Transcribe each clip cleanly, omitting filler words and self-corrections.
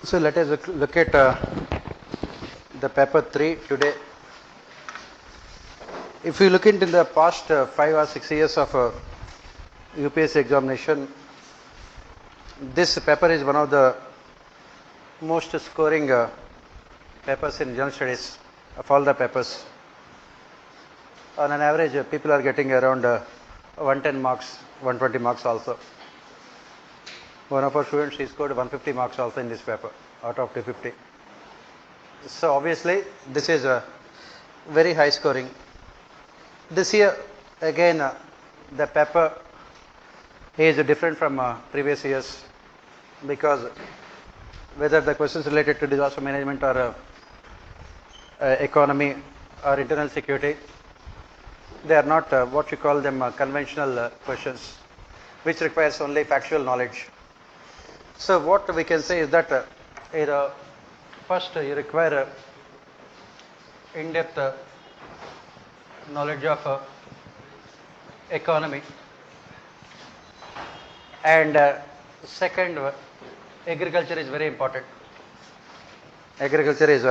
So let us look at the paper 3 today. If you look into the past 5 or 6 years of UPSC examination, this paper is one of the most scoring papers in general studies of all the papers. On an average, people are getting around 110 marks, 120 marks also. One of our students, he scored 150 marks also in this paper out of 250. So obviously this is a very high scoring. This year again the paper is different from previous years, because whether the questions related to disaster management or economy or internal security, they are not what you call them conventional questions which requires only factual knowledge. So what we can say is that first you require in-depth knowledge of economy, and second, agriculture is very important. Agriculture is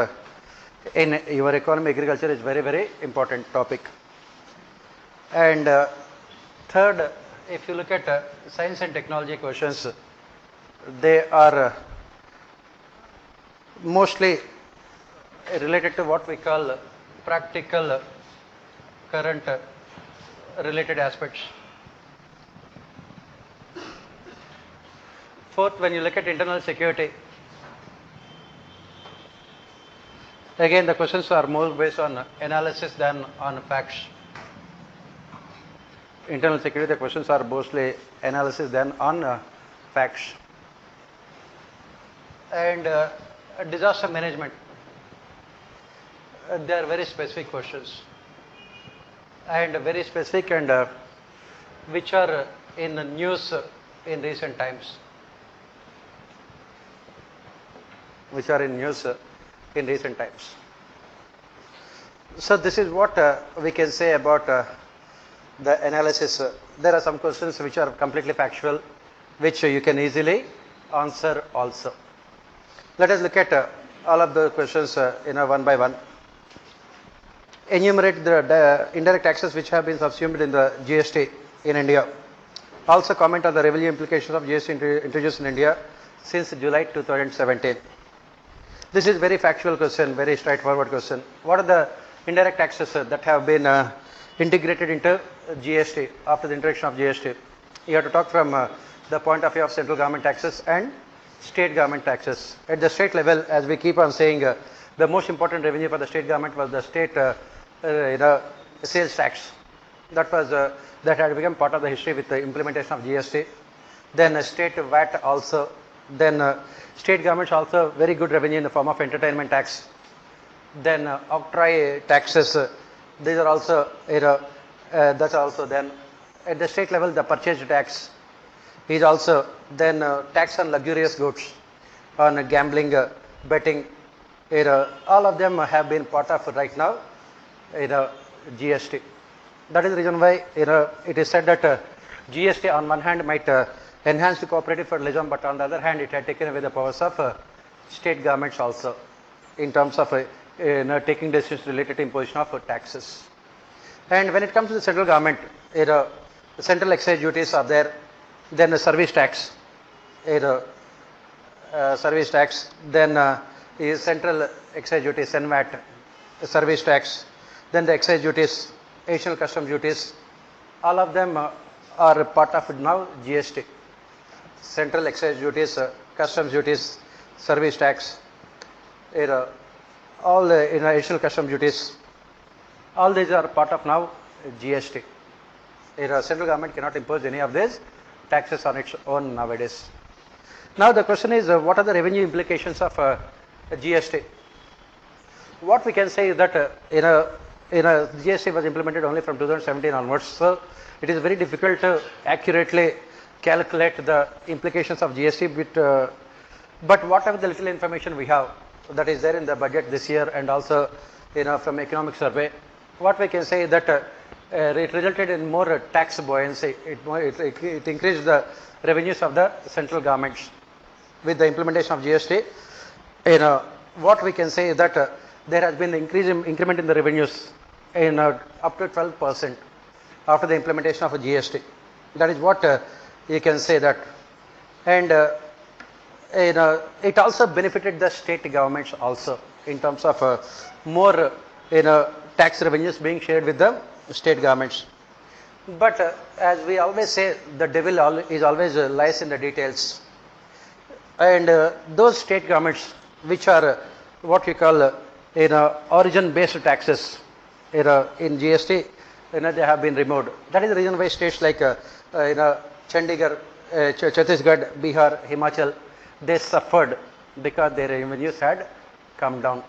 in your economy, agriculture is very important topic. And third, if you look at science and technology questions, they are mostly related to what we call practical current related aspects. Fourth, when you look at internal security, again the questions are more based on analysis than on facts. Internal security, the questions are mostly analysis than on facts. And disaster management, they are very specific questions, and very specific, and which are in the news in recent times. Which are in news in recent times. So this is what we can say about the analysis. There are some questions which are completely factual, which you can easily answer also. Let us look at all of the questions one by one. Enumerate the indirect taxes which have been subsumed in the GST in India. Also comment on the revenue implications of GST introduced in India since July 2017. This is very factual question, very straightforward question. What are the indirect taxes that have been integrated into GST after the introduction of GST? You have to talk from the point of view of central government taxes and state government taxes. At the state level, as we keep on saying, the most important revenue for the state government was the state sales tax. That was that had become part of the history with the implementation of GST. Then state VAT also. Then state governments also very good revenue in the form of entertainment tax. Then octroi taxes. These are also that's also. Then at the state level, the purchase tax is also. Then tax on luxurious goods, on gambling, betting. All of them have been part of right now GST. That is the reason why it is said that GST on one hand might enhance the cooperative federalism, but on the other hand it had taken away the powers of state governments also in terms of taking decisions related to imposition of taxes. And when it comes to the central government, the central excise duties are there. Then the service tax, service tax. Then is central excise duties, VAT, service tax. Then the excise duties, additional custom duties. All of them are part of now GST. Central excise duties, customs duties, service tax, all additional custom duties. All these are part of now GST. Central government cannot impose any of these taxes on its own nowadays. Now the question is, what are the revenue implications of GST? What we can say is that GST was implemented only from 2017 onwards, so it is very difficult to accurately calculate the implications of GST. But whatever the little information we have that is there in the budget this year, and also from economic survey, what we can say is that it resulted in more tax buoyancy. It increased the revenues of the central governments with the implementation of GST. what we can say is that there has been increment in the revenues in up to 12% after the implementation of a GST. That is what you can say that. And it also benefited the state governments also in terms of more tax revenues being shared with the state governments. But as we always say, the devil is always lies in the details. And those state governments which are what we call origin based taxes in GST, they have been removed. That is the reason why states like Chandigarh, Chhattisgarh, Bihar, Himachal, they suffered because their revenues had come down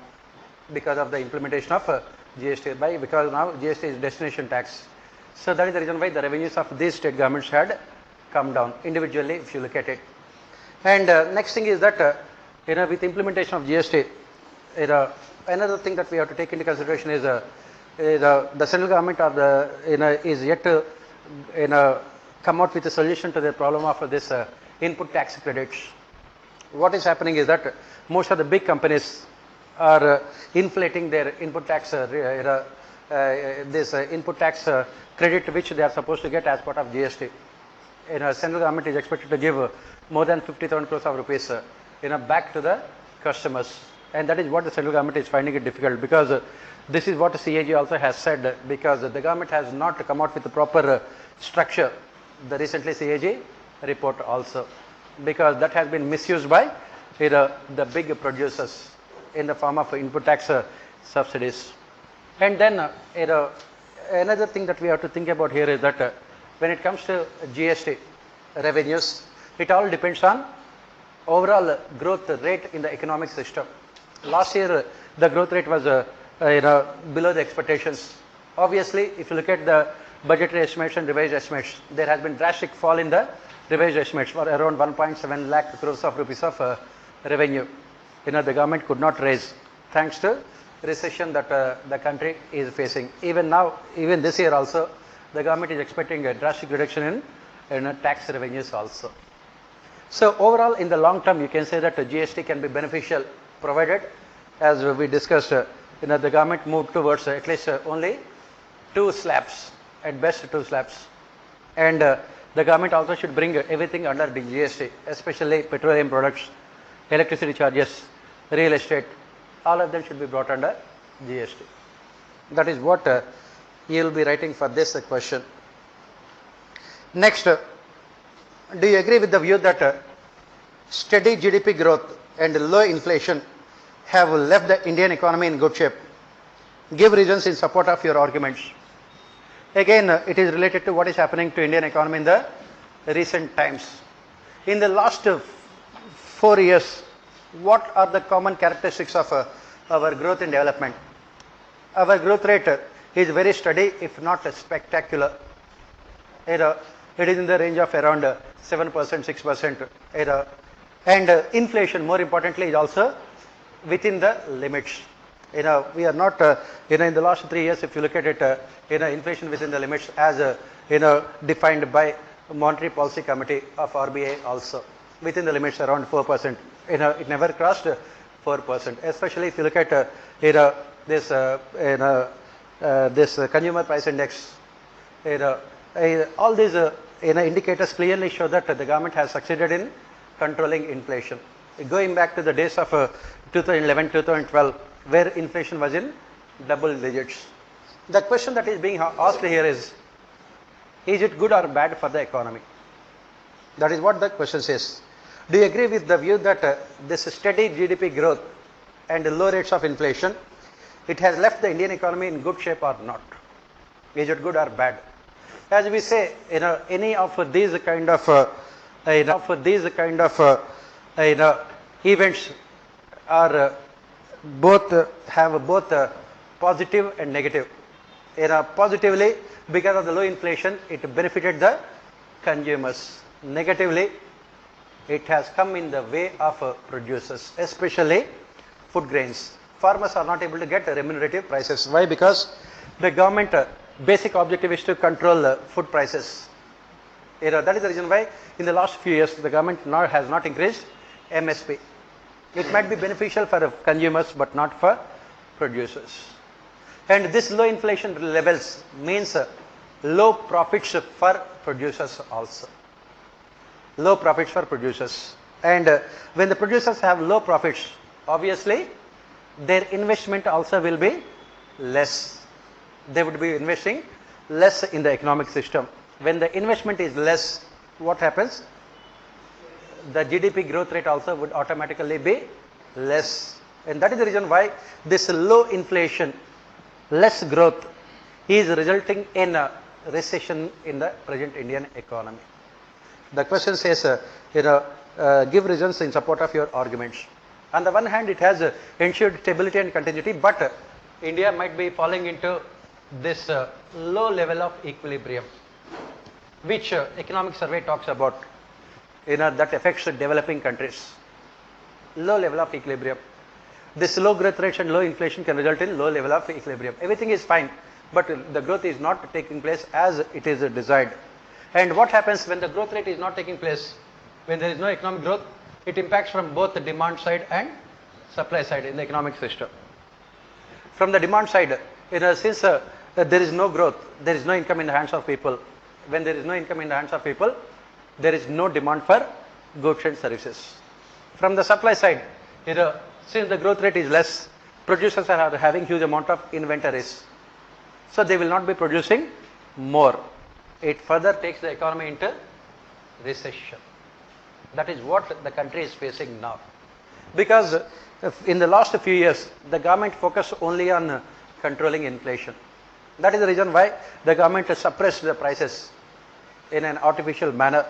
because of the implementation of GST, because now GST is destination tax. So that is the reason why the revenues of these state governments had come down individually if you look at it. And next thing is that with implementation of GST, another thing that we have to take into consideration is the central government or the is yet to come out with a solution to the problem of this input tax credits. What is happening is that most of the big companies are inflating their input tax input tax credit which they are supposed to get as part of GST. Central government is expected to give more than 50,000 crores of rupees back to the customers, and that is what the central government is finding it difficult, because this is what the CAG also has said, because the government has not come out with the proper structure, the recently CAG report also, because that has been misused by the big producers in the form of input tax subsidies. And then another thing that we have to think about here is that when it comes to GST revenues, it all depends on overall growth rate in the economic system. Last year the growth rate was below the expectations. Obviously, if you look at the budgetary estimates and revised estimates, there has been drastic fall in the revised estimates for around 1.7 lakh crores of rupees of revenue. The government could not raise thanks to recession that the country is facing. Even now, even this year also, the government is expecting a drastic reduction in tax revenues also. So overall, in the long term, you can say that GST can be beneficial, provided, as we discussed, the government moved towards at least only 2 slabs, at best 2 slabs, and the government also should bring everything under the GST, especially petroleum products, electricity charges, real estate, all of them should be brought under GST. That is what you will be writing for this question. Next, do you agree with the view that steady GDP growth and low inflation have left the Indian economy in good shape? Give reasons in support of your arguments. Again, it is related to what is happening to Indian economy in the recent times. In the last 4 years, what are the common characteristics of our growth and development? Our growth rate is very steady, if not spectacular. It is in the range of around 7%, 6%. And inflation, more importantly, is also within the limits. We are not, in the last 3 years, if you look at it, inflation within the limits as, defined by Monetary Policy Committee of RBI also, within the limits around 4%. It never crossed 4%, especially if you look at, this consumer price index. All these indicators clearly show that the government has succeeded in controlling inflation. Going back to the days of 2011, 2012, where inflation was in double digits. The question that is being asked here is it good or bad for the economy? That is what the question says. Do you agree with the view that this steady GDP growth and low rates of inflation, it has left the Indian economy in good shape or not? Is it good or bad? As we say, any of these kind of events are have both positive and negative. Positively, because of the low inflation, it benefited the consumers. Negatively, it has come in the way of producers, especially food grains. Farmers are not able to get remunerative prices. Why? Because the government basic objective is to control food prices. That is the reason why in the last few years the government has not increased MSP. It might be beneficial for consumers but not for producers. And this low inflation levels means low profits for producers also. Low profits for producers. And when the producers have low profits, obviously their investment also will be less. They would be investing less in the economic system. When the investment is less, what happens? The GDP growth rate also would automatically be less. And that is the reason why this low inflation, less growth is resulting in a recession in the present Indian economy. The question says, give reasons in support of your arguments. On the one hand, it has ensured stability and continuity, but India might be falling into this low level of equilibrium, which economic survey talks about, that affects developing countries. Low level of equilibrium. This low growth rate and low inflation can result in low level of equilibrium. Everything is fine, but the growth is not taking place as it is desired. And what happens when the growth rate is not taking place? When there is no economic growth, it impacts from both the demand side and supply side in the economic system. From the demand side, since there is no growth, there is no income in the hands of people. When there is no income in the hands of people, there is no demand for goods and services. From the supply side, since the growth rate is less, producers are having huge amount of inventories. So they will not be producing more. It further takes the economy into recession. That is what the country is facing now. Because in the last few years, the government focused only on controlling inflation. That is the reason why the government has suppressed the prices in an artificial manner,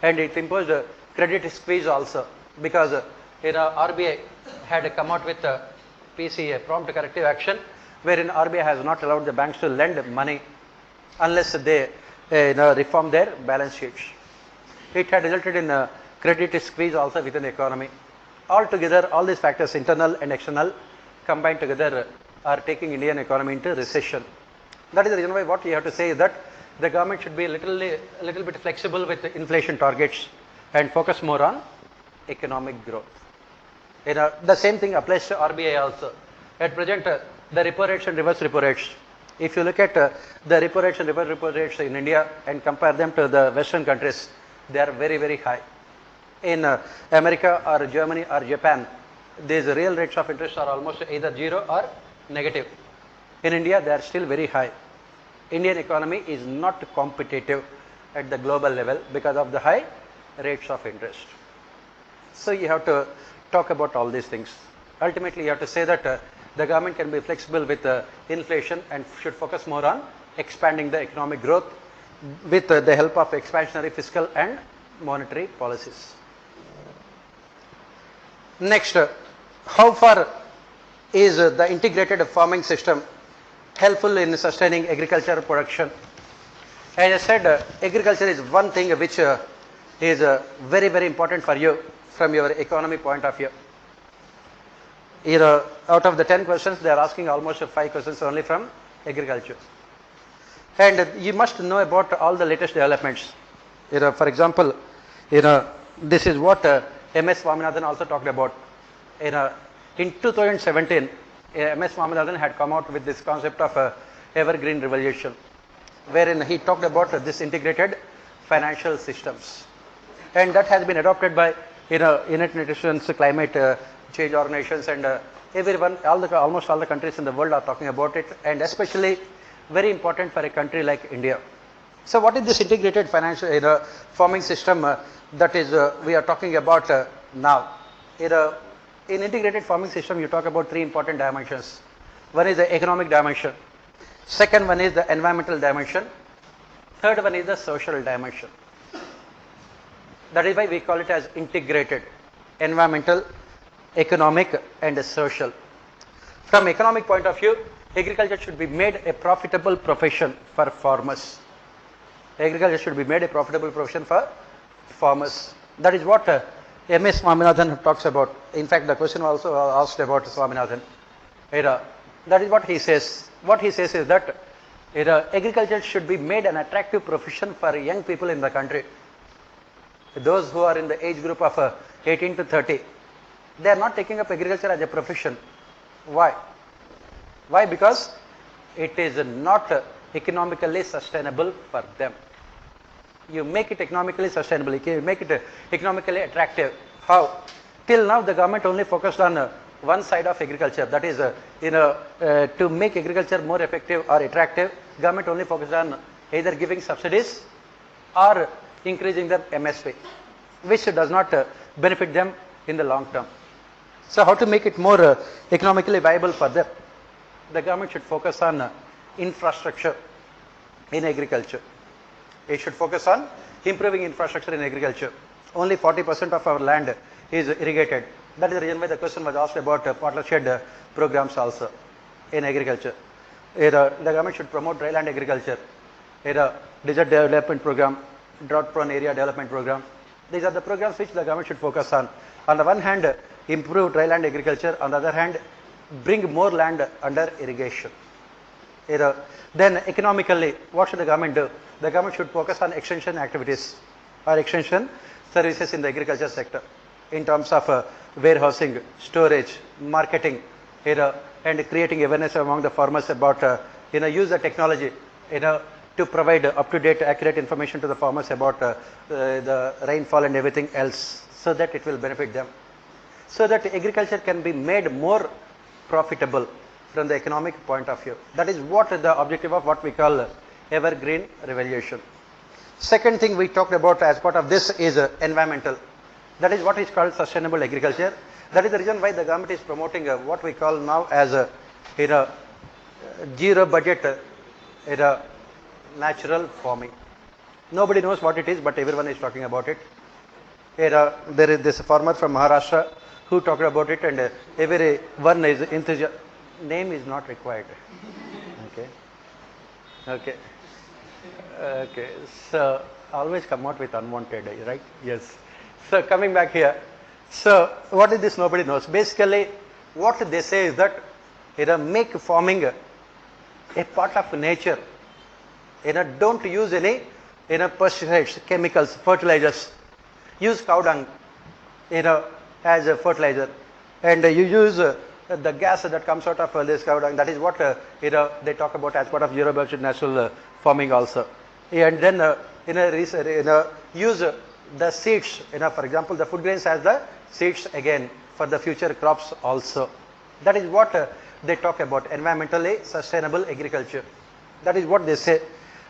and it imposed a credit squeeze also, because RBI had come out with a PCA, prompt corrective action, wherein RBI has not allowed the banks to lend money unless they reform their balance sheets. It had resulted in a credit squeeze also within the economy. Altogether, all these factors, internal and external, combined together are taking Indian economy into recession. That is the reason why what we have to say is that the government should be a little bit flexible with the inflation targets and focus more on economic growth. The same thing applies to RBI also. At present, the repo rates and reverse repo rates, if you look at the repo rates and reverse repo rates in India and compare them to the Western countries, they are very, very high. In America or Germany or Japan, these real rates of interest are almost either zero or negative. In India, they are still very high. Indian economy is not competitive at the global level because of the high rates of interest. So you have to talk about all these things. Ultimately, you have to say that the government can be flexible with inflation and should focus more on expanding the economic growth with the help of expansionary fiscal and monetary policies. Next, how far is the integrated farming system helpful in sustaining agricultural production? As I said, agriculture is one thing which is very, very important for you from your economy point of view. Out of the 10 questions, they are asking almost 5 questions only from agriculture. And you must know about all the latest developments. For example, this is what MS Swaminathan also talked about. In 2017, MS Swaminathan had come out with this concept of evergreen revolution, wherein he talked about this integrated financial systems. And that has been adopted by United Nations climate change organizations, and everyone, almost all the countries in the world are talking about it, and especially very important for a country like India. So what is this integrated financial farming system that is we are talking about now? In integrated farming system, you talk about 3 important dimensions. One is the economic dimension. Second one is the environmental dimension. Third one is the social dimension. That is why we call it as integrated: environmental, economic and social. From economic point of view, agriculture should be made a profitable profession for farmers. Agriculture should be made a profitable profession for farmers. That is what MS Swaminathan talks about. In fact, the question also asked about Swaminathan. That is what he says. What he says is that agriculture should be made an attractive profession for young people in the country. Those who are in the age group of 18 to 30, They are not taking up agriculture as a profession. Why? Why? Because it is not economically sustainable for them. You make it economically sustainable, you make it economically attractive. How? Till now the government only focused on one side of agriculture, that is to make agriculture more effective or attractive, government only focused on either giving subsidies or increasing the MSP, which does not benefit them in the long term. So how to make it more economically viable for them? The government should focus on infrastructure in agriculture. It should focus on improving infrastructure in agriculture. Only 40% of our land is irrigated. That is the reason why the question was asked about watershed programs also in agriculture. The government should promote dry land agriculture, desert development program, drought prone area development program. These are the programs which the government should focus on. On the one hand, improve dry land agriculture. On the other hand, bring more land under irrigation. Then economically, what should the government do? The government should focus on extension activities or extension services in the agriculture sector in terms of warehousing, storage, marketing, and creating awareness among the farmers about use the technology to provide up-to-date accurate information to the farmers about the rainfall and everything else, so that it will benefit them, so that agriculture can be made more profitable from the economic point of view. That is what the objective of what we call evergreen revolution. Second thing we talked about as part of this is environmental. That is what is called sustainable agriculture. That is the reason why the government is promoting what we call now as zero budget natural farming. Nobody knows what it is, but everyone is talking about it. There is this farmer from Maharashtra who talked about it, and everyone is enthusiastic. Name is not required. Okay. So always come out with unwanted, right? Yes. So coming back here. So what is this? Nobody knows. Basically, what they say is that make farming a part of nature. Don't use any pesticides, chemicals, fertilizers. Use cow dung as a fertilizer, and you use the gas that comes out of this cow dung. That is what they talk about as part of zero budget natural farming also. And then use the seeds. For example, the food grains as the seeds again for the future crops also. That is what they talk about, environmentally sustainable agriculture. That is what they say.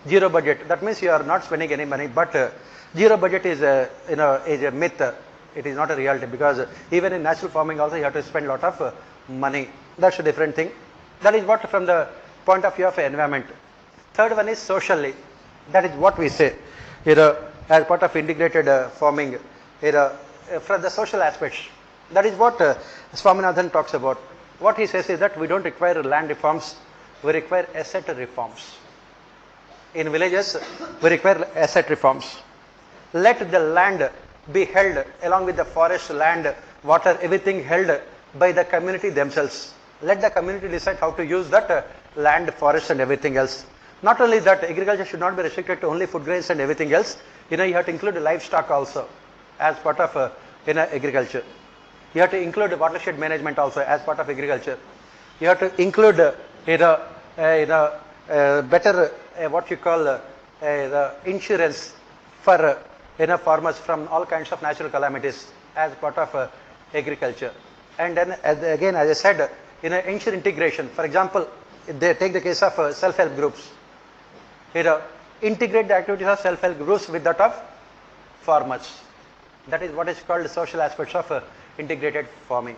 Zero budget. That means you are not spending any money, but zero budget is a myth. It is not a reality, because even in natural farming also you have to spend a lot of money. That's a different thing. That is what from the point of view of environment. Third one is socially. That is what we say as part of integrated farming from the social aspects. That is what Swaminathan talks about. What he says is that we don't require land reforms, we require asset reforms. In villages, we require asset reforms. Let the land be held along with the forest, land, water, everything held by the community themselves. Let the community decide how to use that land, forest and everything else. Not only that, agriculture should not be restricted to only food grains and everything else. You have to include livestock also as part of agriculture. You have to include watershed management also as part of agriculture. You have to include better what you call the insurance for farmers from all kinds of natural calamities as part of agriculture. And then again, as I said, ensure integration. For example, they take the case of self-help groups. Integrate the activities of self-help groups with that of farmers. That is what is called social aspects of integrated farming.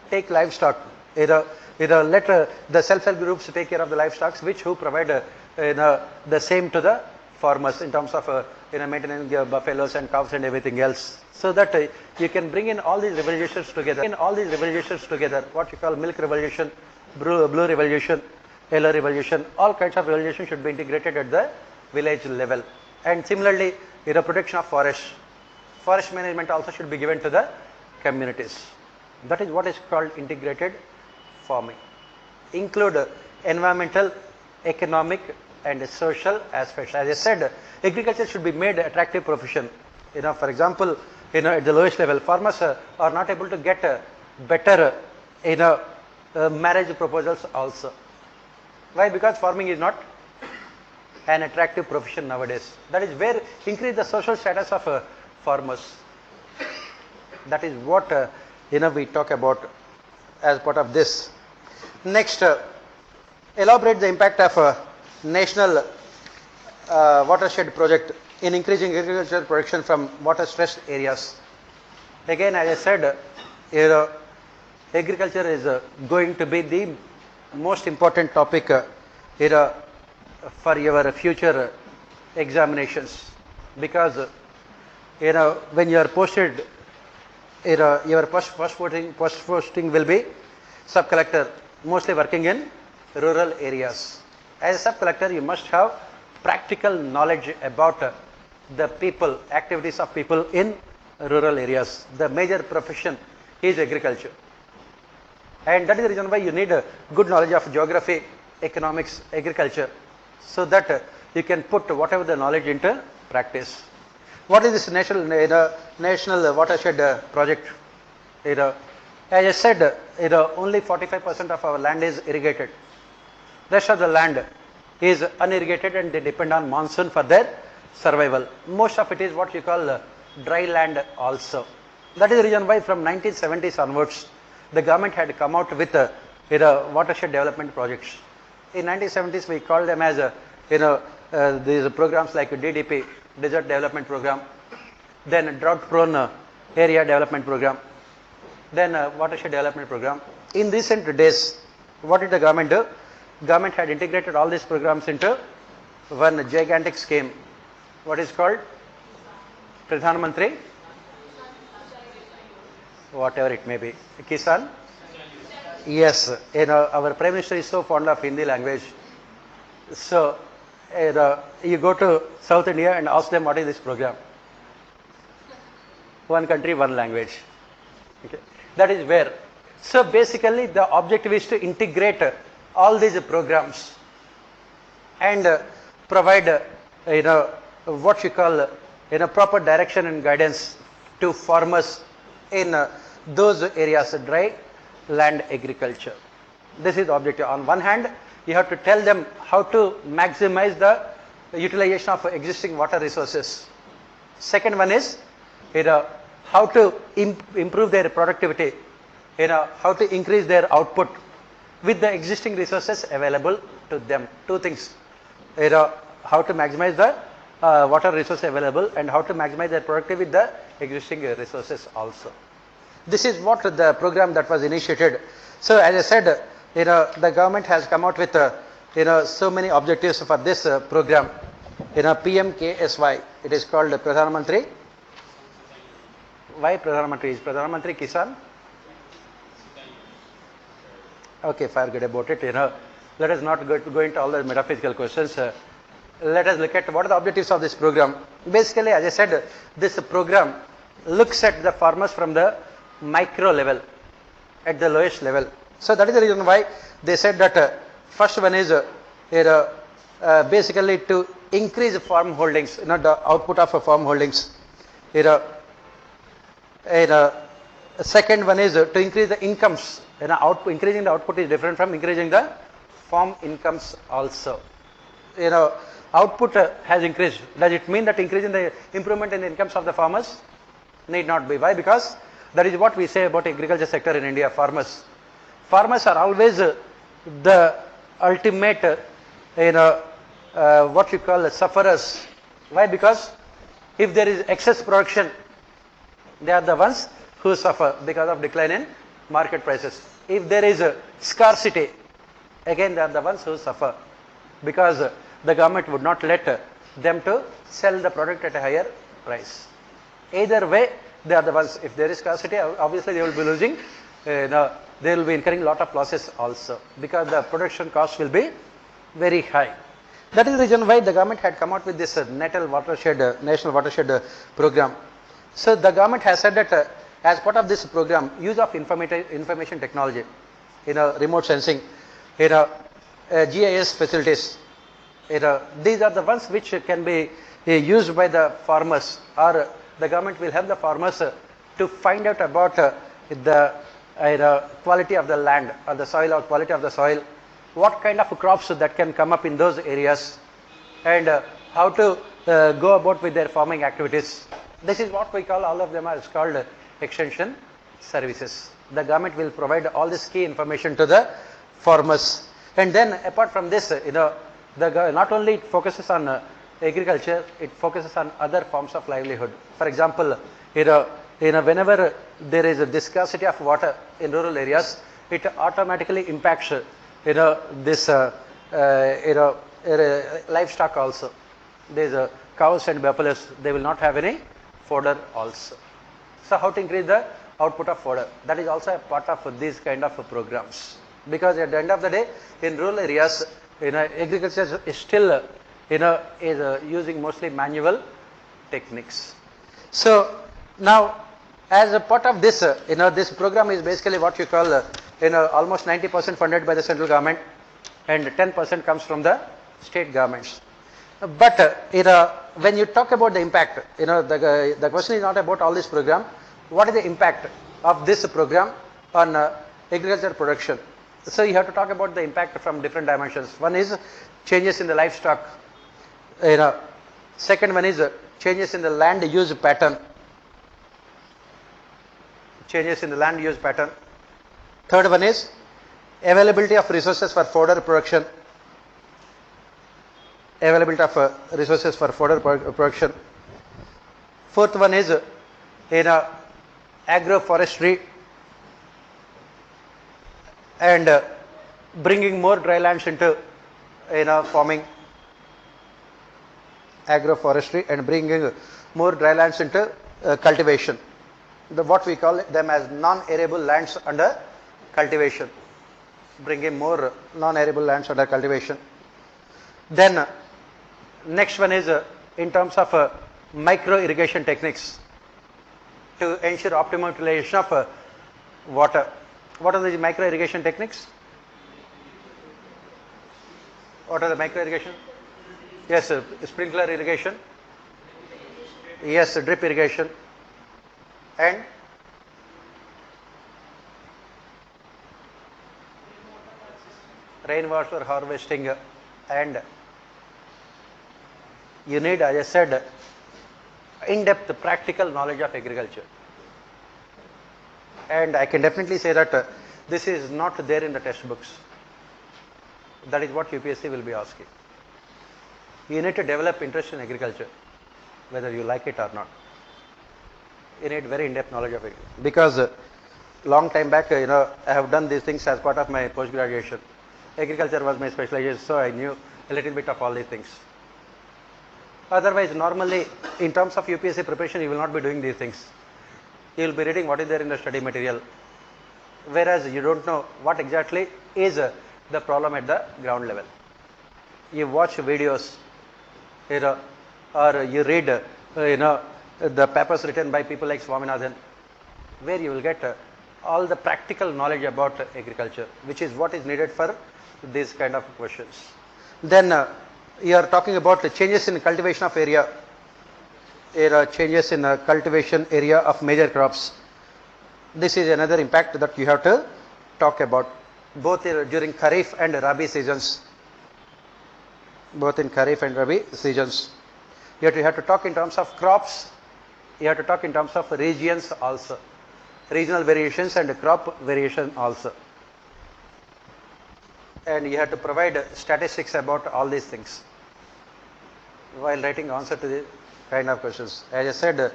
Take livestock. Let the self-help groups take care of the livestock, who provide the same to the farmers in terms of maintaining buffaloes and cows and everything else, so that you can bring in all these revolutions together. What you call milk revolution, blue revolution, yellow revolution, all kinds of revolutions should be integrated at the village level. And similarly, protection of forest management also should be given to the communities. That is what is called integrated farming. Include environmental, economic and social aspects. As I said, agriculture should be made attractive profession. For example, at the lowest level, farmers are not able to get better marriage proposals also. Why? Because farming is not an attractive profession nowadays. That is where increase the social status of farmers. That is what we talk about as part of this. Next, elaborate the impact of national watershed project in increasing agricultural production from water stressed areas. Again, as I said, agriculture is going to be the most important topic for your future examinations, because when you are posted, your first posting will be sub collector, mostly working in rural areas. As a sub collector, you must have practical knowledge about the people, activities of people in rural areas. The major profession is agriculture, and that is the reason why you need a good knowledge of geography, economics, agriculture, so that you can put whatever the knowledge into practice. What is this national watershed project? As I said, only 45% of our land is irrigated. Rest of the land is unirrigated and they depend on monsoon for their survival. Most of it is what you call dry land also. That is the reason why from 1970s onwards, the government had come out with watershed development projects. In 1970s, we called them as these programs like DDP, Desert Development Program, then Drought Prone Area Development Program, then Watershed Development Program. In recent days, what did the government do? Government had integrated all these programs into one gigantic scheme. What is called? Pradhan Mantri? Whatever it may be. Kisan? Yes. Our Prime Minister is so fond of Hindi language. So, you go to South India and ask them what is this program. One country, one language. Okay. That is where. So basically the objective is to integrate all these programs and provide what you call proper direction and guidance to farmers in those areas, dry land agriculture. This is the objective. On one hand, you have to tell them how to maximize the utilization of existing water resources. Second one is how to improve their productivity, how to increase their output with the existing resources available to them. Two things, how to maximize the water resource available and how to maximize their productivity with the existing resources also. This is what the program that was initiated. So as I said, the government has come out with so many objectives for this program. PMKSY, it is called Pradhan Mantri. Why Pradhan Mantri? Is Pradhan Mantri Kisan? Okay, forget about it. Let us not go into all the metaphysical questions. Let us look at what are the objectives of this program. Basically, as I said, this program looks at the farmers from the micro level, at the lowest level. So that is the reason why they said that first one is basically to increase farm holdings, the output of farm holdings. Second one is to increase the incomes. Increasing the output is different from increasing the farm incomes also. Output has increased. Does it mean that increasing the improvement in the incomes of the farmers? Need not be. Why? Because that is what we say about agriculture sector in India, farmers. Farmers are always the ultimate, what you call sufferers. Why? Because if there is excess production, they are the ones who suffer because of decline in market prices. If there is a scarcity, again they are the ones who suffer because the government would not let them to sell the product at a higher price. Either way, they are the ones. If there is scarcity, obviously they will be losing. They will be incurring a lot of losses also because the production cost will be very high. That is the reason why the government had come out with this national watershed program. So the government has said that as part of this program, use of information technology, remote sensing, GIS facilities, these are the ones which can be used by the farmers, or the government will help the farmers to find out about the quality of the land or the soil or quality of the soil, what kind of crops that can come up in those areas, and how to go about with their farming activities. This is what we call, all of them are called extension services. The government will provide all this key information to the farmers. And then apart from this, not only it focuses on agriculture, it focuses on other forms of livelihood. For example, whenever there is a scarcity of water in rural areas, it automatically impacts this livestock also. There's cows and buffaloes, they will not have any fodder also. So how to increase the output of fodder? That is also a part of these kind of programs. Because at the end of the day, in rural areas, agriculture is still, is using mostly manual techniques. So now, as a part of this, this program is basically what you call, almost 90% funded by the central government, and 10% comes from the state governments. But when you talk about the impact, the question is not about all this program. What is the impact of this program on agriculture production? So you have to talk about the impact from different dimensions. One is changes in the livestock. Second one is changes in the land use pattern. Changes in the land use pattern. Third one is availability of resources for fodder production. Availability of resources for fodder production. Fourth one is agroforestry and bringing more dry lands into farming. Agroforestry and bringing more dry lands into cultivation. What we call them as non-arable lands under cultivation. Bringing more non-arable lands under cultivation. Then next one is in terms of micro irrigation techniques to ensure optimum utilization of water. What are the micro irrigation techniques? What are the micro irrigation? Yes, sprinkler irrigation. Yes, drip irrigation. And rainwater harvesting. And you need, as I said, in-depth practical knowledge of agriculture. And I can definitely say that this is not there in the textbooks. That is what UPSC will be asking. You need to develop interest in agriculture, whether you like it or not. You need very in-depth knowledge of it. Because long time back, I have done these things as part of my post-graduation. Agriculture was my specialization, so I knew a little bit of all these things. Otherwise, normally, in terms of UPSC preparation, you will not be doing these things. You will be reading what is there in the study material, whereas you don't know what exactly is the problem at the ground level. You watch videos, or you read, the papers written by people like Swaminathan, where you will get all the practical knowledge about agriculture, which is what is needed for these kind of questions. Then you are talking about the changes in cultivation of area, changes in cultivation area of major crops. This is another impact that you have to talk about, both during Kharif and Rabi seasons. Both in Kharif and Rabi seasons. You have to talk in terms of crops, you have to talk in terms of regions also, regional variations and crop variation also. And you have to provide statistics about all these things while writing answer to the kind of questions. As I said,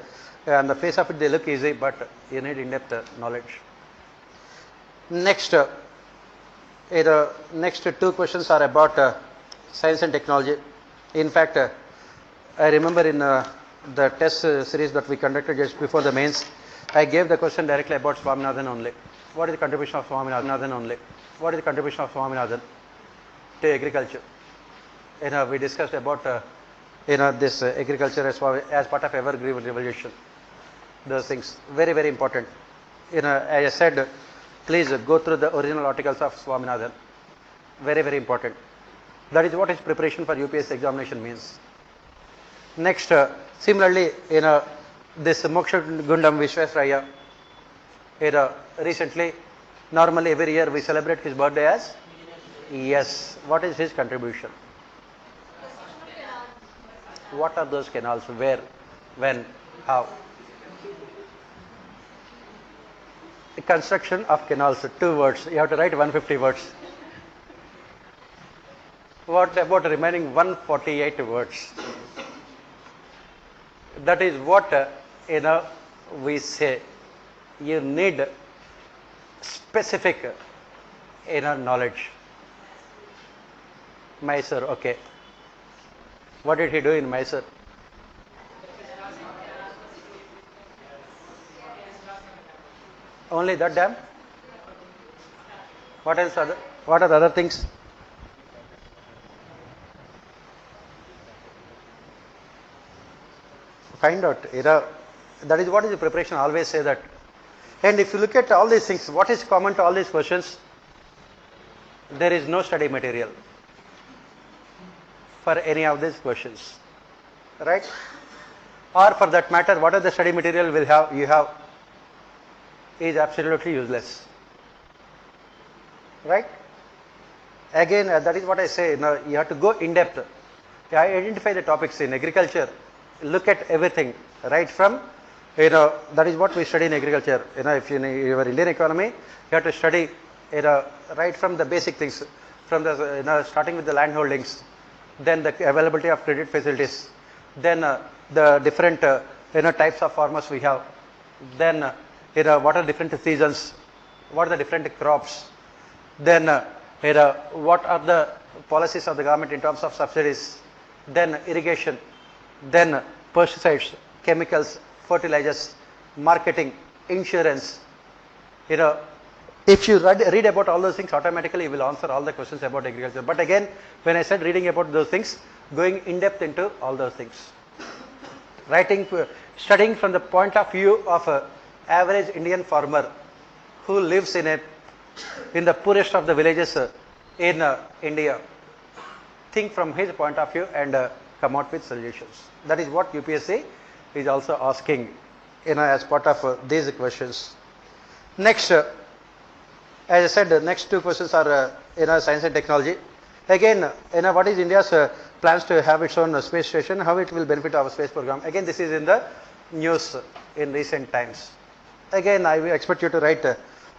on the face of it they look easy, but you need in-depth knowledge. Next, next two questions are about science and technology. In fact, I remember in the test series that we conducted just before the mains, I gave the question directly about Swaminathan only. What is the contribution of Swaminathan only? What is the contribution of Swaminathan to agriculture? We discussed about this agriculture as part of evergreen revolution. Those things very, very important. As I said, please go through the original articles of Swaminathan. Very, very important. That is what his preparation for UPSC examination means. Next, similarly, this Moksha Gundam Vishwesvaraya, recently Normally every year we celebrate his birthday as? Yes. What is his contribution? What are those canals? Where? When? How? The construction of canals, 2 words. You have to write 150 words. What about remaining 148 words? That is what we say. You need specific knowledge. Mysore, okay. What did he do in Mysore? Only that dam? What else? What are the other things? Find out. That is what is the preparation. Always say that. And if you look at all these things, what is common to all these questions? There is no study material for any of these questions, right? Or for that matter, what are the study material you have is absolutely useless, right? Again, that is what I say. You have to go in depth. Identify the topics in agriculture. Look at everything, right from that is what we study in agriculture. If you your Indian economy, you have to study right from the basic things, from the starting with the land holdings, then the availability of credit facilities, then the different types of farmers we have, then what are different seasons, what are the different crops, then what are the policies of the government in terms of subsidies, then irrigation, then pesticides, chemicals, fertilizers, marketing, insurance. If you read about all those things, automatically you will answer all the questions about agriculture. But again, when I said reading about those things, going in depth into all those things. Studying from the point of view of an average Indian farmer who lives in the poorest of the villages in India. Think from his point of view and come out with solutions. That is what UPSC is also asking as part of these questions. Next, as I said, the next 2 questions are science and technology. Again, what is India's plans to have its own space station, how it will benefit our space program. Again, this is in the news in recent times. Again, I will expect you to write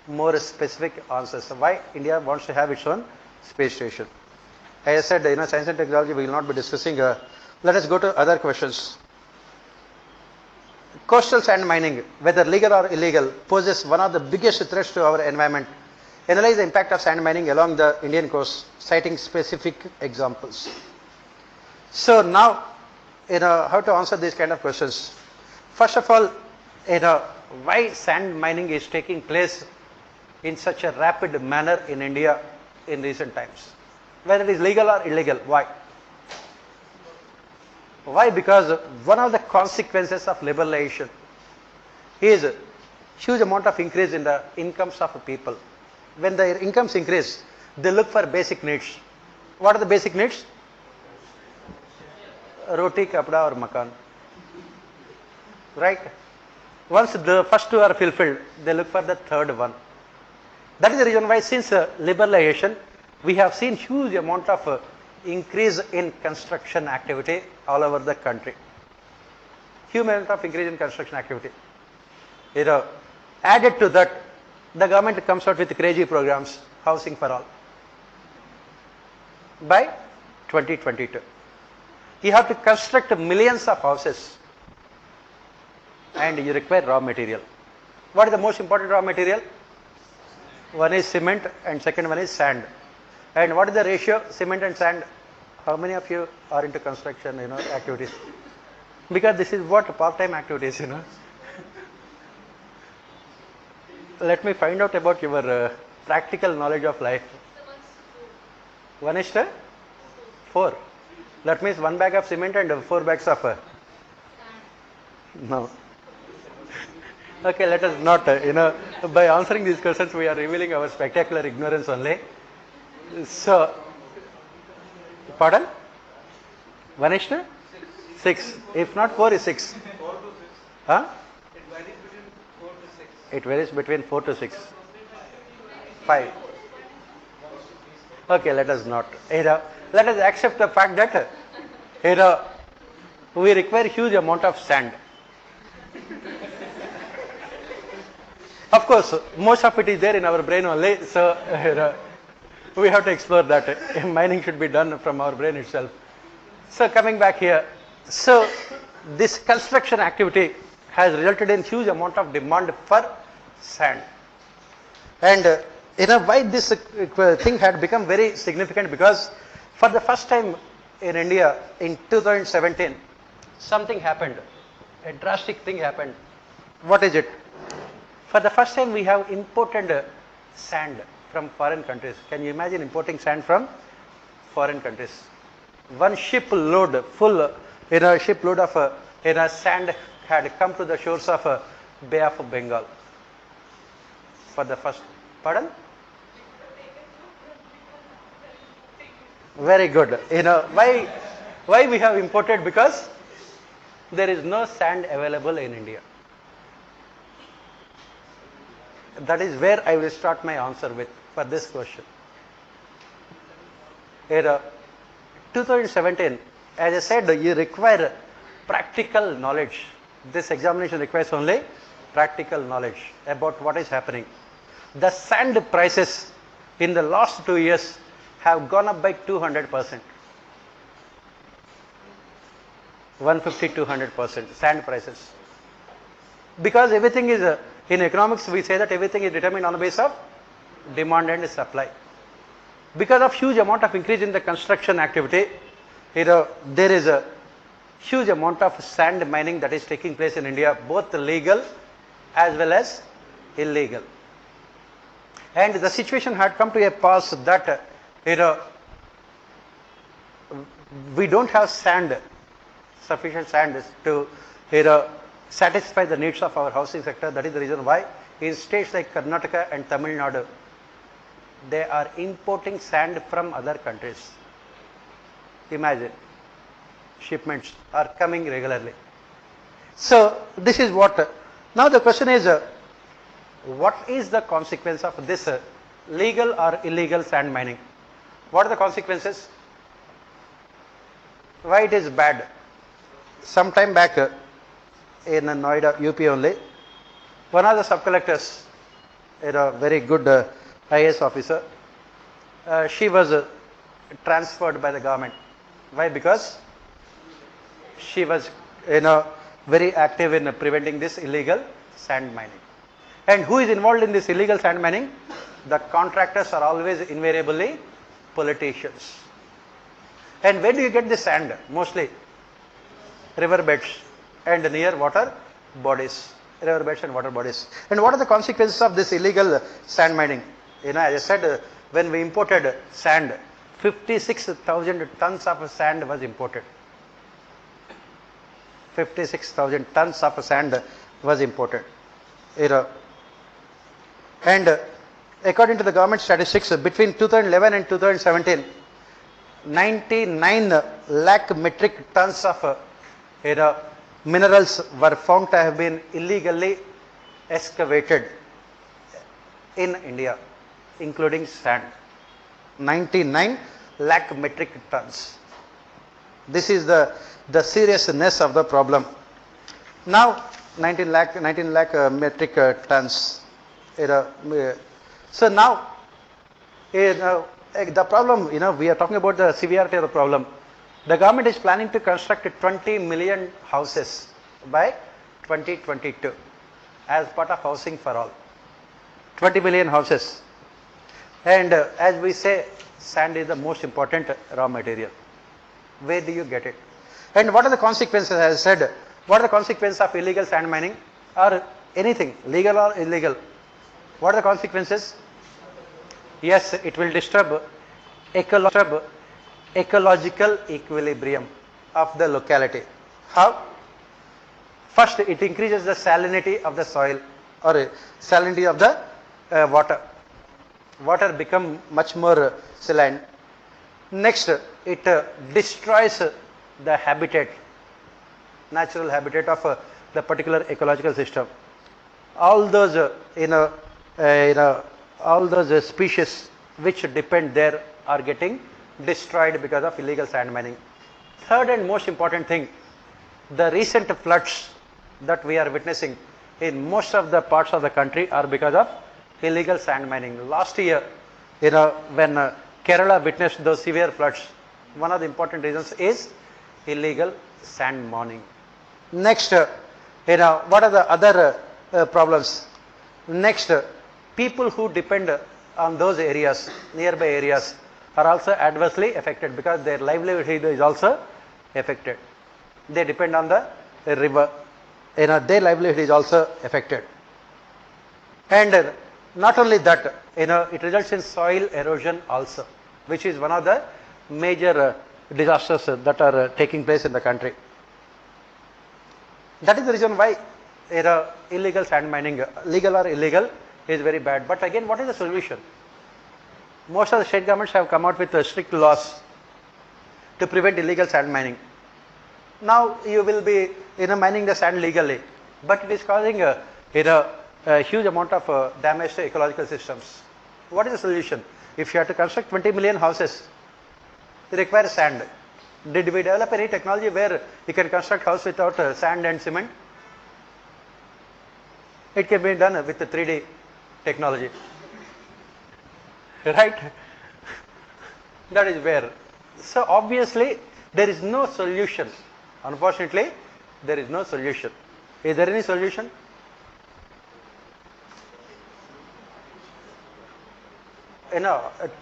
more specific answers. Why India wants to have its own space station. As I said, science and technology we will not be discussing. Let us go to other questions. Coastal sand mining, whether legal or illegal, poses one of the biggest threats to our environment. Analyze the impact of sand mining along the Indian coast, citing specific examples. So now, how to answer these kind of questions. First of all, why sand mining is taking place in such a rapid manner in India in recent times. Whether it is legal or illegal, why? Why? Because one of the consequences of liberalization is huge amount of increase in the incomes of people. When their incomes increase, they look for basic needs. What are the basic needs? Roti, kapda or makan. Right? Once the first 2 are fulfilled, they look for the third one. That is the reason why since liberalization, we have seen huge amount of increase in construction activity all over the country. Huge amount of increase in construction activity. Added to that, the government comes out with crazy programs, housing for all. By 2022, you have to construct millions of houses, and you require raw material. What is the most important raw material? One is cement, and second one is sand. And what is the ratio, cement and sand? How many of you are into construction, activities? Because this is what part-time activities, Let me find out about your practical knowledge of life. 1:4. That means 1 bag of cement and 4 bags of no. Okay, let us not, by answering these questions, we are revealing our spectacular ignorance only. So, pardon? 1:6. If not 4 is 6. Huh? It varies between 4 to 6. 5. Okay, let us not. Let us accept the fact that we require huge amount of sand. Of course, most of it is there in our brain only, so we have to explore that. Mining should be done from our brain itself. So coming back here, so this construction activity has resulted in huge amount of demand for sand. And why this thing had become very significant, because for the first time in India in 2017, something happened, a drastic thing happened. What is it? For the first time we have imported sand from foreign countries. Can you imagine importing sand from foreign countries? One ship load full, ship load of sand had come to the shores of Bay of Bengal. For the first, pardon? Very good. Why we have imported? Because there is no sand available in India. That is where I will start my answer with for this question. 2017, as I said, you require practical knowledge. This examination requires only practical knowledge about what is happening. The sand prices in the last 2 years have gone up by 200%. 150-200% sand prices. Because everything is, in economics we say that everything is determined on the basis of demand and supply. Because of huge amount of increase in the construction activity, there is a huge amount of sand mining that is taking place in India, both legal as well as illegal. And the situation had come to a pass that we don't have sand, sufficient sand to satisfy the needs of our housing sector. That is the reason why in states like Karnataka and Tamil Nadu, they are importing sand from other countries. Imagine, shipments are coming regularly. So this is what, now the question is, what is the consequence of this legal or illegal sand mining? What are the consequences? Why it is bad? Some time back in Noida, UP only, one of the sub-collectors, a very good IAS officer, she was transferred by the government. Why? Because she was very active in preventing this illegal sand mining. And who is involved in this illegal sand mining? The contractors are always invariably politicians. And where do you get the sand? Mostly riverbeds and near water bodies. Riverbeds and water bodies. And what are the consequences of this illegal sand mining? As I said, when we imported sand, 56,000 tons of sand was imported. 56,000 tons of sand was imported. And according to the government statistics, between 2011 and 2017, 99 lakh metric tons of minerals were found to have been illegally excavated in India, including sand. 99 lakh metric tons. This is the seriousness of the problem. Now 19 lakh metric tons. So now the problem, we are talking about the severity of the problem. The government is planning to construct 20 million houses by 2022 as part of housing for all. 20 million houses. And as we say, sand is the most important raw material. Where do you get it? And what are the consequences? As I said, what are the consequences of illegal sand mining or anything, legal or illegal? What are the consequences? Yes, it will disturb ecological equilibrium of the locality. How? First, it increases the salinity of the soil or salinity of the water. Water become much more saline. Next, it destroys the habitat, natural habitat of the particular ecological system. All those all those species which depend there are getting destroyed because of illegal sand mining. Third and most important thing, the recent floods that we are witnessing in most of the parts of the country are because of illegal sand mining. Last year, when Kerala witnessed those severe floods, one of the important reasons is illegal sand mining. Next, what are the other problems? Next, people who depend on those areas, nearby areas, are also adversely affected because their livelihood is also affected. They depend on the river, their livelihood is also affected. And not only that, it results in soil erosion also, which is one of the major disasters that are taking place in the country. That is the reason why illegal sand mining, legal or illegal, is very bad. But again, what is the solution? Most of the state governments have come out with strict laws to prevent illegal sand mining. Now you will be mining the sand legally, but it is causing a huge amount of damage to ecological systems. What is the solution? If you have to construct 20 million houses, it requires sand. Did we develop any technology where you can construct house without sand and cement? It can be done with the 3D technology. Right? That is where. So obviously there is no solution. Unfortunately, there is no solution. Is there any solution?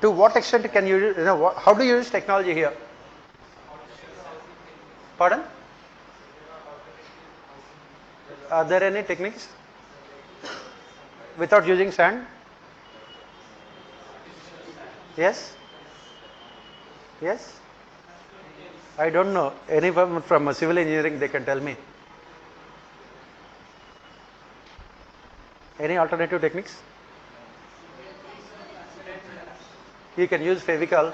To what extent can you, how do you use technology here? Pardon? Are there any techniques without using sand? Yes? Yes? I don't know. Anyone from civil engineering, they can tell me. Any alternative techniques? You can use Fevicol.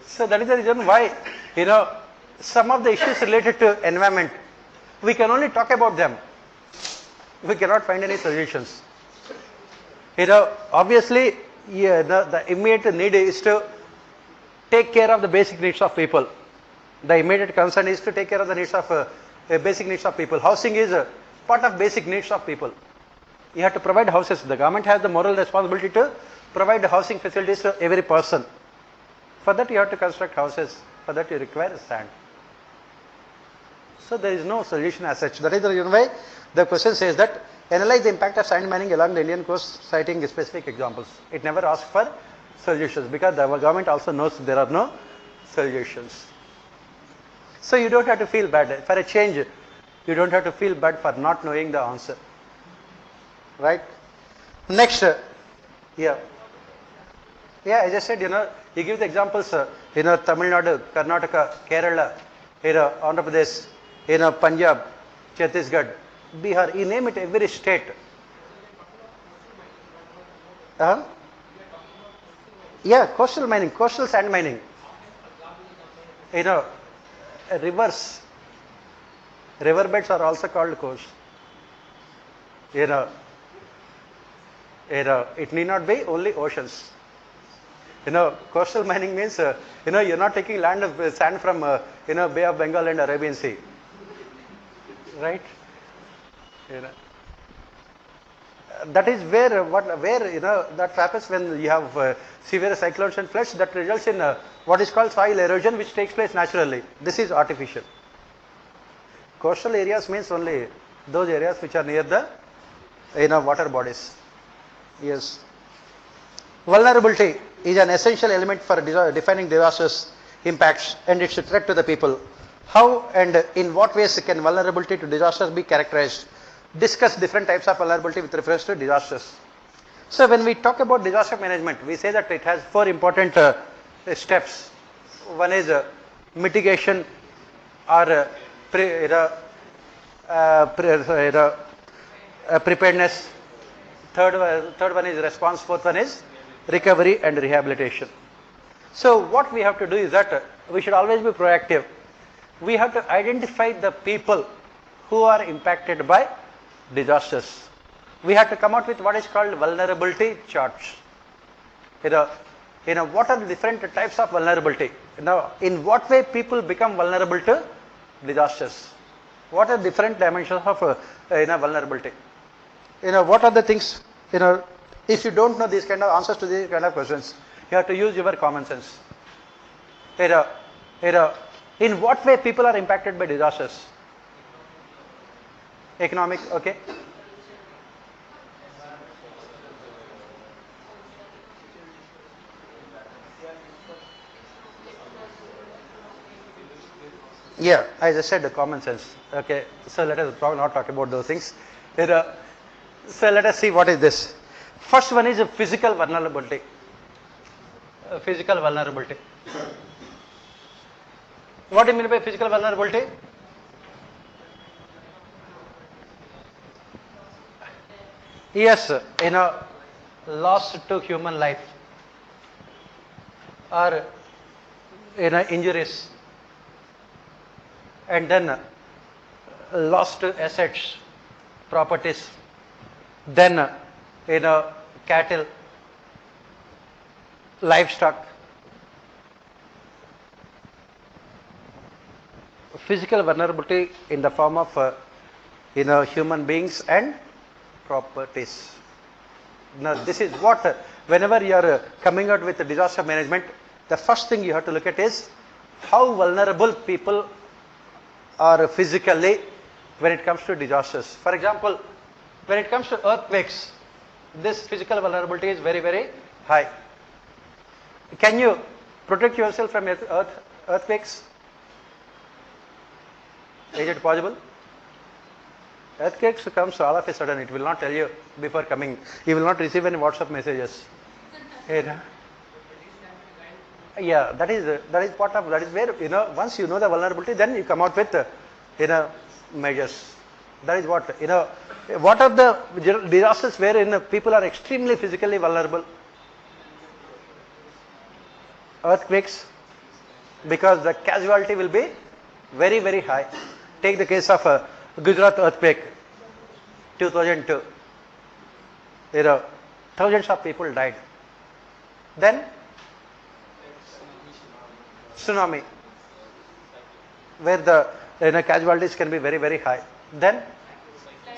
So that is the reason why, some of the issues related to environment, we can only talk about them. We cannot find any solutions. Obviously, the immediate need is to take care of the basic needs of people. The immediate concern is to take care of the needs of basic needs of people. Housing is a part of basic needs of people. You have to provide houses. The government has the moral responsibility to provide housing facilities to every person. For that you have to construct houses. For that you require sand. So there is no solution as such. That is the reason why the question says that analyze the impact of sand mining along the Indian coast, citing specific examples. It never asks for solutions because the government also knows there are no solutions. So you don't have to feel bad. For a change, you don't have to feel bad for not knowing the answer. Right? Next, yeah, as I said, you give the examples, Tamil Nadu, Karnataka, Kerala, Andhra Pradesh, Punjab, Chhattisgarh, Bihar, you name it, every state. Yeah, coastal mining, coastal sand mining. Rivers, riverbeds are also called coast. It need not be only oceans. Coastal mining means, you're not taking sand from, Bay of Bengal and Arabian Sea. Right? That is where, that happens when you have severe cyclones and floods that results in what is called soil erosion, which takes place naturally. This is artificial. Coastal areas means only those areas which are near the water bodies. Yes. Vulnerability is an essential element for defining disasters impacts and its threat to the people. How and in what ways can vulnerability to disasters be characterized? Discuss different types of vulnerability with reference to disasters. So when we talk about disaster management, we say that it has 4 important steps. One is mitigation or preparedness. Third one is response. Fourth one is recovery and rehabilitation. So what we have to do is that we should always be proactive. we have to identify the people who are impacted by disasters. We have to come out with what is called vulnerability charts. What are the different types of vulnerability? In what way people become vulnerable to disasters? What are different dimensions of vulnerability? What are the things? If you don't know these kind of answers to these kind of questions, you have to use your common sense. In what way people are impacted by disasters? Economic, okay. Yeah, I just said the common sense. Okay, so let us not talk about those things. So let us see what is this. First one is a physical vulnerability. Physical vulnerability. What do you mean by physical vulnerability? Yes, loss to human life or injuries, and then loss to assets, properties, then cattle, livestock. Physical vulnerability in the form of human beings and properties. Now this is what whenever you are coming out with disaster management, the first thing you have to look at is how vulnerable people are physically when it comes to disasters. For example, when it comes to earthquakes, this physical vulnerability is very, very high. Can you protect yourself from earthquakes? Is it possible? Earthquakes comes all of a sudden, it will not tell you before coming. You will not receive any WhatsApp messages. Yeah, that is part of, that is where, once you know the vulnerability, then you come out with, measures. That is what, what are the disasters wherein people are extremely physically vulnerable? Earthquakes, because the casualty will be very, very high. Take the case of Gujarat earthquake, 2002. Thousands of people died. Then tsunami, where the casualties can be very, very high. Then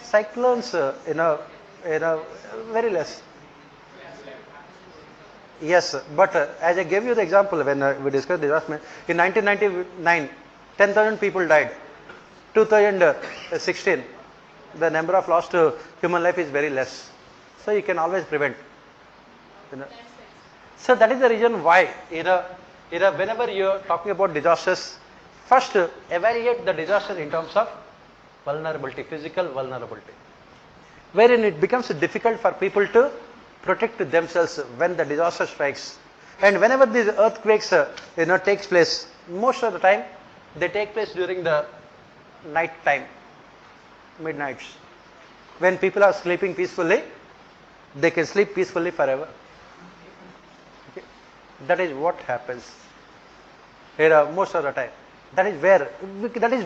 cyclones, very less. Yes, but as I gave you the example when we discussed disaster, in 1999, 10,000 people died. 2016, the number of lost to human life is very less. So you can always prevent. So that is the reason why, whenever you are talking about disasters, first evaluate the disaster in terms of vulnerability, physical vulnerability, wherein it becomes difficult for people to protect themselves when the disaster strikes. And whenever these earthquakes takes place, most of the time they take place during the night time, midnights, when people are sleeping peacefully. They can sleep peacefully forever. Okay. That is what happens most of the time. That is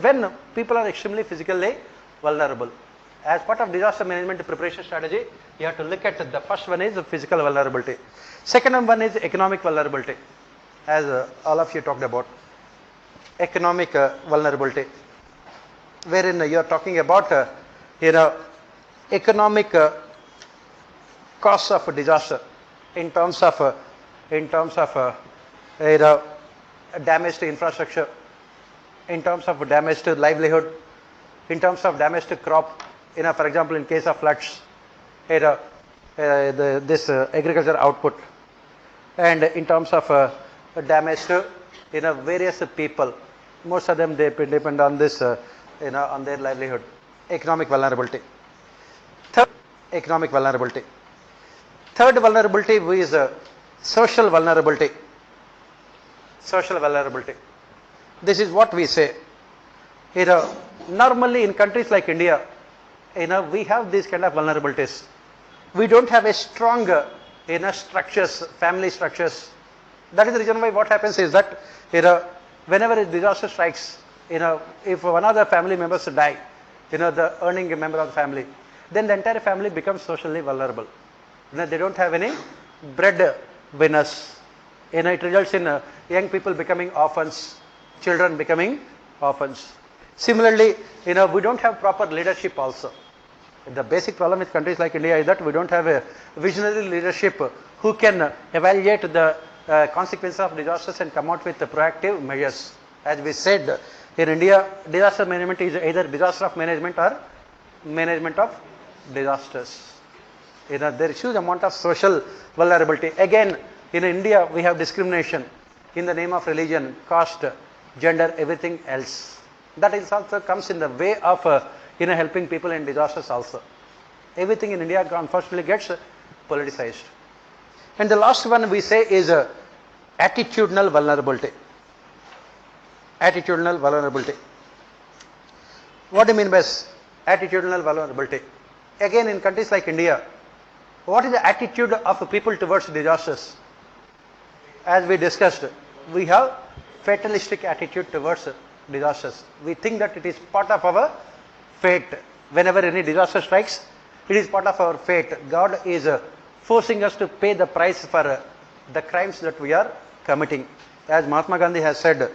when people are extremely physically vulnerable. As part of disaster management preparation strategy, you have to look at the first one is the physical vulnerability. Second one is economic vulnerability, as all of you talked about. Economic vulnerability, wherein you are talking about economic costs of disaster in terms of damage to infrastructure, in terms of damage to livelihood, in terms of damage to crop. For example, in case of floods, this agriculture output, and in terms of damage to various people. Most of them they depend on this on their livelihood. Economic vulnerability. Third, economic vulnerability. Third vulnerability is social vulnerability. Social vulnerability. This is what we say. Normally in countries like India, we have these kind of vulnerabilities. We don't have a strong structures, family structures. That is the reason why what happens is that whenever a disaster strikes, if one of the family members die, the earning member of the family, then the entire family becomes socially vulnerable. They don't have any bread winners. It results in young people becoming orphans, children becoming orphans. Similarly, we don't have proper leadership also. The basic problem with countries like India is that we don't have a visionary leadership who can evaluate the consequences of disasters and come out with the proactive measures. As we said, in India, disaster management is either disaster of management or management of disasters. There is huge amount of social vulnerability. Again, in India, we have discrimination in the name of religion, caste, gender, everything else. That is also comes in the way of helping people in disasters also. Everything in India unfortunately gets politicized. And the last one we say is attitudinal vulnerability. Attitudinal vulnerability. What do you mean by attitudinal vulnerability? Again, in countries like India, what is the attitude of people towards disasters? As we discussed, we have fatalistic attitude towards disasters. We think that it is part of our fate. Whenever any disaster strikes, it is part of our fate. God is forcing us to pay the price for the crimes that we are committing. As Mahatma Gandhi has said,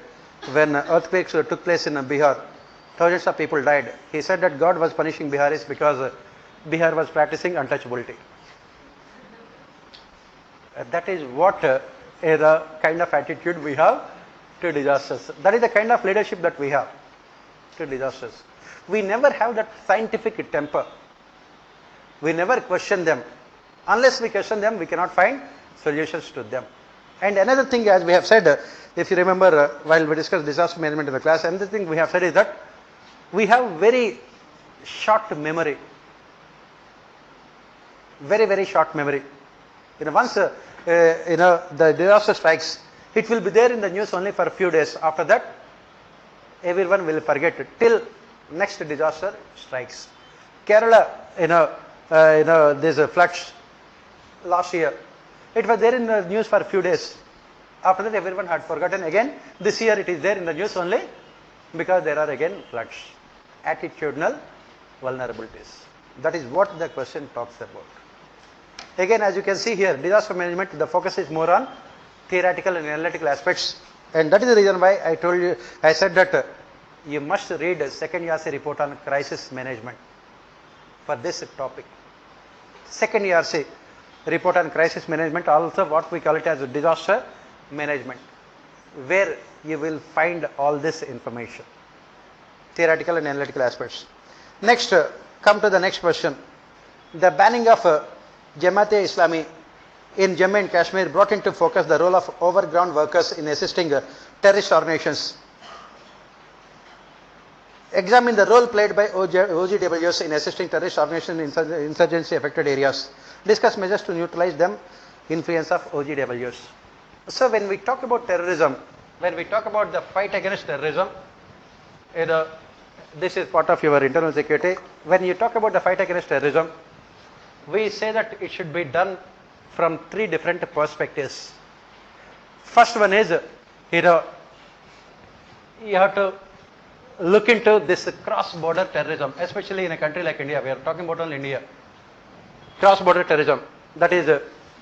when earthquakes took place in Bihar, thousands of people died. He said that God was punishing Biharis because Bihar was practicing untouchability. That is what the kind of attitude we have to disasters. That is the kind of leadership that we have to disasters. We never have that scientific temper. We never question them. Unless we question them, we cannot find solutions to them. And another thing, as we have said, if you remember while we discussed disaster management in the class, another thing we have said is that we have very short memory. Very, very short memory. Once the disaster strikes, it will be there in the news only for a few days. After that, everyone will forget it till next disaster strikes. Kerala, there's a floods last year. It was there in the news for a few days. After that, everyone had forgotten again. This year, it is there in the news only because there are again floods. Attitudinal vulnerabilities. That is what the question talks about. Again, as you can see here, disaster management, the focus is more on theoretical and analytical aspects. And that is the reason why I said that you must read a second ERC report on crisis management for this topic. Second ERC report on crisis management, also what we call it as disaster management, where you will find all this information, theoretical and analytical aspects. Next, come to the next question. The banning of Jamaat-e-Islami in Jammu and Kashmir brought into focus the role of overground workers in assisting terrorist organizations. Examine the role played by OGWs in assisting terrorist organizations in insurgency affected areas. Discuss measures to neutralize them influence of OGWs. So when we talk about terrorism, when we talk about the fight against terrorism, this is part of your internal security. When you talk about the fight against terrorism, we say that it should be done from three different perspectives. First one is, you have to look into this cross-border terrorism, especially in a country like India. We are talking about only India. Cross-border terrorism, that is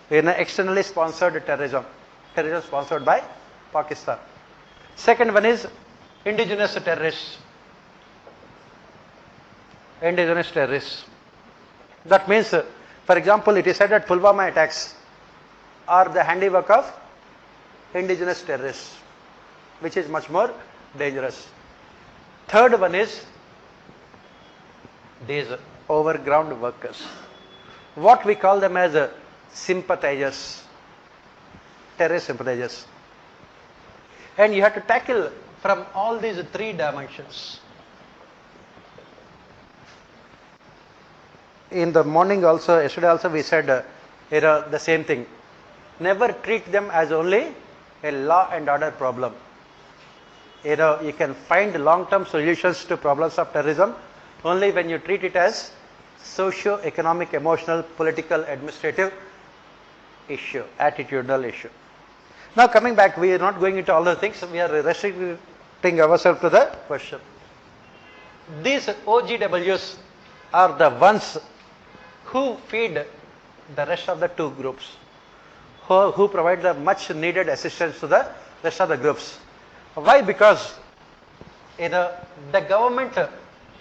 externally sponsored terrorism, terrorism sponsored by Pakistan. Second one is indigenous terrorists. Indigenous terrorists. That means, for example, it is said that Pulwama attacks are the handiwork of indigenous terrorists, which is much more dangerous. Third one is these overground workers. What we call them as sympathizers, terrorist sympathizers. And you have to tackle from all these three dimensions. In the morning also, yesterday also we said the same thing. Never treat them as only a law and order problem. You can find long-term solutions to problems of terrorism only when you treat it as socio-economic, emotional, political, administrative issue, attitudinal issue. Now coming back, we are not going into all the things. We are restricted bring ourselves to the question. These OGWs are the ones who feed the rest of the two groups, who provide the much needed assistance to the rest of the groups. Why? Because the government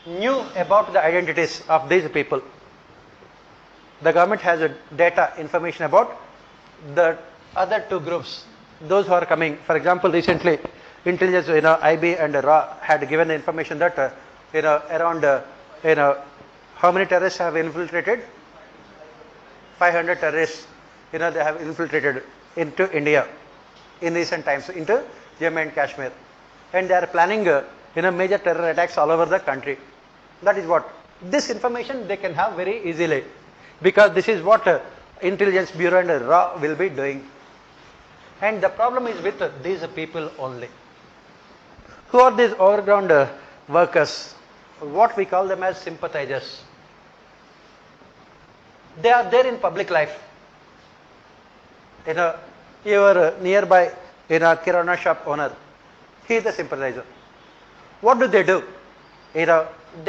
knew about the identities of these people. The government has data, information about the other two groups, those who are coming. For example, recently, intelligence, IB and RA had given the information that, around, how many terrorists have infiltrated? 500 terrorists, they have infiltrated into India in recent times, into Jammu and Kashmir. And they are planning, major terror attacks all over the country. That is what. This information they can have very easily, because this is what Intelligence Bureau and RA will be doing. And the problem is with these people only. Who are these overground workers? What we call them as sympathizers. They are there in public life. Your nearby Kirana shop owner, he is the sympathizer. What do? They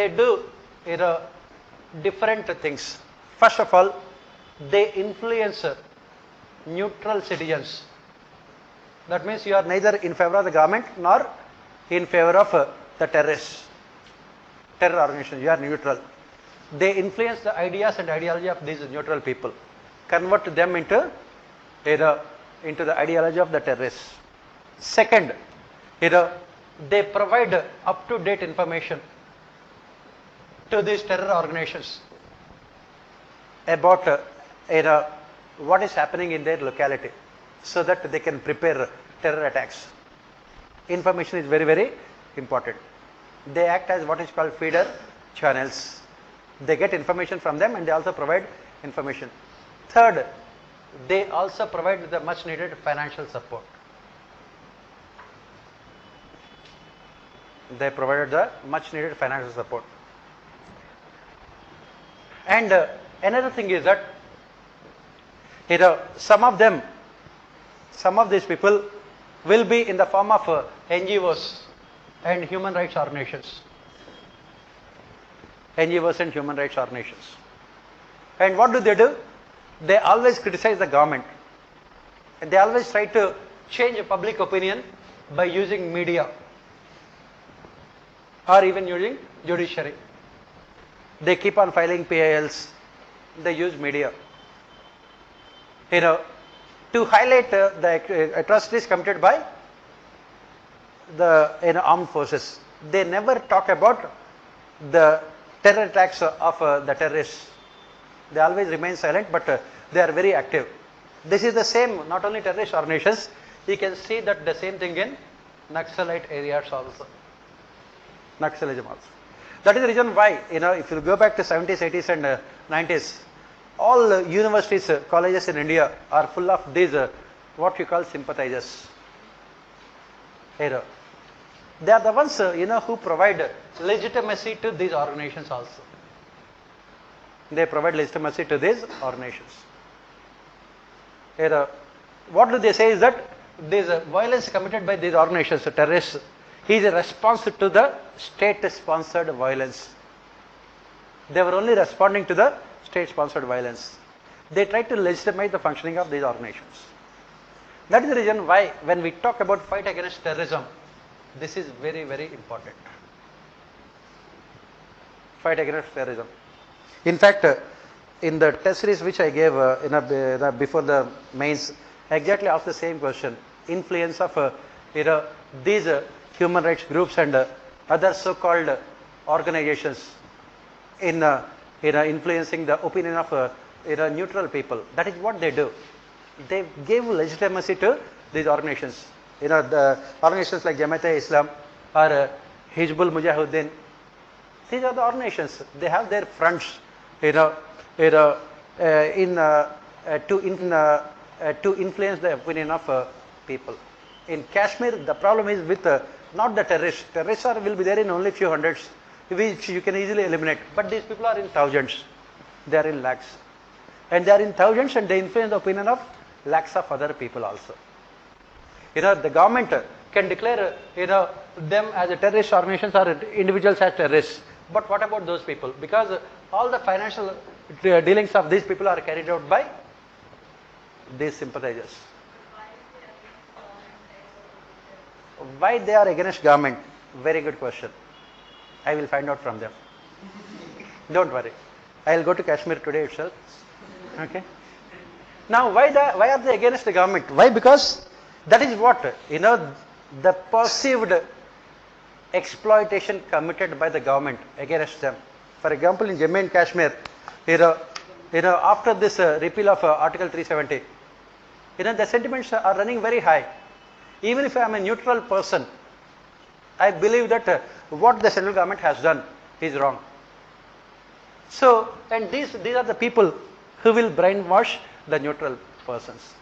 do different things. First of all, they influence neutral citizens. That means you are neither in favor of the government nor in favor of the terrorists, terror organizations. You are neutral. They influence the ideas and ideology of these neutral people, convert them into the ideology of the terrorists. Second, they provide up-to-date information to these terror organizations about what is happening in their locality, so that they can prepare terror attacks. Information is very, very important. They act as what is called feeder channels. They get information from them and they also provide information. Third, they also provide the much needed financial support. They provided the much needed financial support. And another thing is that some of these people will be in the form of NGOs and human rights organizations. NGOs and human rights organizations. And what do? They always criticize the government. And they always try to change public opinion by using media or even using judiciary. They keep on filing PILs. They use media. To highlight the atrocities committed by the armed forces. They never talk about the terror attacks of the terrorists. They always remain silent, but they are very active. This is the same, not only terrorist organizations, you can see that the same thing in Naxalite areas also. Naxalism also. That is the reason why, if you go back to 70s, 80s and 90s, all universities, colleges in India are full of these, what you call sympathizers. They are the ones, who provide legitimacy to these organizations also. They provide legitimacy to these organizations. What do they say is that this violence committed by these organizations, terrorists, is a response to the state-sponsored violence. They were only responding to the state-sponsored violence. They try to legitimize the functioning of these organizations. That is the reason why when we talk about fight against terrorism, this is very, very important. Fight against terrorism. In fact, in the test series which I gave before the mains, I exactly asked the same question. Influence of these human rights groups and other so-called organizations in influencing the opinion of neutral people. That is what they do. They give legitimacy to these organizations. The organizations like Jamaat-e-Islam or Hizbul Mujahideen. These are the organizations. They have their fronts, to influence the opinion of people. In Kashmir, the problem is with not the terrorists. Terrorists will be there in only few hundreds, which you can easily eliminate. But these people are in thousands. They are in lakhs. And they are in thousands and they influence the opinion of lakhs of other people also. The government can declare them as a terrorist organizations or individuals as terrorists. But what about those people? Because all the financial dealings of these people are carried out by these sympathizers. Why they are against government? Very good question. I will find out from them. Don't worry. I will go to Kashmir today itself. Okay. Now, why are they against the government? Why? Because that is what the perceived exploitation committed by the government against them. For example, in Jammu and Kashmir, after this repeal of Article 370, the sentiments are running very high. Even if I am a neutral person, I believe that what the central government has done is wrong. So, and these are the people who will brainwash the neutral persons.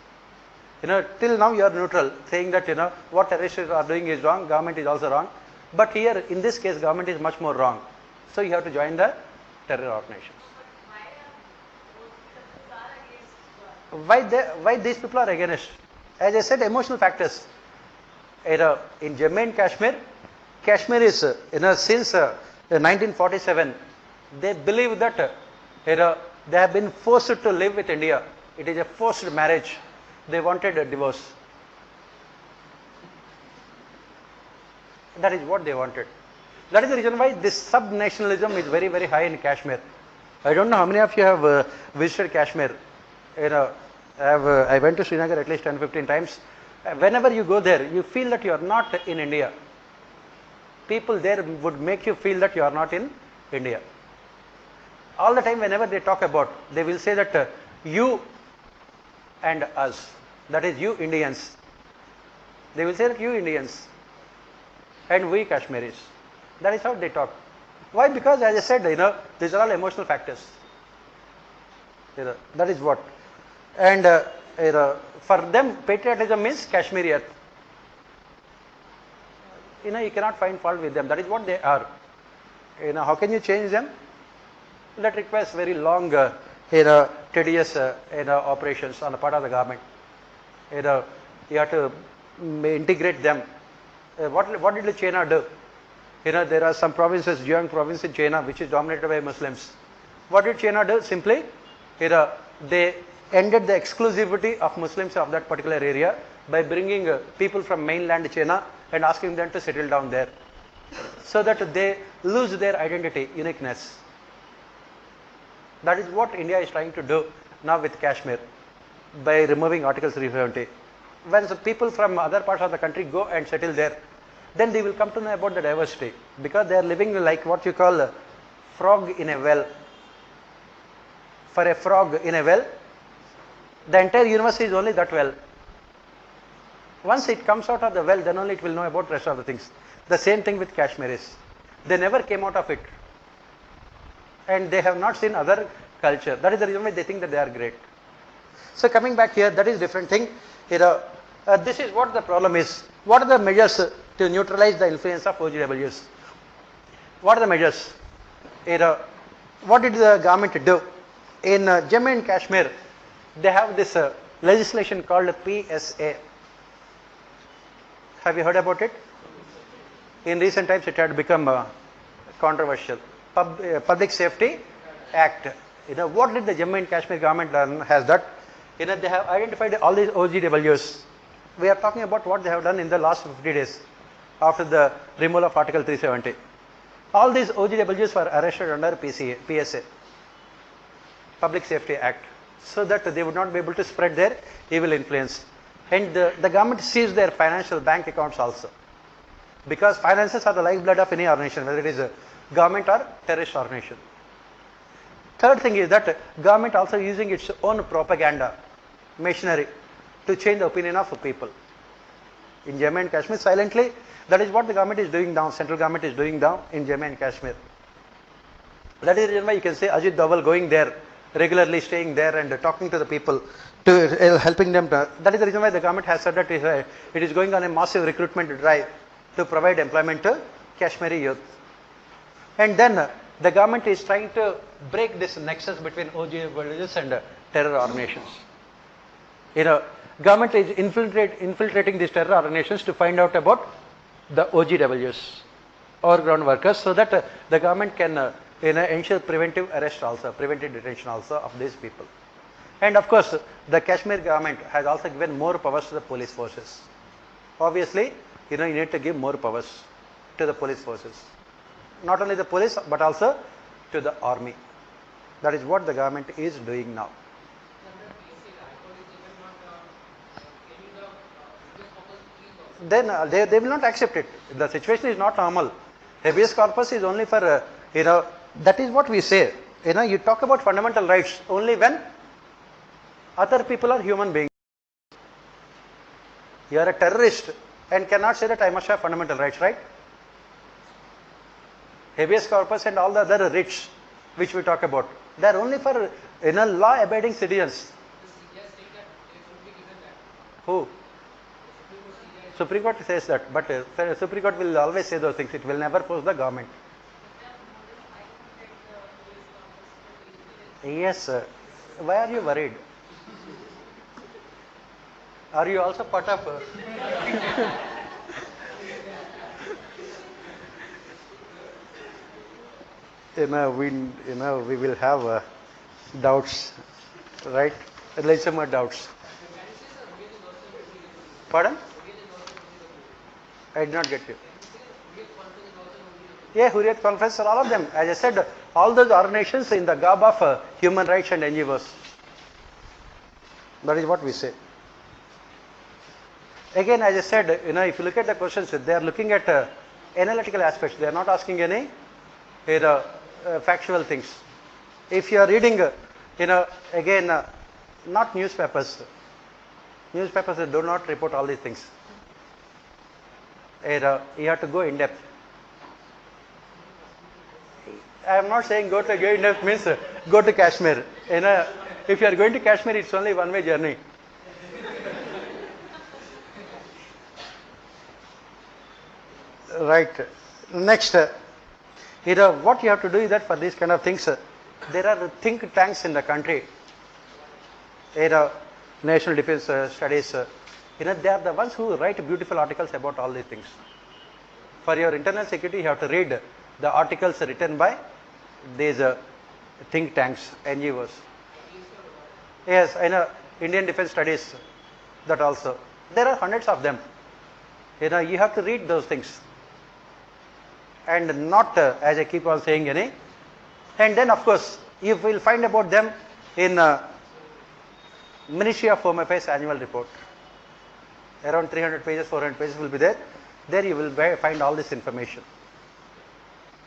Till now you are neutral, saying that what terrorists are doing is wrong, government is also wrong. But here, in this case, government is much more wrong. So you have to join the terror organizations. Why these people are against? As I said, emotional factors. In Jammu and Kashmir, Kashmir is since 1947, they believe that they have been forced to live with India. It is a forced marriage. They wanted a divorce. That is what they wanted. That is the reason why this sub-nationalism is very, very high in Kashmir. I don't know how many of you have visited Kashmir. I went to Srinagar at least 10-15 times. Whenever you go there, you feel that you are not in India. People there would make you feel that you are not in India. All the time, whenever they talk about, they will say that you and us, that is you Indians. They will say that you Indians and we Kashmiris. That is how they talk. Why? Because as I said, these are all emotional factors. That is what. And for them, patriotism means Kashmiriat. You cannot find fault with them. That is what they are. How can you change them? That requires very long, tedious, operations on the part of the government. You have to integrate them. What did China do? There are some provinces, Jiang province in China, which is dominated by Muslims. What did China do? Simply, they ended the exclusivity of Muslims of that particular area by bringing people from mainland China and asking them to settle down there, so that they lose their identity, uniqueness. That is what India is trying to do now with Kashmir by removing Article 370. When the people from other parts of the country go and settle there, then they will come to know about the diversity, because they are living like what you call a frog in a well. For a frog in a well, the entire universe is only that well. Once it comes out of the well, then only it will know about the rest of the things. The same thing with Kashmiris. They never came out of it. And they have not seen other culture. That is the reason why they think that they are great. So coming back here, that is different thing. This is what the problem is. What are the measures to neutralize the influence of OGWs? What are the measures? What did the government do? In Jammu and Kashmir, they have this legislation called PSA. Have you heard about it? In recent times, it had become controversial. Public Safety Act. What did the Jammu and Kashmir government has done? They have identified all these OGWs. We are talking about what they have done in the last 50 days after the removal of Article 370. All these OGWs were arrested under PSA, Public Safety Act, so that they would not be able to spread their evil influence. And the government seized their financial bank accounts also, because finances are the lifeblood of any organization, whether it is a government or terrorist organization. Third thing is that government also using its own propaganda machinery to change the opinion of people. In Jammu and Kashmir, silently, that is what the government is doing now, central government is doing now in Jammu and Kashmir. That is the reason why you can say Ajit Doval going there, regularly staying there and talking to the people, to helping them. That is the reason why the government has said that it is going on a massive recruitment drive to provide employment to Kashmiri youth. And then the government is trying to break this nexus between OGWs and terror organizations. Government is infiltrating these terror organizations to find out about the OGWs, overground workers, so that the government can ensure preventive arrest also, preventive detention also of these people. And of course, the Kashmir government has also given more powers to the police forces. Obviously, you need to give more powers to the police forces. Not only the police, but also to the army. That is what the government is doing now. Then they will not accept it. The situation is not normal. Habeas corpus is only for, that is what we say. You talk about fundamental rights only when other people are human beings. You are a terrorist and cannot say that I must have fundamental rights, right? Habeas corpus and all the other writs which we talk about, they are only for law-abiding citizens. Who? Supreme Court says that, but Supreme Court will always say those things. It will never force the government. Yes, sir. Why are you worried? Are you also part of? We will have doubts, right? Legitimate doubts. Pardon? I did not get you. Yeah, Hurriyat Conference, all of them. As I said, all those organizations in the garb of human rights and NGOs. That is what we say. Again, as I said, if you look at the questions, they are looking at analytical aspects. They are not asking any factual things. If you are reading, again, not newspapers. Newspapers do not report all these things. You have to go in depth. I am not saying go in depth means go to Kashmir. If you are going to Kashmir, it's only one-way journey. Right. Next, what you have to do is that for these kind of things, there are think tanks in the country. National Defense Studies. They are the ones who write beautiful articles about all these things. For your internal security, you have to read the articles written by these think tanks, NGOs. Yes, I know. Indian Defense Studies, that also. There are hundreds of them. You have to read those things. And not, as I keep on saying, and then of course, you will find about them in Ministry of Home Affairs annual report. Around 300 pages, 400 pages will be there. There you will find all this information.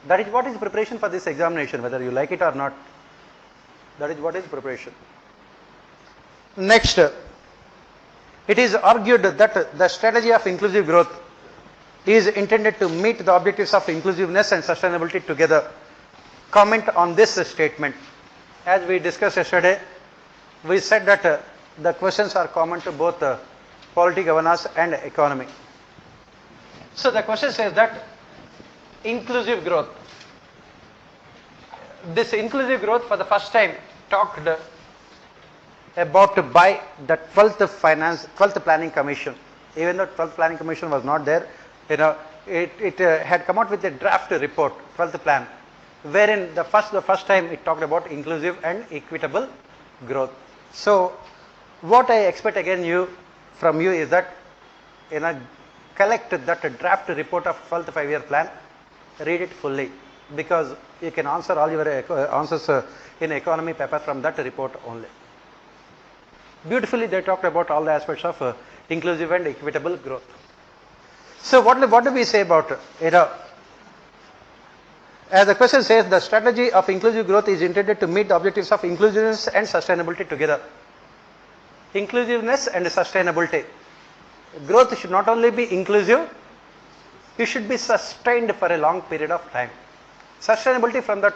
That is what is preparation for this examination, whether you like it or not. That is what is preparation. Next, it is argued that the strategy of inclusive growth is intended to meet the objectives of inclusiveness and sustainability together. Comment on this statement. As we discussed yesterday, we said that the questions are common to both polity, governance and economy. So the question says that inclusive growth. This inclusive growth for the first time talked about by the 12th Planning Commission. Even though 12th Planning Commission was not there, it had come out with a draft report, 12th plan, wherein the first time it talked about inclusive and equitable growth. So what I expect again from you is that collect that draft report of 12th 5-year plan, read it fully, because you can answer all your answers in economy paper from that report only. Beautifully they talked about all the aspects of inclusive and equitable growth. So what do we say about it? As the question says, the strategy of inclusive growth is intended to meet the objectives of inclusiveness and sustainability together. Inclusiveness and sustainability. Growth should not only be inclusive, it should be sustained for a long period of time. Sustainability from the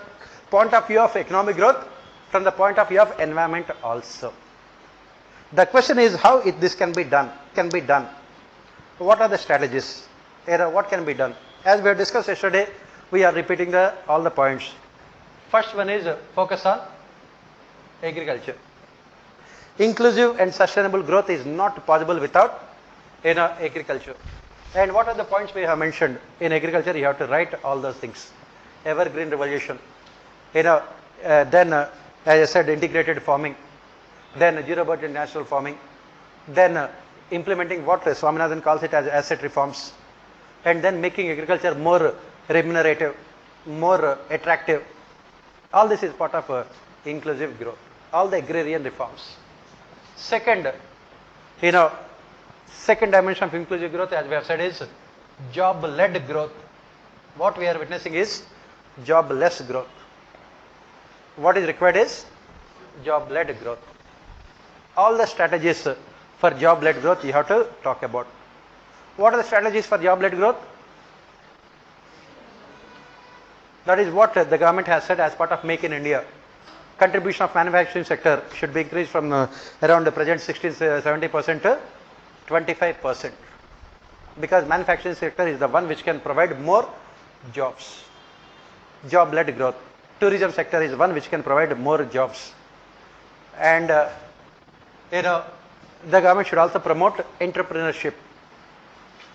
point of view of economic growth, from the point of view of environment also. The question is how this can be done. What are the strategies? What can be done? As we have discussed yesterday, we are repeating all the points. First one is focus on agriculture. Inclusive and sustainable growth is not possible without agriculture. And what are the points we have mentioned? In agriculture, you have to write all those things. Evergreen revolution, then as I said, integrated farming, then zero budget national farming, then implementing what Swaminathan calls it as asset reforms, and then making agriculture more remunerative, more attractive. All this is part of inclusive growth, all the agrarian reforms. Second, second dimension of inclusive growth, as we have said, is job-led growth. What we are witnessing is jobless growth. What is required is job-led growth. All the strategies for job-led growth you have to talk about. What are the strategies for job-led growth? That is what the government has said as part of Make in India. Contribution of manufacturing sector should be increased from around the present 60-70% to 25%, because manufacturing sector is the one which can provide more jobs. Job-led growth. Tourism sector is one which can provide more jobs. And the government should also promote entrepreneurship,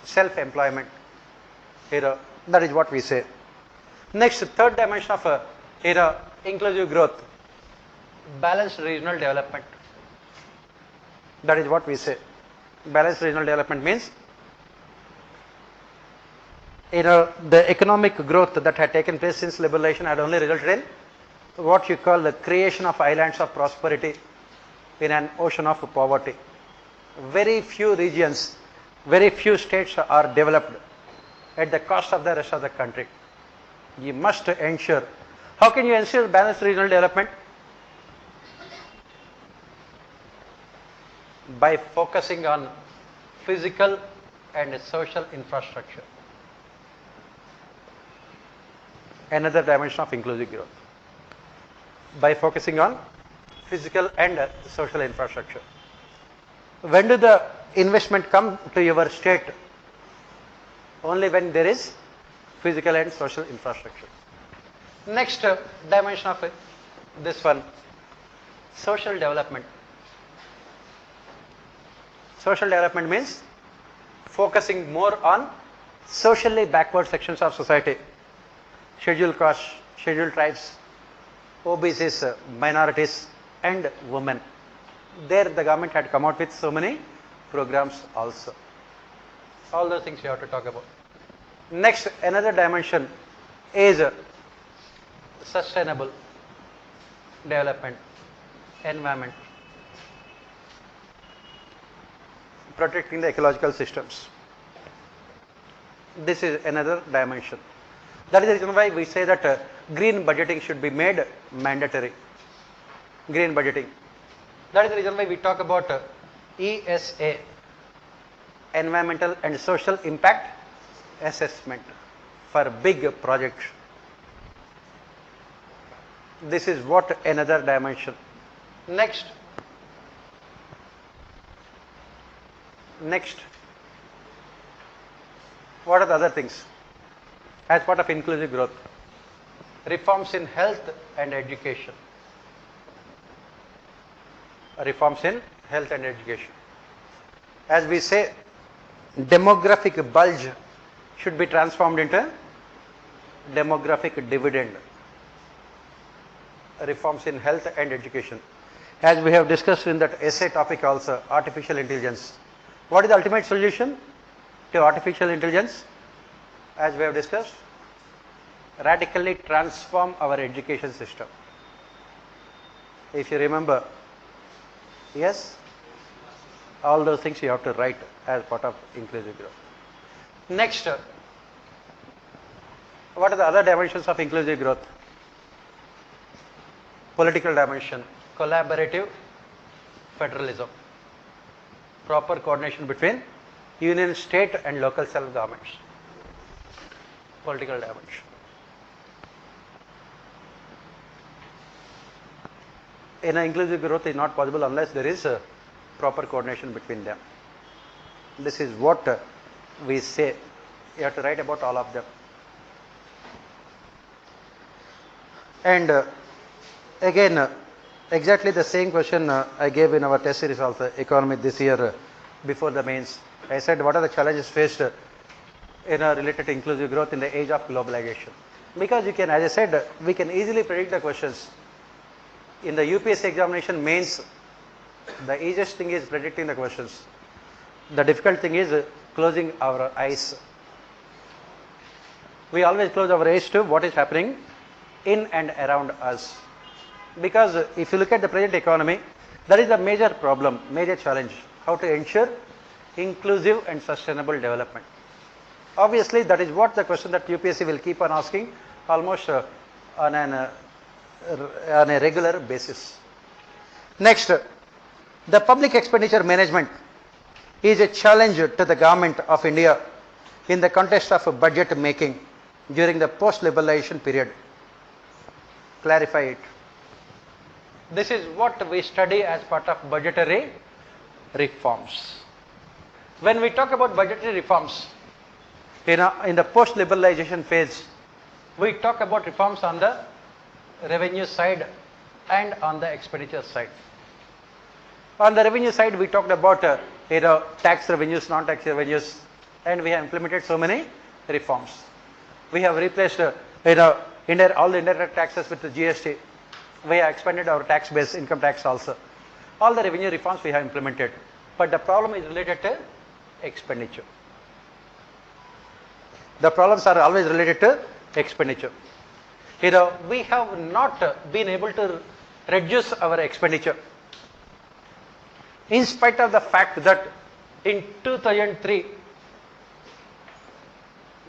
self-employment. That is what we say. Next, third dimension of inclusive growth, balanced regional development. That is what we say. Balanced regional development means the economic growth that had taken place since liberalization had only resulted in what you call the creation of islands of prosperity in an ocean of poverty. Very few regions, very few states are developed at the cost of the rest of the country. You must ensure. How can you ensure balanced regional development? By focusing on physical and social infrastructure. Another dimension of inclusive growth. By focusing on physical and social infrastructure. When do the investment come to your state? Only when there is physical and social infrastructure. Next dimension of this one, social development. Social development means focusing more on socially backward sections of society, scheduled castes, scheduled tribes, OBCs, minorities and women. There the government had come out with so many programs also. All those things you have to talk about. Next, another dimension is sustainable development, environment, protecting the ecological systems. This is another dimension. That is the reason why we say that green budgeting should be made mandatory. Green budgeting. That is the reason why we talk about ESA, environmental and social impact assessment for big projects. This is what another dimension. Next, what are the other things as part of inclusive growth? Reforms in health and education. Reforms in health and education. As we say, demographic bulge should be transformed into demographic dividend. Reforms in health and education. As we have discussed in that essay topic also, artificial intelligence. What is the ultimate solution to artificial intelligence? As we have discussed, radically transform our education system. If you remember, yes, all those things you have to write as part of inclusive growth. Next, what are the other dimensions of inclusive growth? Political dimension, collaborative federalism, proper coordination between union, state and local self-governments. Political dimension. Inclusive growth is not possible unless there is a proper coordination between them. This is what we say. You have to write about all of them. And again, Exactly the same question I gave in our test series also, economy this year before the mains. I said what are the challenges faced related to inclusive growth in the age of globalization. Because you can, as I said, we can easily predict the questions. In the UPSC examination mains, the easiest thing is predicting the questions. The difficult thing is closing our eyes. We always close our eyes to what is happening in and around us. Because if you look at the present economy, that is a major problem, major challenge, how to ensure inclusive and sustainable development. Obviously, that is what the question that UPSC will keep on asking almost on a regular basis. Next, the public expenditure management is a challenge to the government of India in the context of budget making during the post-liberalization period. Clarify it. This is what we study as part of budgetary reforms. When we talk about budgetary reforms, in the post-liberalization phase, we talk about reforms on the revenue side and on the expenditure side. On the revenue side, we talked about tax revenues, non-tax revenues, and we have implemented so many reforms. We have replaced all the indirect taxes with the GST. We have expanded our tax base, income tax also. All the revenue reforms we have implemented, but the problem is related to expenditure. The problems are always related to expenditure. We have not been able to reduce our expenditure, in spite of the fact that in 2003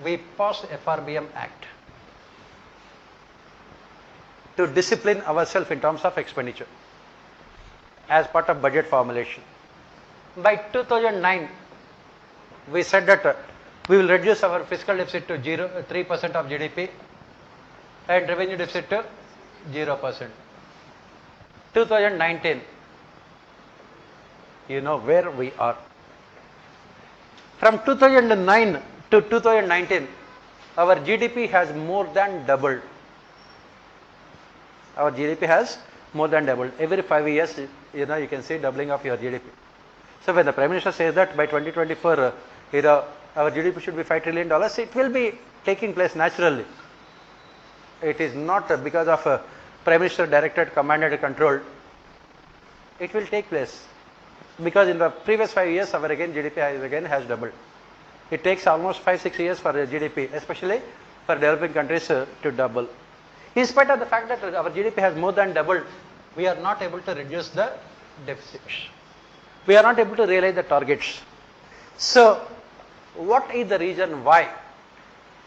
we passed FRBM Act to discipline ourselves in terms of expenditure as part of budget formulation. By 2009, we said that we will reduce our fiscal deficit to 3% of GDP and revenue deficit to 0%. 2019, you know where we are. From 2009 to 2019, our GDP has more than doubled. Our GDP has more than doubled. Every 5 years, you can see doubling of your GDP. So when the Prime Minister says that by 2024, our GDP should be $5 trillion, it will be taking place naturally. It is not because of Prime Minister directed, commanded, controlled. It will take place because in the previous 5 years, our GDP has doubled. It takes almost 5-6 years for the GDP, especially for developing countries to double. In spite of the fact that our GDP has more than doubled, we are not able to reduce the deficit. We are not able to realize the targets. So, what is the reason why?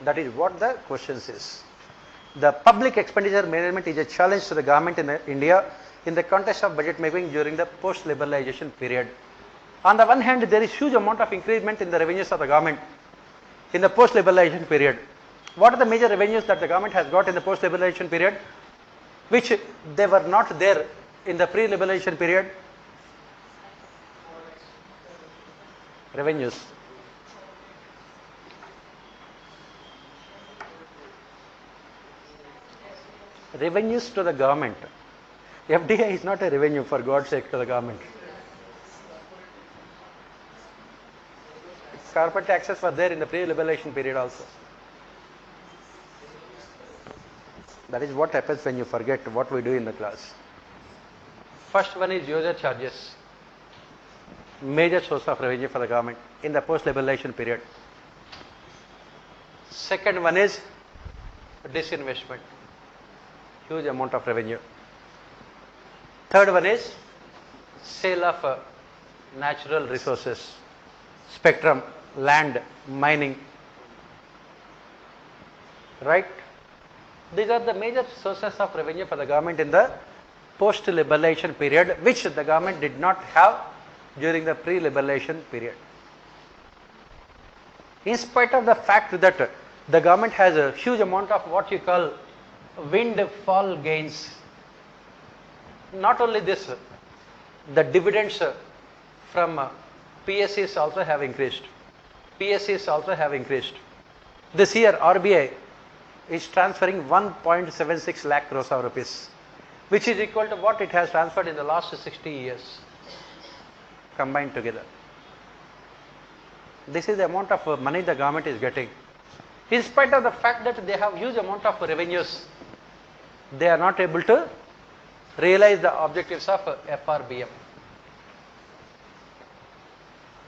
That is what the question is. The public expenditure management is a challenge to the government in India in the context of budget making during the post-liberalization period. On the one hand, there is huge amount of increment in the revenues of the government in the post-liberalization period. What are the major revenues that the government has got in the post-liberalization period, which they were not there in the pre-liberalization period? Revenues. Revenues to the government. FDI is not a revenue, for God's sake, to the government. Corporate taxes were there in the pre-liberalization period also. That is what happens when you forget what we do in the class. First one is user charges, major source of revenue for the government in the post-liberalization period. Second one is disinvestment, huge amount of revenue. Third one is sale of natural resources, spectrum, land, mining. Right? These are the major sources of revenue for the government in the post-liberalization period, which the government did not have during the pre-liberalization period. In spite of the fact that the government has a huge amount of what you call windfall gains. Not only this, the dividends from PSCs also have increased. PSCs also have increased. This year RBI is transferring 1.76 lakh crores of rupees which is equal to what it has transferred in the last 60 years combined together. This is the amount of money the government is getting. In spite of the fact that they have huge amount of revenues, they are not able to realize the objectives of FRBM.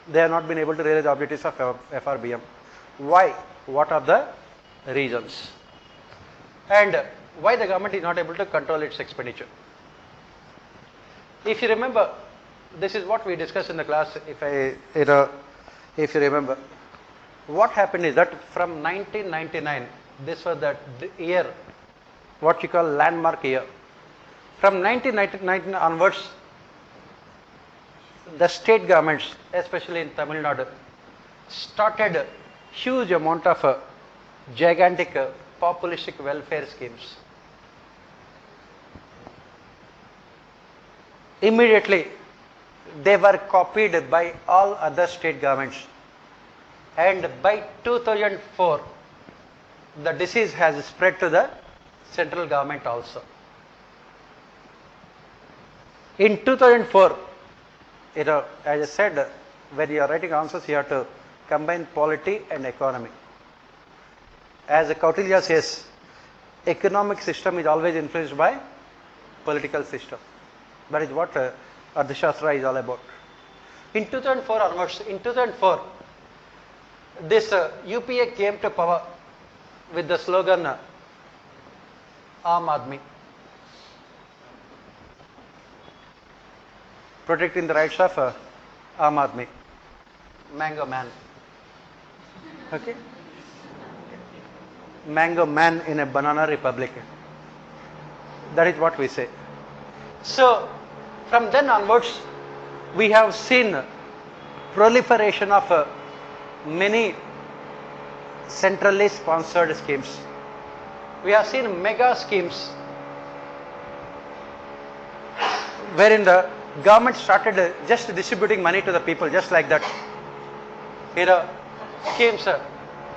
They have not been able to realize the objectives of FRBM. Why? What are the reasons? And why the government is not able to control its expenditure? If you remember, this is what we discussed in the class. If you remember, what happened is that from 1999, this was the year, what you call landmark year. From 1999 onwards, the state governments, especially in Tamil Nadu, started huge amount of gigantic populistic welfare schemes. Immediately, they were copied by all other state governments, and by 2004, the disease has spread to the central government also. In 2004, as I said, when you are writing answers, you have to combine polity and economy. As Kautilya says, economic system is always influenced by political system. That is what Arthashastra is all about. In 2004 onwards, this UPA came to power with the slogan Aam Aadmi, protecting the rights of Aam Aadmi, Mango Man. Okay? Mango Man in a banana republic. That is what we say. So, from then onwards, we have seen proliferation of many centrally sponsored schemes. We have seen mega schemes wherein the government started just distributing money to the people, just like that. Here are schemes,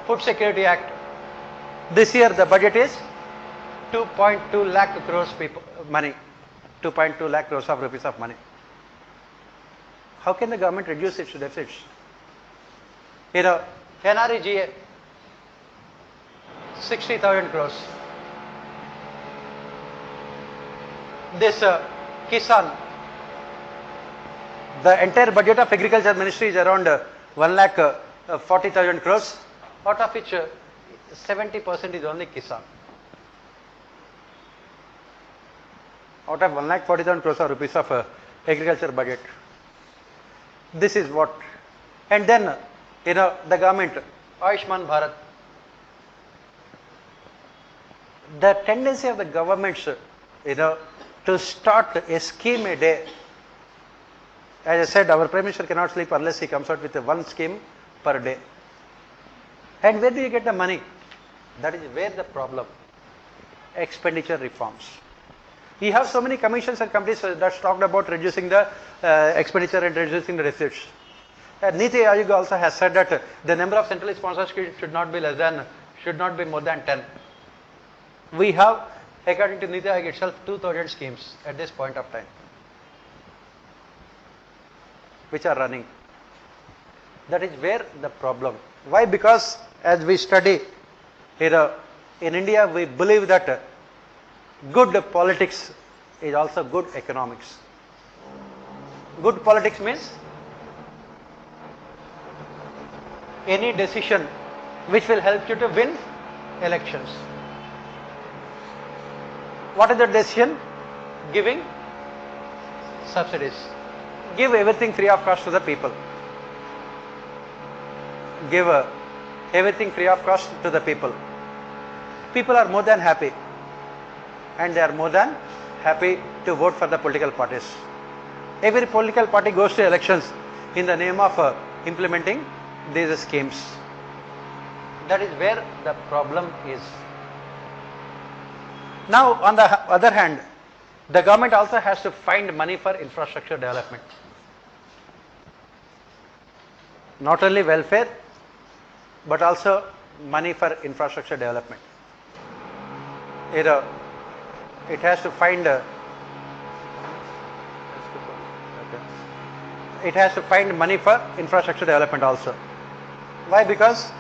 Food Security Act. This year the budget is 2.2 lakh crores money, 2.2 lakh crores of rupees of money. How can the government reduce its deficits? Here are NREGA, 60,000 crores. This Kisan, the entire budget of Agriculture Ministry is around 1 lakh 40,000 crores, out of which 70% is only Kisan. Out of 1 lakh 40,000 crores of rupees of agriculture budget. This is what. And then, the government, Ayushman Bharat. The tendency of the governments, to start a scheme a day. As I said, our Prime Minister cannot sleep unless he comes out with one scheme per day. And where do you get the money? That is where the problem. Expenditure reforms. We have so many commissions and committees that talked about reducing the expenditure and reducing the receipts. Niti Aayog also has said that the number of centrally sponsored schemes should not be more than 10. We have, according to Niti Aayog itself, 2,000 schemes at this point of time, which are running. That is where the problem. Why? Because as we study here in India, we believe that good politics is also good economics. Good politics means any decision which will help you to win elections. What is the decision? Giving subsidies. Give everything free of cost to the people. Give everything free of cost to the people. People are more than happy, and they are more than happy to vote for the political parties. Every political party goes to elections in the name of implementing these schemes. That is where the problem is. Now, on the other hand, the government also has to find money for infrastructure development. Not only welfare, but also money for infrastructure development. It has to find it has to find money for infrastructure development also. Why? Because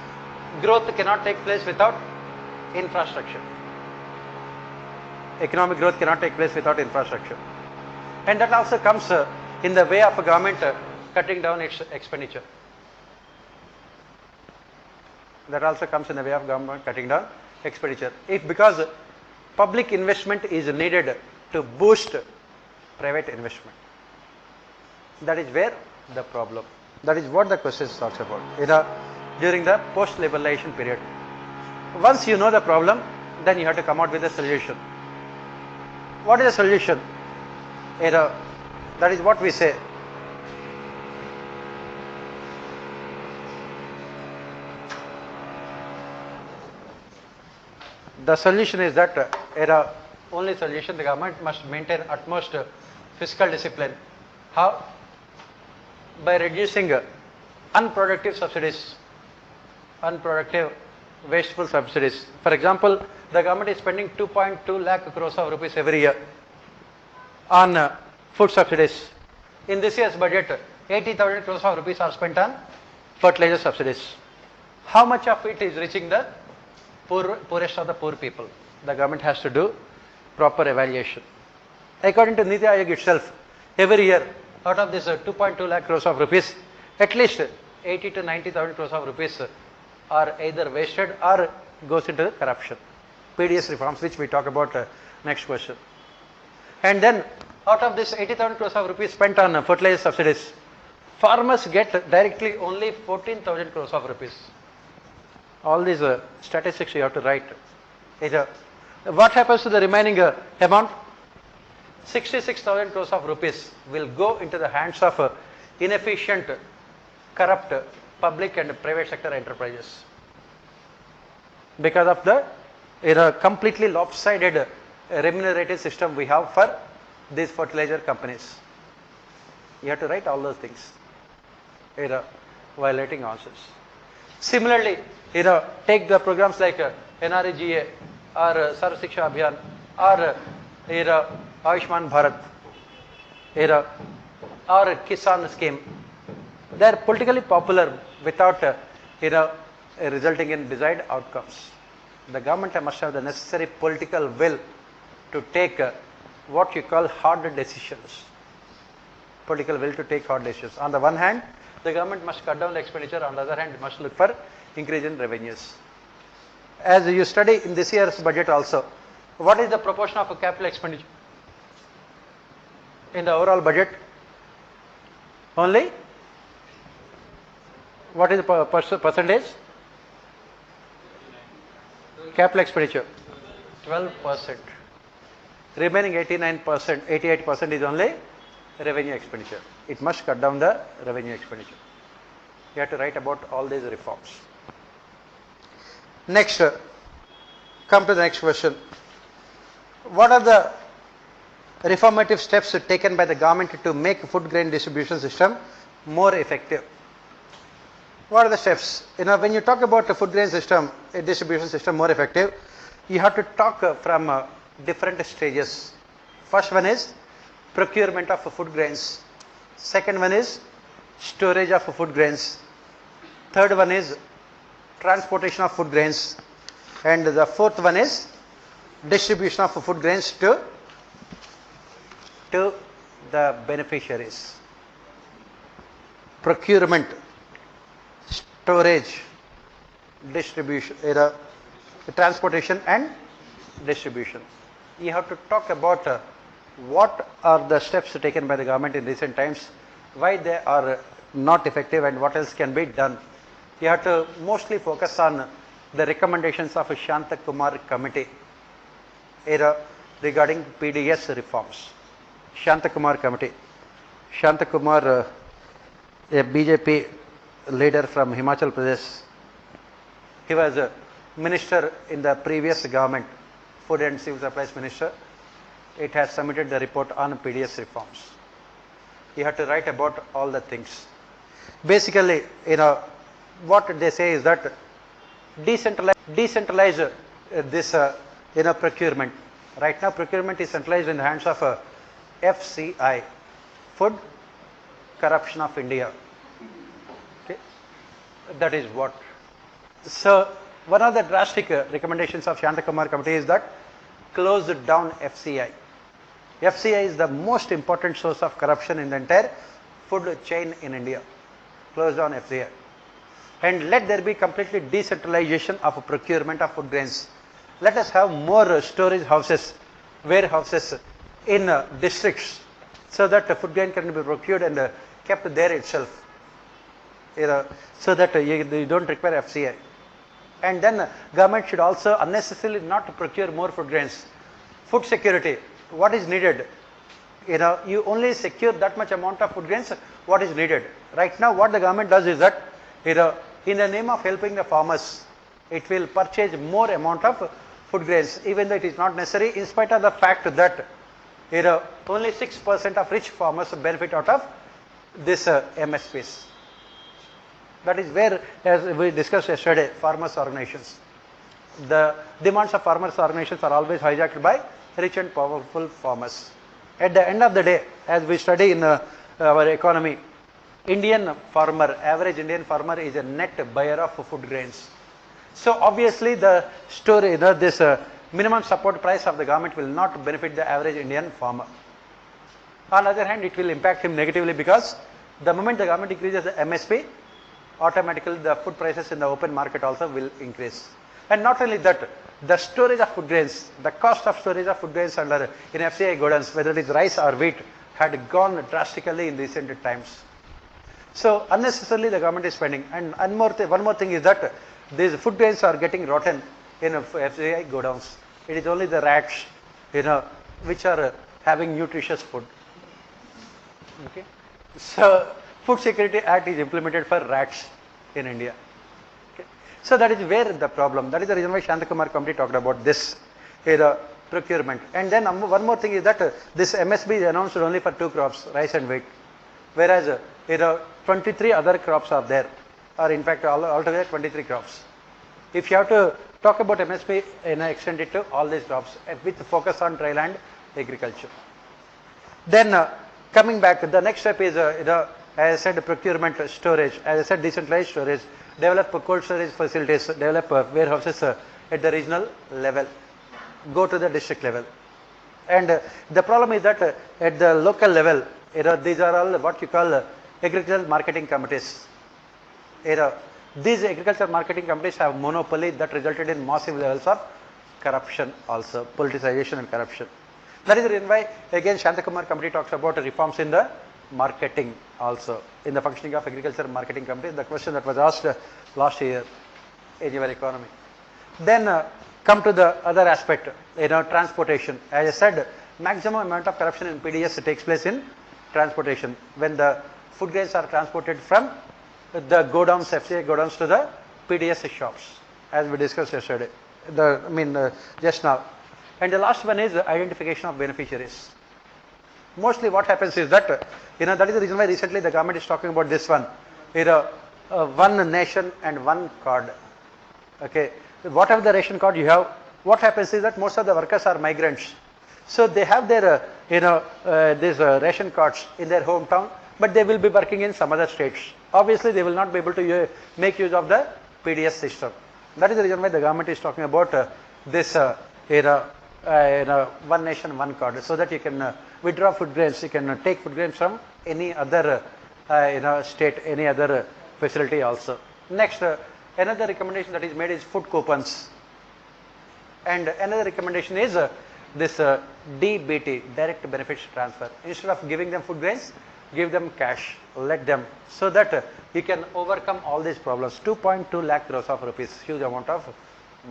growth cannot take place without infrastructure. Economic growth cannot take place without infrastructure. And that also comes in the way of a government cutting down its expenditure. That also comes in the way of government cutting down expenditure. If because public investment is needed to boost private investment. That is where the problem. That is what the question talks about. During the post-liberalization period. Once you know the problem, then you have to come out with a solution. What is the solution? That is what we say. The solution is that only solution, the government must maintain utmost fiscal discipline. How? By reducing unproductive subsidies, unproductive wasteful subsidies. For example, the government is spending 2.2 lakh crores of rupees every year on food subsidies. In this year's budget, 80,000 crores of rupees are spent on fertilizer subsidies. How much of it is reaching the poorest of the poor people? The government has to do proper evaluation. According to Niti Aayog itself, every year out of this 2.2 lakh crores of rupees, at least 80 to 90,000 crores of rupees are either wasted or goes into corruption. PDS reforms, which we talk about next question. And then out of this 80,000 crores of rupees spent on fertilizer subsidies, farmers get directly only 14,000 crores of rupees. All these statistics you have to write. What happens to the remaining amount? 66,000 crores of rupees will go into the hands of inefficient, corrupt public and private sector enterprises because of the completely lopsided remunerative system we have for these fertilizer companies. You have to write all those things. Violating answers. Similarly, take the programs like NREGA or Sarv Shiksha Abhiyan or Ayushman Bharat or Kisan scheme. They are politically popular without resulting in desired outcomes. The government must have the necessary political will to take what you call hard decisions. Political will to take hard decisions. On the one hand, the government must cut down the expenditure. On the other hand, it must look for increase in revenues. As you study in this year's budget also, what is the proportion of a capital expenditure in the overall budget? Only what is the percentage? Capital expenditure 12%. Remaining 89%, 88% is only revenue expenditure. It must cut down the revenue expenditure. You have to write about all these reforms. Next, come to the next question. What are the reformative steps taken by the government to make food grain distribution system more effective? What are the steps? When you talk about the food grain system, a distribution system more effective, you have to talk from different stages. First one is procurement of food grains. Second one is storage of food grains. Third one is transportation of food grains. And the fourth one is distribution of food grains to the beneficiaries. Procurement, storage, distribution, transportation and distribution. You have to talk about what are the steps taken by the government in recent times, why they are not effective and what else can be done. You have to mostly focus on the recommendations of a Shanta Kumar committee regarding PDS reforms. Shanta Kumar committee. Shanta Kumar, a BJP leader from Himachal Pradesh. He was a minister in the previous government, Food and Civil Supplies Minister. It has submitted the report on PDS reforms. You have to write about all the things. Basically, what they say is that decentralize this procurement. Right now procurement is centralized in the hands of FCI, Food corruption of India. Okay. That is what. So, one of the drastic recommendations of Shantakumar committee is that close down FCI. FCI is the most important source of corruption in the entire food chain in India. Close down FCI. And let there be completely decentralization of procurement of food grains. Let us have more storage houses, warehouses in districts, so that food grain can be procured and kept there itself, so that you don't require FCI. And then government should also unnecessarily not procure more food grains. Food security, what is needed? You only secure that much amount of food grains, what is needed. Right now what the government does is that, in the name of helping the farmers, it will purchase more amount of food grains, even though it is not necessary, in spite of the fact that only 6% of rich farmers benefit out of this MSPs. That is where, as we discussed yesterday, farmers organizations. The demands of farmers organizations are always hijacked by rich and powerful farmers. At the end of the day, as we study in our economy, Indian farmer, average Indian farmer is a net buyer of food grains. So obviously the story, this minimum support price of the government will not benefit the average Indian farmer. On the other hand, it will impact him negatively, because the moment the government increases the MSP, automatically the food prices in the open market also will increase. And not only that, the storage of food grains, the cost of storage of food grains under in FCI godowns, whether it is rice or wheat, had gone drastically in recent times. So unnecessarily the government is spending. And one more thing is that these food grains are getting rotten in FCI godowns. It is only the rats, which are having nutritious food. Okay. So Food Security Act is implemented for rats in India. Okay. So that is where the problem. That is the reason why Shantakumar committee talked about this procurement. And then one more thing is that this MSB is announced only for 2 crops, rice and wheat, whereas 23 other crops are there, or in fact altogether 23 crops. If you have to talk about MSP, extend it to all these crops with focus on dry land agriculture. Then coming back, the next step is as I said, procurement, storage. As I said, decentralized storage, develop cold storage facilities, develop warehouses at the regional level, go to the district level. And the problem is that at the local level, these are all what you call agricultural marketing committees. These agricultural marketing committees have monopoly that resulted in massive levels of corruption also, politicization and corruption. That is the reason why, again, Shantakumar committee talks about reforms in the marketing also, in the functioning of agricultural marketing committees, the question that was asked last year in your economy. Then come to the other aspect, transportation. As I said, maximum amount of corruption in PDS takes place in transportation, when the food grains are transported from the godowns, FCI godowns, to the PDS shops, as we discussed yesterday, just now. And the last one is identification of beneficiaries. Mostly what happens is that, that is the reason why recently the government is talking about this one, one nation and one card. Okay, whatever the ration card you have, what happens is that most of the workers are migrants. So they have their, these ration cards in their hometown, but they will be working in some other states. Obviously, they will not be able to make use of the PDS system. That is the reason why the government is talking about this one nation, one card, so that you can withdraw food grains, you can take food grains from any other state, any other facility also. Next, another recommendation that is made is food coupons. And another recommendation is this DBT, direct benefits transfer. Instead of giving them food grains, give them cash, let them, so that you can overcome all these problems. 2.2 lakh crores of rupees, huge amount of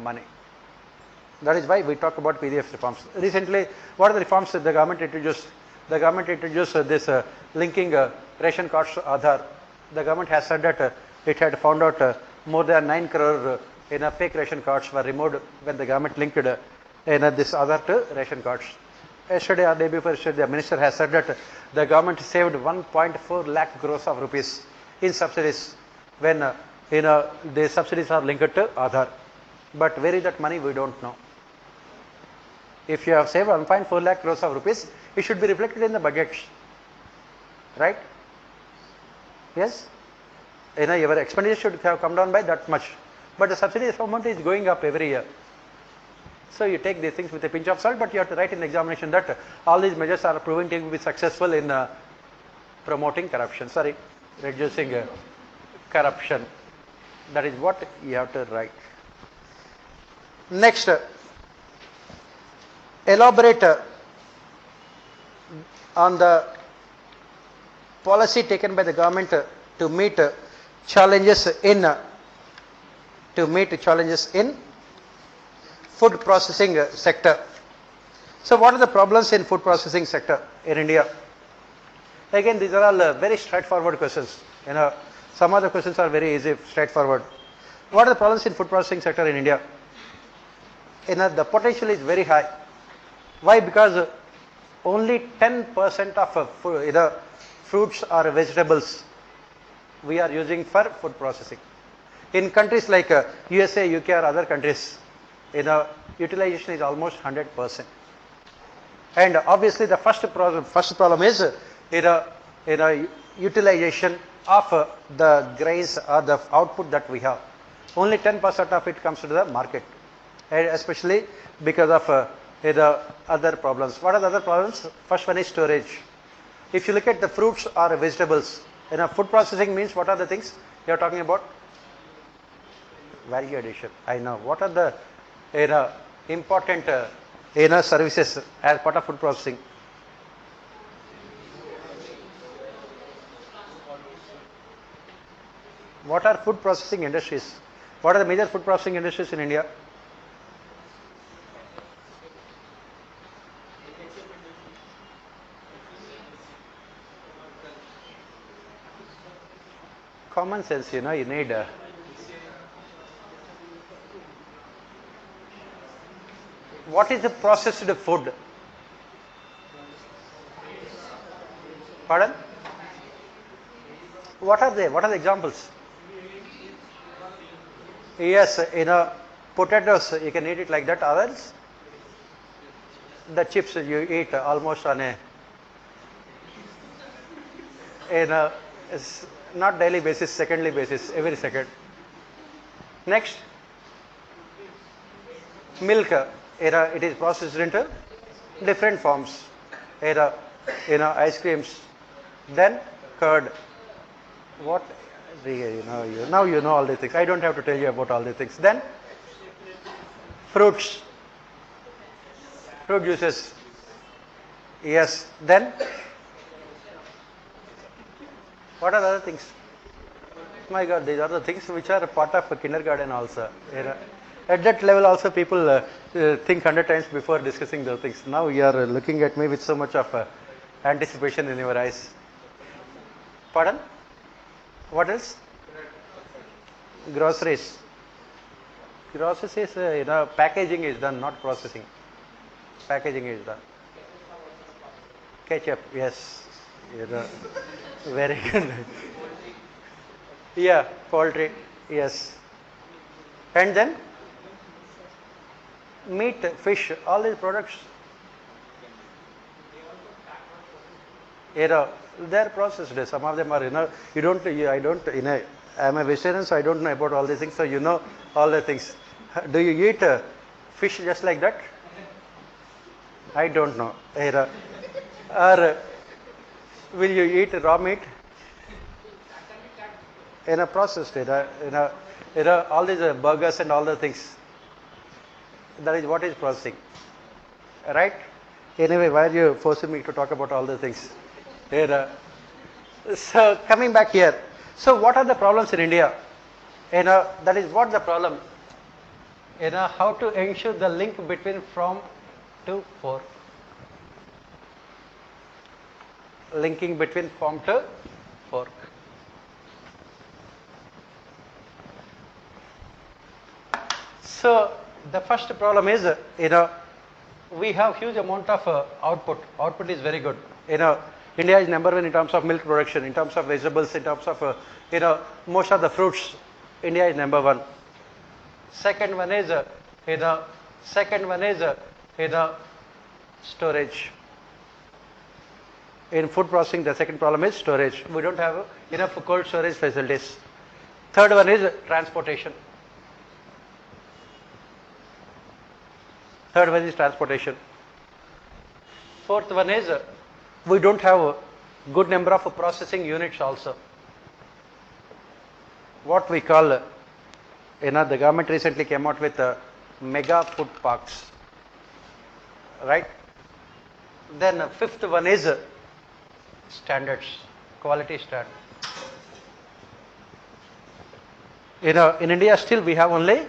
money. That is why we talk about PDF reforms. Recently, what are the reforms that the government introduced? The government introduced this linking ration cards to Aadhaar. The government has said that it had found out more than 9 crore fake ration cards were removed when the government linked this Aadhaar to ration cards. Yesterday or day before yesterday, the minister has said that the government saved 1.4 lakh crores of rupees in subsidies when the subsidies are linked to Aadhaar. But where is that money, we don't know. If you have saved 1.4 lakh crores of rupees, it should be reflected in the budget, right? Yes? Your expenditure should have come down by that much. But the subsidy amount is going up every year. So you take these things with a pinch of salt, but you have to write in the examination that all these measures are proving to be successful in promoting corruption. Sorry, reducing corruption. That is what you have to write. Next, elaborate on the policy taken by the government to meet challenges in food processing sector. So what are the problems in food processing sector in India? Again, these are all very straightforward questions. Some of the questions are very easy, straightforward. What are the problems in food processing sector in India? The potential is very high. Why? Because only 10% of fruits or vegetables we are using for food processing. In countries like USA, UK or other countries, utilization is almost 100%. And obviously the first problem is utilization of the grains or the output that we have. Only 10% of it comes to the market, and especially because of other problems. What are the other problems? First one is storage. If you look at the fruits or vegetables, food processing means what are the things you are talking about? Value addition. I know. What are the important services as part of food processing? What are food processing industries? What are the major food processing industries in India? Common sense, you need what is the processed food? Pardon? What are they? What are the examples? Yes, potatoes, you can eat it like that. Others, the chips you eat almost on not daily basis, secondly basis, every second. Next, milk, it is processed into different forms. Ice creams, then curd. What? Now you know all these things. I don't have to tell you about all these things. Then fruits, fruit juices. Yes. Then what are the other things? My God, these are the things which are part of kindergarten also. At that level also people think 100 times before discussing those things. Now you are looking at me with so much of anticipation in your eyes. Pardon? What else? Groceries. Groceries is, packaging is done, not processing. Packaging is done. Ketchup, yes. Very good. Yeah, poultry, yes. And then meat, fish, all these products, they're processed. Some of them are, I'm a vegetarian, so I don't know about all these things. So you know all the things. Do you eat fish just like that? I don't know. Or will you eat raw meat? Processed, all these burgers and all the things. That is what is processing. Right? Anyway, why are you forcing me to talk about all the things? So coming back here. So what are the problems in India? That is what the problem. How to ensure the link between from to for. Linking between from to for. So the first problem is, we have huge amount of output. Output is very good. India is number one in terms of milk production, in terms of vegetables, in terms of most of the fruits. India is number one. Second one is storage. In food processing, the second problem is storage. We don't have enough cold storage facilities. Third one is transportation. Third one is transportation. Fourth one is we don't have a good number of processing units also. What we call, the government recently came out with mega food parks, right? Then fifth one is standards, quality standard. In India still we have only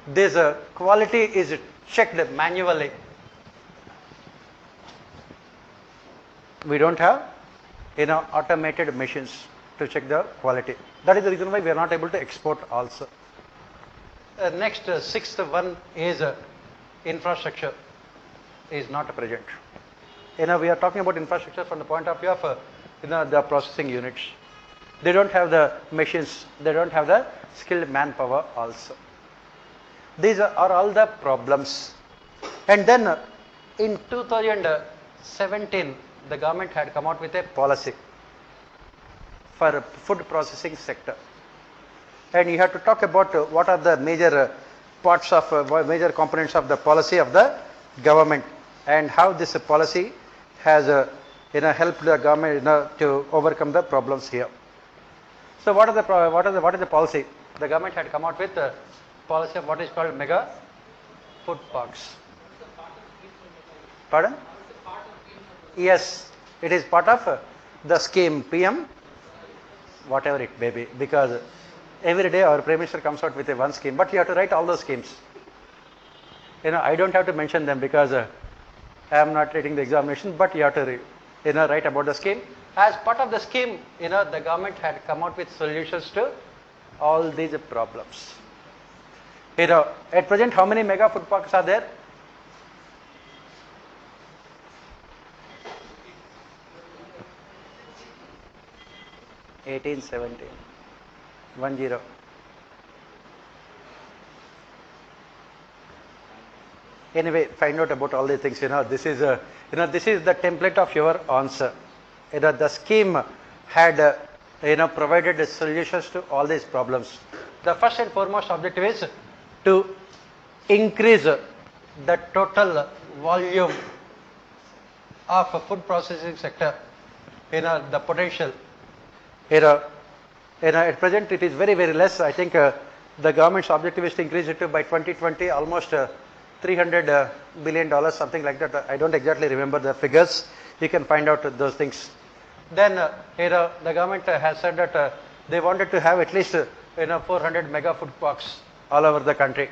this quality is checked manually. We don't have automated machines to check the quality. That is the reason why we are not able to export also. Next, sixth one is infrastructure is not present. We are talking about infrastructure from the point of view of the processing units. They don't have the machines, they don't have the skilled manpower also. These are all the problems. And then in 2017, the government had come out with a policy for food processing sector. And you have to talk about what are the major parts of, major components of the policy of the government and how this policy has helped the government to overcome the problems here. So what is the policy? The government had come out with a policy of what is called mega food parks. Pardon? Yes, it is part of the scheme PM, whatever it may be, because every day our Prime Minister comes out with a one scheme, but you have to write all those schemes. I don't have to mention them because I am not writing the examination, but you have to write about the scheme. As part of the scheme, the government had come out with solutions to all these problems. At present, how many mega food parks are there? 1817, 10. Anyway, find out about all these things. This is this is the template of your answer. The scheme had provided solutions to all these problems. The first and foremost objective is to increase the total volume of a food processing sector. The potential. At present it is very, very less. I think the government's objective is to increase it to by 2020 almost $300 billion, something like that. I don't exactly remember the figures. You can find out those things. Then the government has said that they wanted to have at least 400 mega food parks all over the country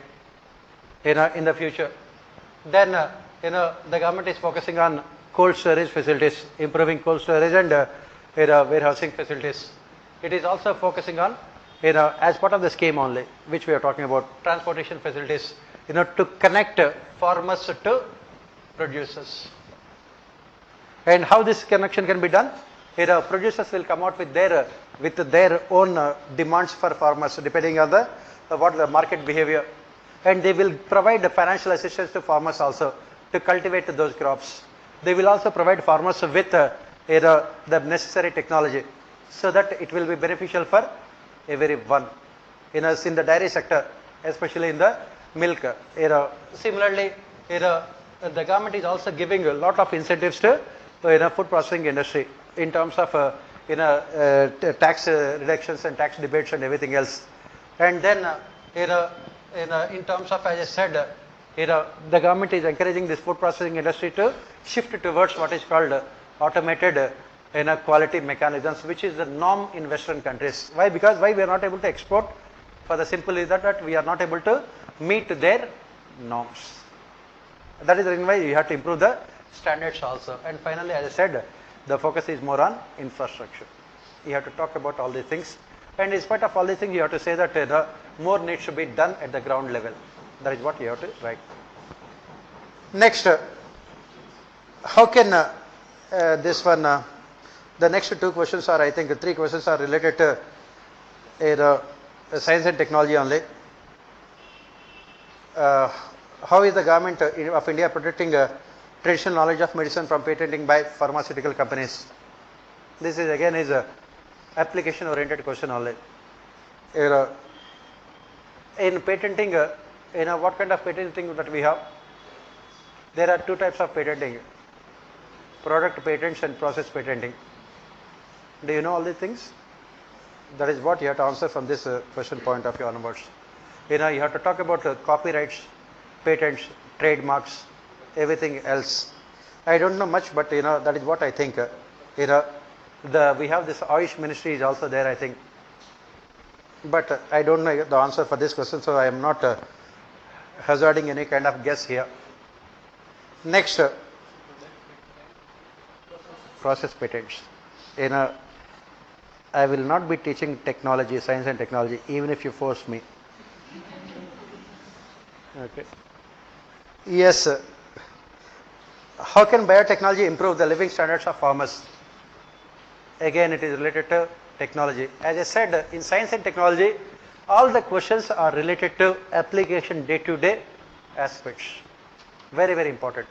in the future. Then the government is focusing on cold storage facilities, improving cold storage and warehousing facilities. It is also focusing on, as part of the scheme only, which we are talking about, transportation facilities, to connect farmers to producers. And how this connection can be done? Producers will come out with their own demands for farmers, depending on what the market behavior, and they will provide financial assistance to farmers also to cultivate those crops. They will also provide farmers with the necessary technology, so that it will be beneficial for everyone. In the dairy sector, especially in the milk. Similarly, the government is also giving a lot of incentives to food processing industry in terms of tax reductions and tax debates and everything else. And then in terms of, as I said, the government is encouraging this food processing industry to shift towards what is called automated quality mechanisms, which is the norm in Western countries. Why? Because why we are not able to export? For the simple reason that we are not able to meet their norms. That is the reason why you have to improve the standards also. And finally, as I said, the focus is more on infrastructure. You have to talk about all these things, and in spite of all these things, you have to say that more needs to be done at the ground level. That is what you have to write. Next, how can this one, the next two questions are, I think three questions are related to science and technology only. How is the government of India protecting traditional knowledge of medicine from patenting by pharmaceutical companies? This is again is a application oriented question only. In patenting, what kind of patenting that we have? There are two types of patenting: product patents and process patenting. Do you know all these things? That is what you have to answer from this question point of view onwards. You have to talk about copyrights, patents, trademarks, everything else. I don't know much, but that is what I think. We have this Ayush Ministry is also there, I think. But I don't know the answer for this question, so I am not hazarding any kind of guess here. Next, process patents. I will not be teaching technology, science and technology, even if you force me. Okay. Yes. How can biotechnology improve the living standards of farmers? Again, it is related to technology. As I said, in science and technology, all the questions are related to application day-to-day aspects. Very, very important.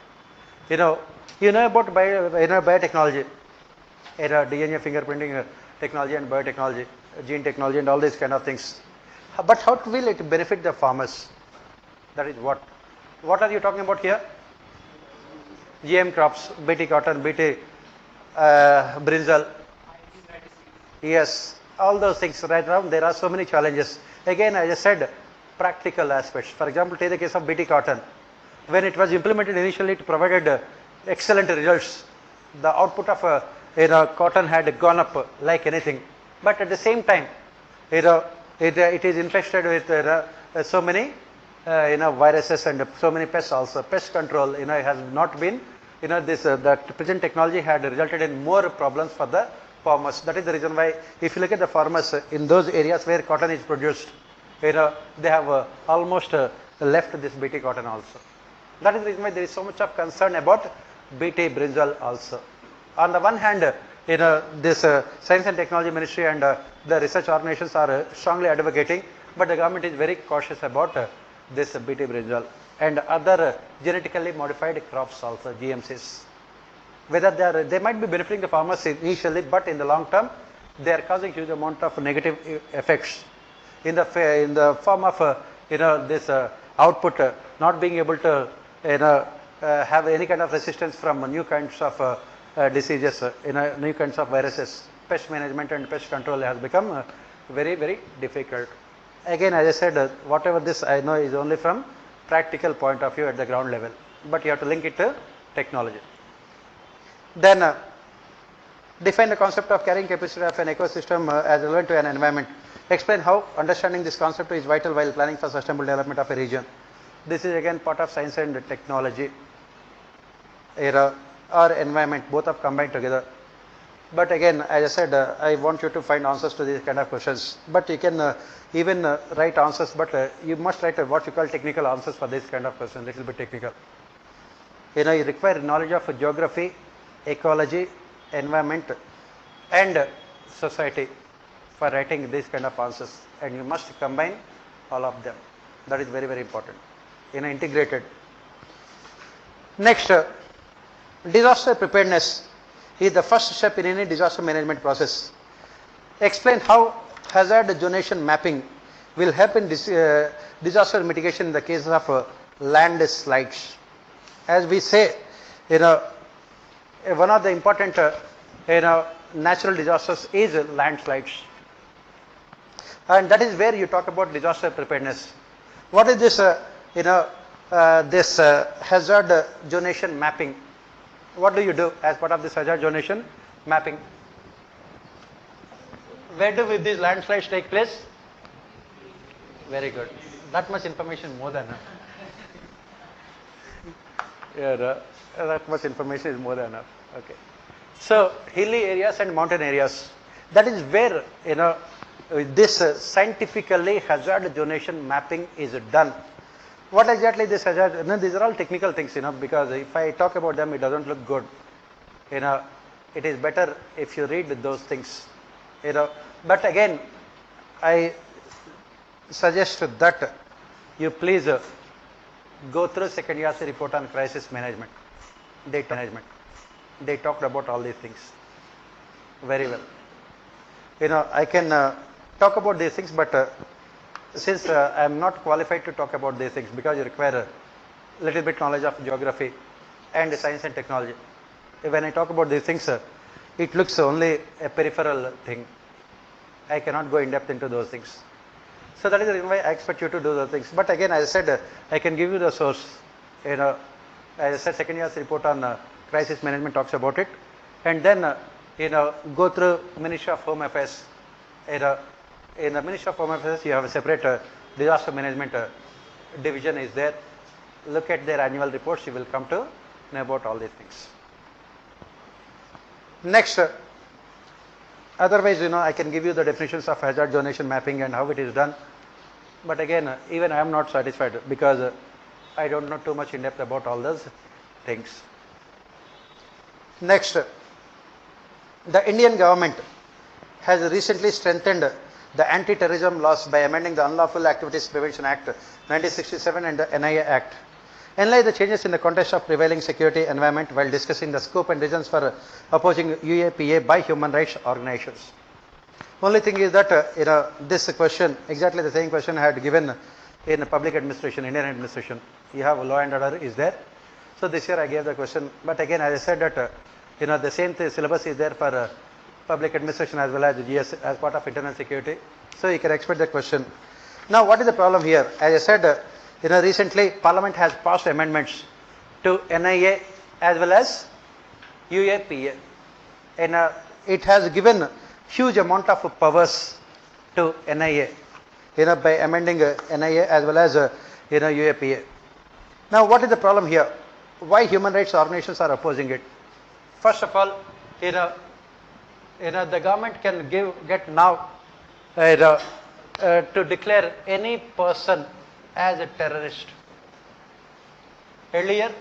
You know about biotechnology, DNA fingerprinting technology and biotechnology, gene technology and all these kind of things. But how will it benefit the farmers? That is what. What are you talking about here? GM crops, BT cotton, BT brinjal. Yes, all those things. Right now there are so many challenges. Again, as I said, practical aspects. For example, take the case of BT cotton. When it was implemented initially, it provided excellent results. The output of cotton had gone up like anything. But at the same time, it is infested with so many viruses and so many pests also. Pest control has not been that present technology had resulted in more problems for the farmers. That is the reason why if you look at the farmers in those areas where cotton is produced, they have almost left this BT cotton also. That is the reason why there is so much of concern about BT brinjal also. On the one hand, this Science and Technology Ministry and the research organizations are strongly advocating, but the government is very cautious about this BT brinjal and other genetically modified crops also, GMCs. Whether they might be benefiting the farmers initially, but in the long term, they are causing huge amount of negative effects in the form of this output not being able to have any kind of resistance from new kinds of diseases, new kinds of viruses. Pest management and pest control has become very, very difficult. Again, as I said, whatever this I know is only from practical point of view at the ground level, but you have to link it to technology. Then define the concept of carrying capacity of an ecosystem as relevant to an environment. Explain how understanding this concept is vital while planning for sustainable development of a region. This is again part of science and technology or environment, both have combined together. But again, as I said, I want you to find answers to these kind of questions. But you can even write answers, but you must write what you call technical answers for this kind of question, little bit technical. You require knowledge of geography, ecology, environment and society for writing these kind of answers, and you must combine all of them. That is very, very important. Integrated. Next, disaster preparedness is the first step in any disaster management process. Explain how hazard zonation mapping will help in disaster mitigation in the cases of landslides. As we say, one of the important natural disasters is landslides, and that is where you talk about disaster preparedness. What is this this hazard zonation mapping? What do you do as part of this hazard zonation mapping? Where do these landslides take place? Very good. That much information more than enough. That much information is more than enough. Okay. So hilly areas and mountain areas, that is where this scientifically hazard zonation mapping is done. What exactly this hazard? These are all technical things, because if I talk about them, it doesn't look good. It is better if you read those things. But again, I suggest that you please go through second year's report on crisis management, data management. They talked about all these things. very well. I can talk about these things, but since I am not qualified to talk about these things because you require a little bit knowledge of geography and science and technology. When I talk about these things, it looks only a peripheral thing. I cannot go in depth into those things. So that is the reason why I expect you to do those things. But again, as I said, I can give you the source. As I said, second year's report on crisis management talks about it, and then go through Ministry of Home Affairs. In the Ministry of Home Affairs, you have a separate disaster management division is there. Look at their annual reports, you will come to know about all these things. Next, otherwise, I can give you the definitions of hazard zonation mapping and how it is done. But again, even I am not satisfied because I don't know too much in depth about all those things. Next, the Indian government has recently strengthened the anti-terrorism laws by amending the Unlawful Activities Prevention Act 1967 and the NIA Act. Analyze the changes in the context of prevailing security environment while discussing the scope and reasons for opposing UAPA by human rights organizations. Only thing is that this question, exactly the same question I had given in public administration, Indian administration. You have law and order is there. So this year I gave the question, but again as I said that the same syllabus is there for public administration as well as GS as part of internal security. So you can expect the question. Now what is the problem here? As I said, recently Parliament has passed amendments to NIA as well as UAPA, and it has given huge amount of powers to NIA, by amending NIA as well as UAPA. Now what is the problem here? Why human rights organizations are opposing it? First of all, the government can get now to declare any person as a terrorist. Earlier,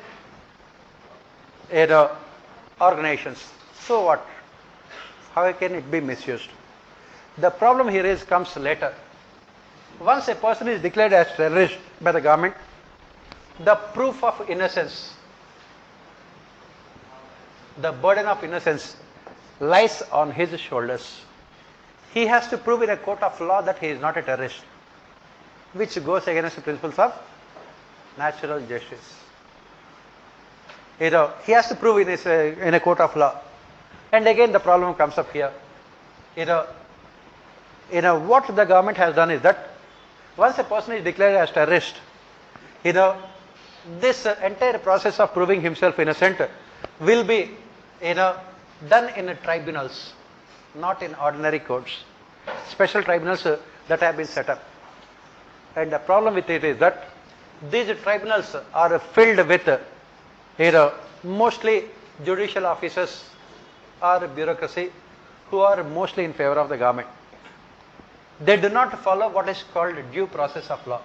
organizations. So what? How can it be misused? The problem here comes later. Once a person is declared as terrorist by the government, the proof of innocence, the burden of innocence lies on his shoulders. He has to prove in a court of law that he is not a terrorist, which goes against the principles of natural justice. He has to prove in a court of law. And again the problem comes up here. What the government has done is that once a person is declared as terrorist, this entire process of proving himself innocent will be done in tribunals, not in ordinary courts. Special tribunals that have been set up. And the problem with it is that these tribunals are filled with mostly judicial officers or bureaucracy who are mostly in favor of the government. They do not follow what is called due process of law.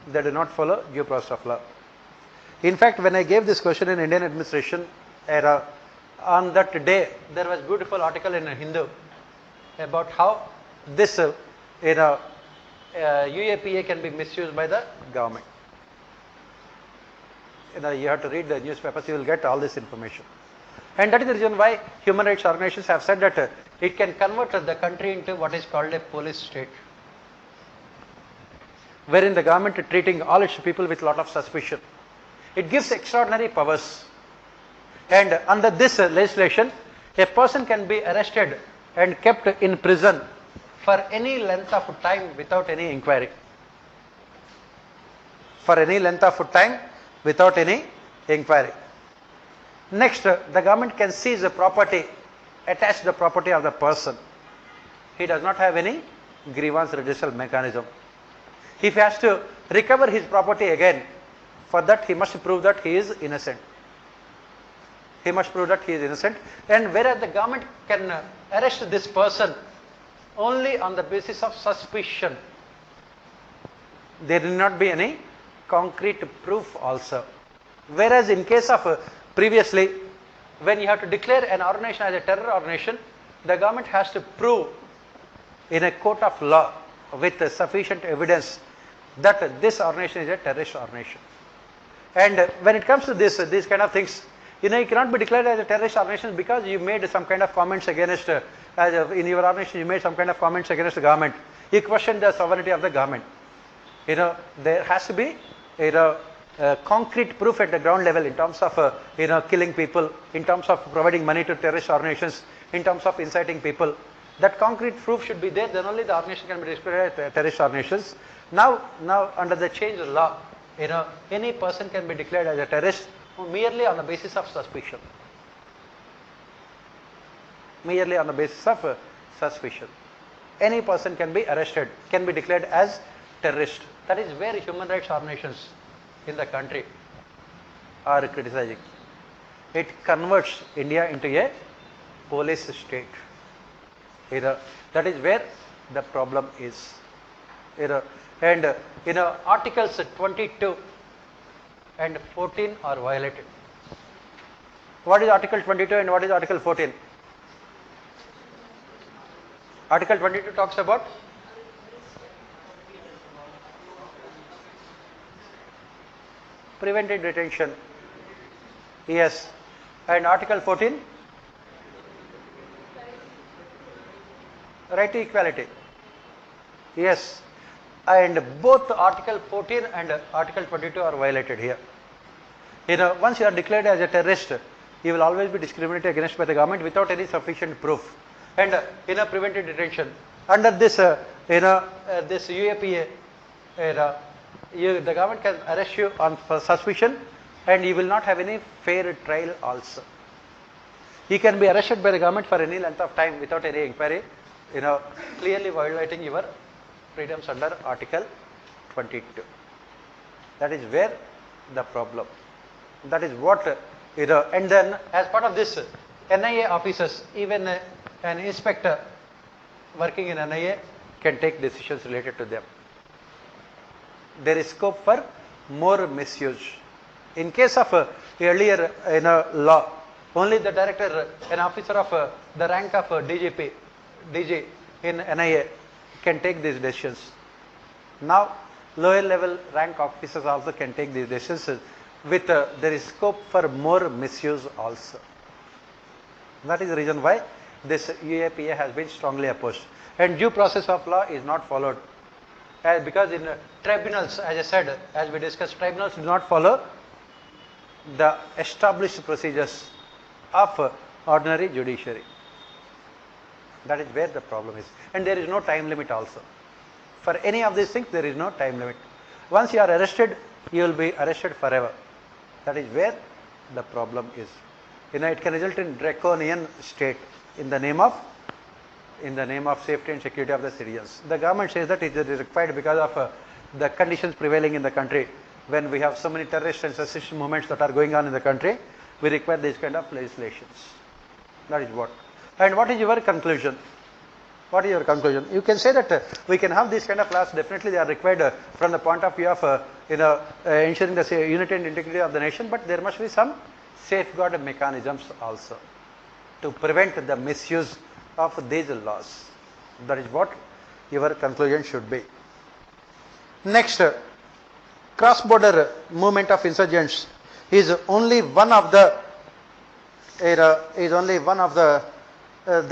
They do not follow due process of law. In fact, when I gave this question in Indian administration era, on that day there was beautiful article in Hindu about how this UAPA can be misused by the government. You have to read the newspapers, you will get all this information. And that is the reason why human rights organizations have said that it can convert the country into what is called a police state, wherein the government is treating all its people with a lot of suspicion. It gives extraordinary powers. And under this legislation, a person can be arrested and kept in prison for any length of time without any inquiry. For any length of time without any inquiry. Next, the government can seize the property, attach the property of the person. He does not have any grievance redressal mechanism. If he has to recover his property again, for that he must prove that he is innocent. He must prove that he is innocent. And whereas the government can arrest this person only on the basis of suspicion, there will not be any concrete proof also. Whereas in case of previously, when you have to declare an organization as a terror organization, the government has to prove in a court of law with sufficient evidence that this organization is a terrorist organization. And when it comes to these kind of things, You cannot be declared as a terrorist organization because you made some kind of comments against, in your organization you made some kind of comments against the government. You question the sovereignty of the government. There has to be, concrete proof at the ground level in terms of, killing people, in terms of providing money to terrorist organizations, in terms of inciting people. That concrete proof should be there, then only the organization can be declared as terrorist organizations. Now under the change of law, any person can be declared as a terrorist merely on the basis of suspicion. Merely on the basis of suspicion. Any person can be arrested, can be declared as terrorist. That is where human rights organizations in the country are criticizing. It converts India into a police state. That is where the problem is. And Articles 22 and 14 are violated. What is Article 22 and what is Article 14? Article 22 talks about preventive detention. Yes. And Article 14? Right to equality. Yes. And both Article 14 and Article 22 are violated here. Once you are declared as a terrorist, you will always be discriminated against by the government without any sufficient proof. And preventive detention. Under this, this UAPA, the government can arrest you on suspicion, and you will not have any fair trial also. You can be arrested by the government for any length of time without any inquiry, clearly violating your freedoms under Article 22. That is where the problem. That is what, and then as part of this, NIA officers, even an inspector working in NIA can take decisions related to them. There is scope for more misuse. In case of earlier law, only the director, an officer of the rank of DGP, DG in NIA can take these decisions. Now, lower level rank officers also can take these decisions with there is scope for more misuse also. That is the reason why this UAPA has been strongly opposed. And due process of law is not followed. Because in tribunals, as I said, as we discussed, tribunals do not follow the established procedures of ordinary judiciary. That is where the problem is. And there is no time limit also. For any of these things, there is no time limit. Once you are arrested, you will be arrested forever. That is where the problem is. It can result in draconian state in the name of safety and security of the citizens. The government says that it is required because of the conditions prevailing in the country. When we have so many terrorist and secession movements that are going on in the country, we require these kind of legislations. That is what. And what is your conclusion? What is your conclusion? You can say that we can have these kind of laws. Definitely, they are required from the point of view of ensuring the unity and integrity of the nation. But there must be some safeguard mechanisms also to prevent the misuse of these laws. That is what your conclusion should be. Next, cross-border movement of insurgents is only one of the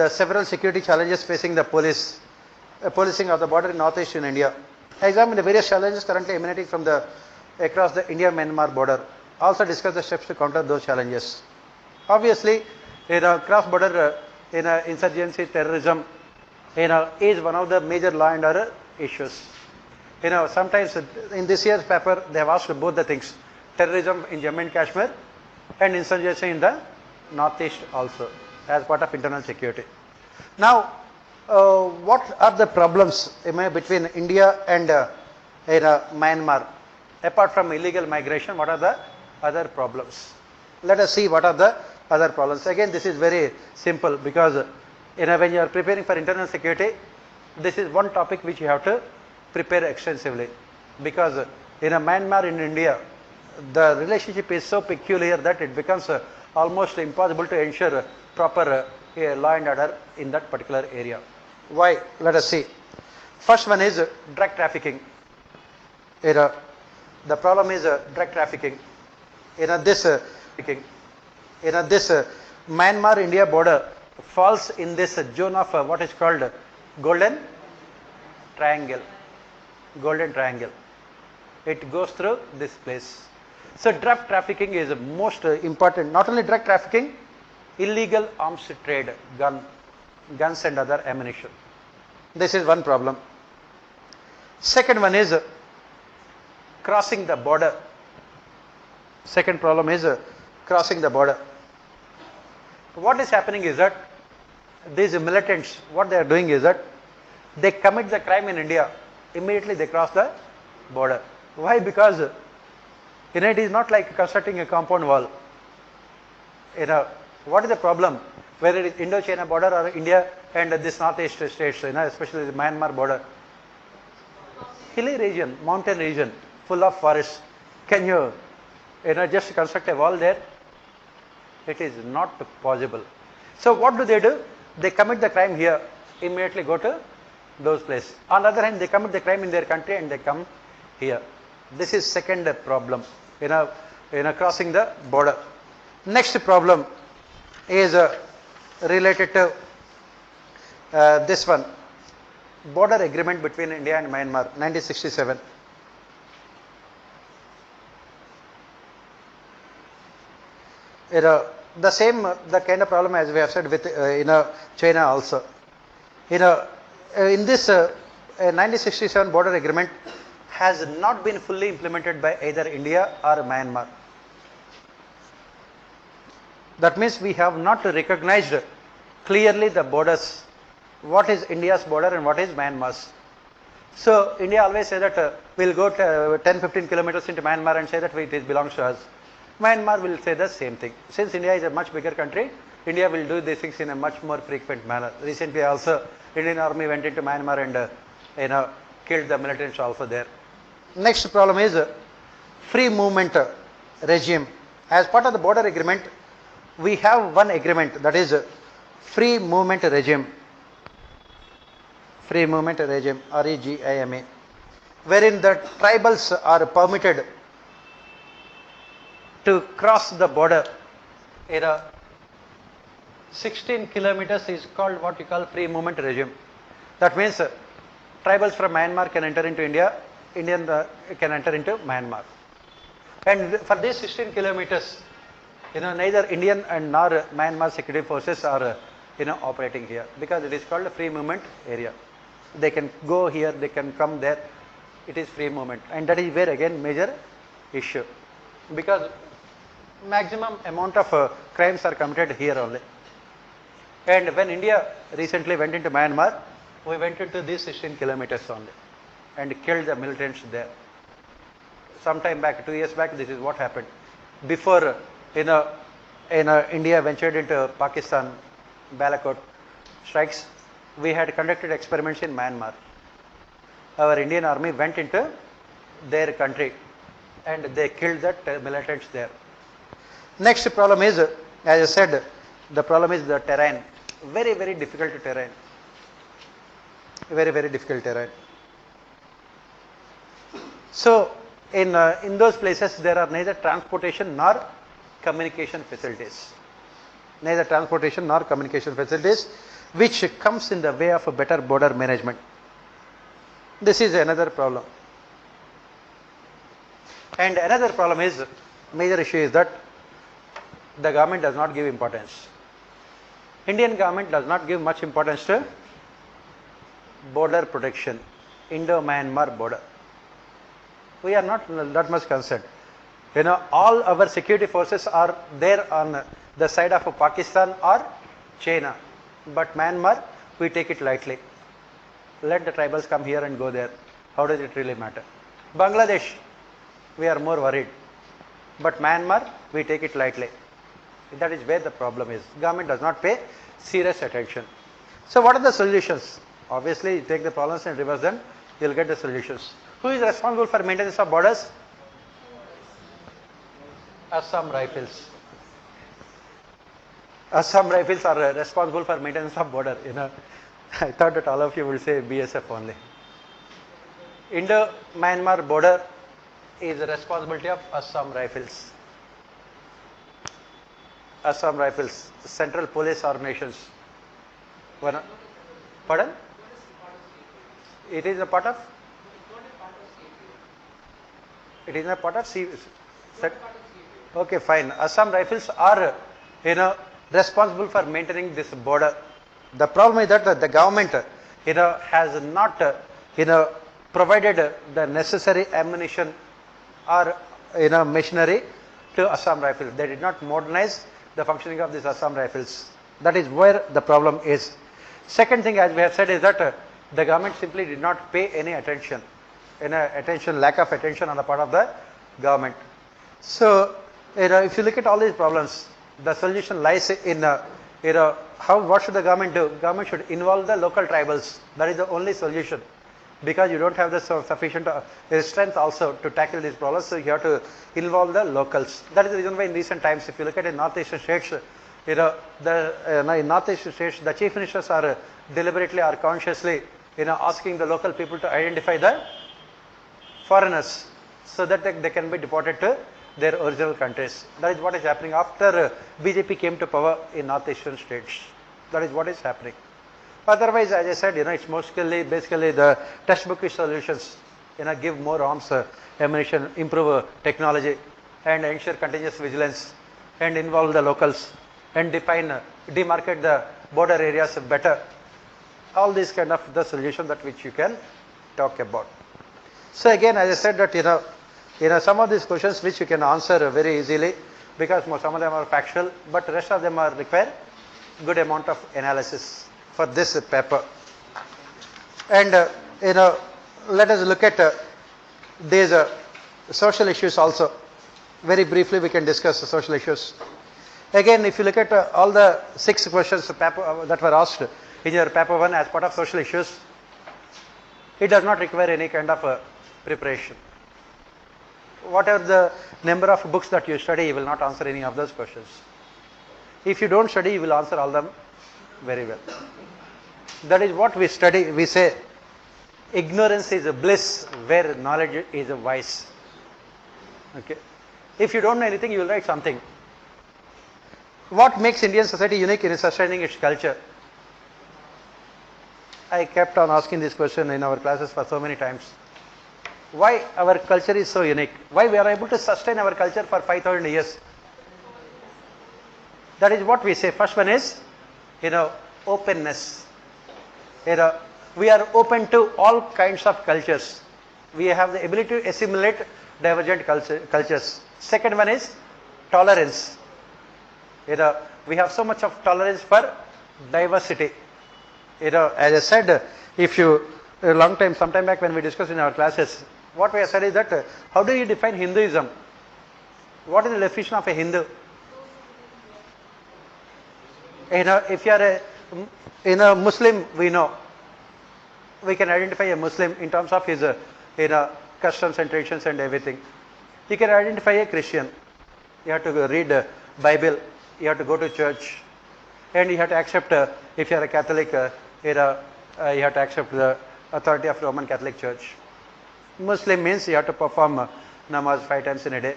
several security challenges facing the policing of the border in northeastern India. Examine the various challenges currently emanating from across the India-Myanmar border. Also discuss the steps to counter those challenges. Obviously, cross-border insurgency, terrorism, is one of the major law and order issues. Sometimes in this year's paper they have asked both the things: terrorism in Jammu and Kashmir and insurgency in the northeast also, as part of internal security. Now, what are the problems between India and Myanmar? Apart from illegal migration, what are the other problems? Let us see what are the other problems. Again, this is very simple because when you are preparing for internal security, this is one topic which you have to prepare extensively, because in Myanmar and India, the relationship is so peculiar that it becomes almost impossible to ensure proper law and order in that particular area. Why? Let us see. First one is drug trafficking. The problem is drug trafficking. This Myanmar-India border falls in this zone of what is called golden triangle. Golden triangle. It goes through this place. So drug trafficking is most important. Not only drug trafficking, illegal arms trade, guns and other ammunition. This is one problem. Second one is crossing the border. Second problem is crossing the border. What is happening is that these militants, what they are doing is that they commit the crime in India, immediately they cross the border. Why? Because it is not like constructing a compound wall. What is the problem? Whether it is Indo-China border or India and this northeast states, especially the Myanmar border. Hilly region, mountain region, full of forests. Can you, just construct a wall there? It is not possible. So what do? They commit the crime here, immediately go to those places. On the other hand, they commit the crime in their country and they come here. This is second problem, crossing the border. Next problem is related to this one, border agreement between India and Myanmar, 1967. The same, the kind of problem as we have said with China also. In this 1967 border agreement has not been fully implemented by either India or Myanmar. That means we have not recognized clearly the borders. What is India's border and what is Myanmar's? So India always say that we'll go 10-15 kilometers into Myanmar and say that it belongs to us. Myanmar will say the same thing. Since India is a much bigger country, India will do these things in a much more frequent manner. Recently also, Indian army went into Myanmar and killed the militants also there. Next problem is free movement regime. As part of the border agreement, we have one agreement, that is free movement regime. Free movement regime, REGIMA, wherein the tribals are permitted to cross the border. 16 kilometers is called what you call free movement regime. That means tribals from Myanmar can enter into India, Indian can enter into Myanmar. And for these 16 kilometers, neither Indian and nor Myanmar security forces are operating here, because it is called a free movement area. They can go here, they can come there. It is free movement, and that is where again major issue, because maximum amount of crimes are committed here only. And when India recently went into Myanmar, we went into these 16 kilometers only and killed the militants there. Sometime back, 2 years back, this is what happened. Before India ventured into Pakistan, Balakot strikes, we had conducted experiments in Myanmar. Our Indian army went into their country and they killed the militants there. Next problem is, as I said, the problem is the terrain. Very, very difficult terrain. Very, very difficult terrain. So, in those places there are neither transportation nor communication facilities. Neither transportation nor communication facilities, which comes in the way of a better border management. This is another problem. And another problem is, major issue is that the government does not give importance. Indian government does not give much importance to border protection, Indo-Myanmar border. We are not that much concerned. All our security forces are there on the side of Pakistan or China, but Myanmar, we take it lightly. Let the tribals come here and go there. How does it really matter? Bangladesh, we are more worried, but Myanmar, we take it lightly. That is where the problem is. Government does not pay serious attention. So what are the solutions? Obviously, you take the problems and reverse them, you will get the solutions. Who is responsible for maintenance of borders? Assam Rifles. Assam Rifles are responsible for maintenance of border. I thought that all of you will say BSF only. Indo-Myanmar border is the responsibility of Assam Rifles. Assam Rifles, Central Police Organizations. Pardon? It is a part of? It is a part of C. Okay, fine. Assam Rifles are, responsible for maintaining this border. The problem is that the government, has not, provided the necessary ammunition or, machinery to Assam Rifles. They did not modernize the functioning of these Assam Rifles. That is where the problem is. Second thing, as we have said, is that the government simply did not pay any attention, lack of attention on the part of the government. So, if you look at all these problems, the solution lies in, what should the government do? Government should involve the local tribals. That is the only solution, because you don't have the sufficient strength also to tackle these problems. So you have to involve the locals. That is the reason why in recent times, if you look at in northeastern states, in northeastern states, the chief ministers are deliberately or consciously, asking the local people to identify the foreigners, so that they can be deported to their original countries. That is what is happening after BJP came to power in northeastern states. That is what is happening. Otherwise, as I said, it's basically the textbookish solutions. Give more arms, ammunition, improve technology, and ensure continuous vigilance, and involve the locals, and demarcate the border areas better. All these kind of the solution that which you can talk about. So again, as I said that some of these questions which you can answer very easily, because some of them are factual, but the rest of them require good amount of analysis for this paper. And let us look at these social issues also. Very briefly we can discuss the social issues. Again, if you look at all the 6 questions that were asked in your paper 1 as part of social issues, it does not require any kind of preparation. Whatever the number of books that you study, you will not answer any of those questions. If you don't study, you will answer all them very well. That is what we study. We say ignorance is a bliss where knowledge is a vice. Okay. If you don't know anything, you will write something. What makes Indian society unique in sustaining its culture? I kept on asking this question in our classes for so many times. Why our culture is so unique? Why we are able to sustain our culture for 5,000 years? That is what we say. First one is, openness. We are open to all kinds of cultures. We have the ability to assimilate divergent cultures. Second one is tolerance. We have so much of tolerance for diversity. As I said, if you, some time back when we discussed in our classes, what we have said is that, how do you define Hinduism? What is the definition of a Hindu? If you are a Muslim, we know. We can identify a Muslim in terms of his customs and traditions and everything. You can identify a Christian. You have to read Bible. You have to go to church. And you have to accept, if you are a Catholic, you have to accept the authority of Roman Catholic Church. Muslim means you have to perform namaz 5 times in a day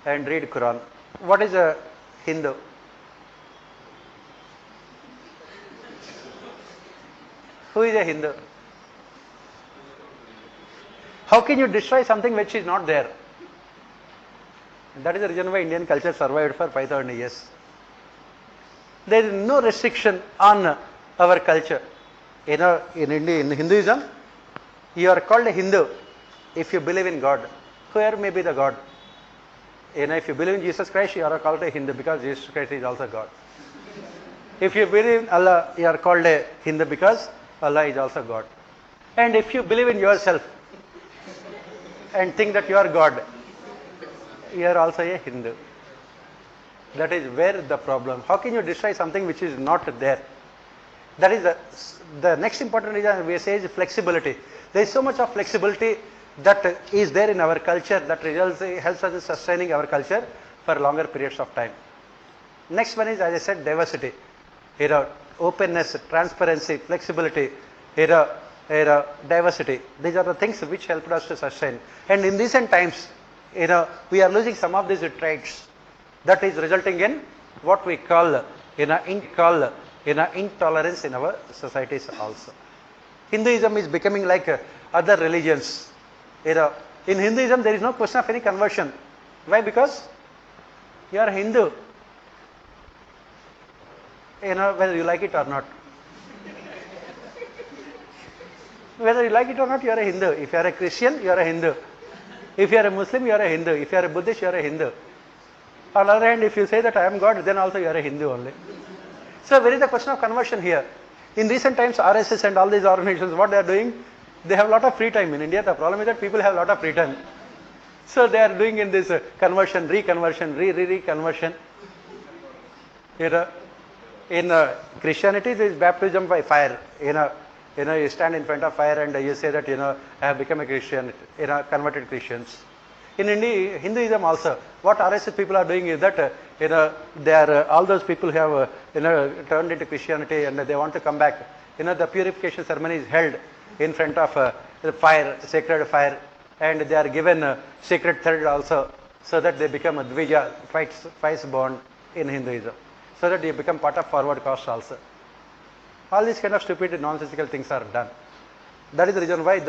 and read Quran. What is a Hindu? Who is a Hindu? How can you destroy something which is not there? That is the reason why Indian culture survived for 5,000 years. There is no restriction on our culture. In Hinduism, you are called a Hindu if you believe in God. Whoever may be the God. If you believe in Jesus Christ, you are called a Hindu because Jesus Christ is also God. If you believe in Allah, you are called a Hindu because Allah is also God. And if you believe in yourself and think that you are God, you are also a Hindu. That is where the problem. How can you destroy something which is not there? That is the next important reason we say is flexibility. There is so much of flexibility that is there in our culture that helps us in sustaining our culture for longer periods of time. Next one is, as I said, diversity. Openness, transparency, flexibility, diversity. These are the things which helped us to sustain. And in recent times, we are losing some of these traits. That is resulting in what we call intolerance in our societies also. Hinduism is becoming like other religions. In Hinduism, there is no question of any conversion. Why? Because you are a Hindu. Whether you like it or not. Whether you like it or not, you are a Hindu. If you are a Christian, you are a Hindu. If you are a Muslim, you are a Hindu. If you are a Buddhist, you are a Hindu. On the other hand, if you say that I am God, then also you are a Hindu only. So where is the question of conversion here? In recent times, RSS and all these organizations, what they are doing, they have a lot of free time. In India, the problem is that people have a lot of free time. So they are doing in this conversion, reconversion, reconversion. In Christianity, there is baptism by fire. You stand in front of fire and you say that, I have become a Christian, converted Christians. In Hinduism also, what RSS people are doing is that, they are, all those people who have, turned into Christianity and they want to come back. The purification ceremony is held in front of the fire, sacred fire, and they are given sacred thread also, so that they become a Dvija, twice born in Hinduism, so that they become part of forward caste also. All these kind of stupid, nonsensical things are done. That is the reason why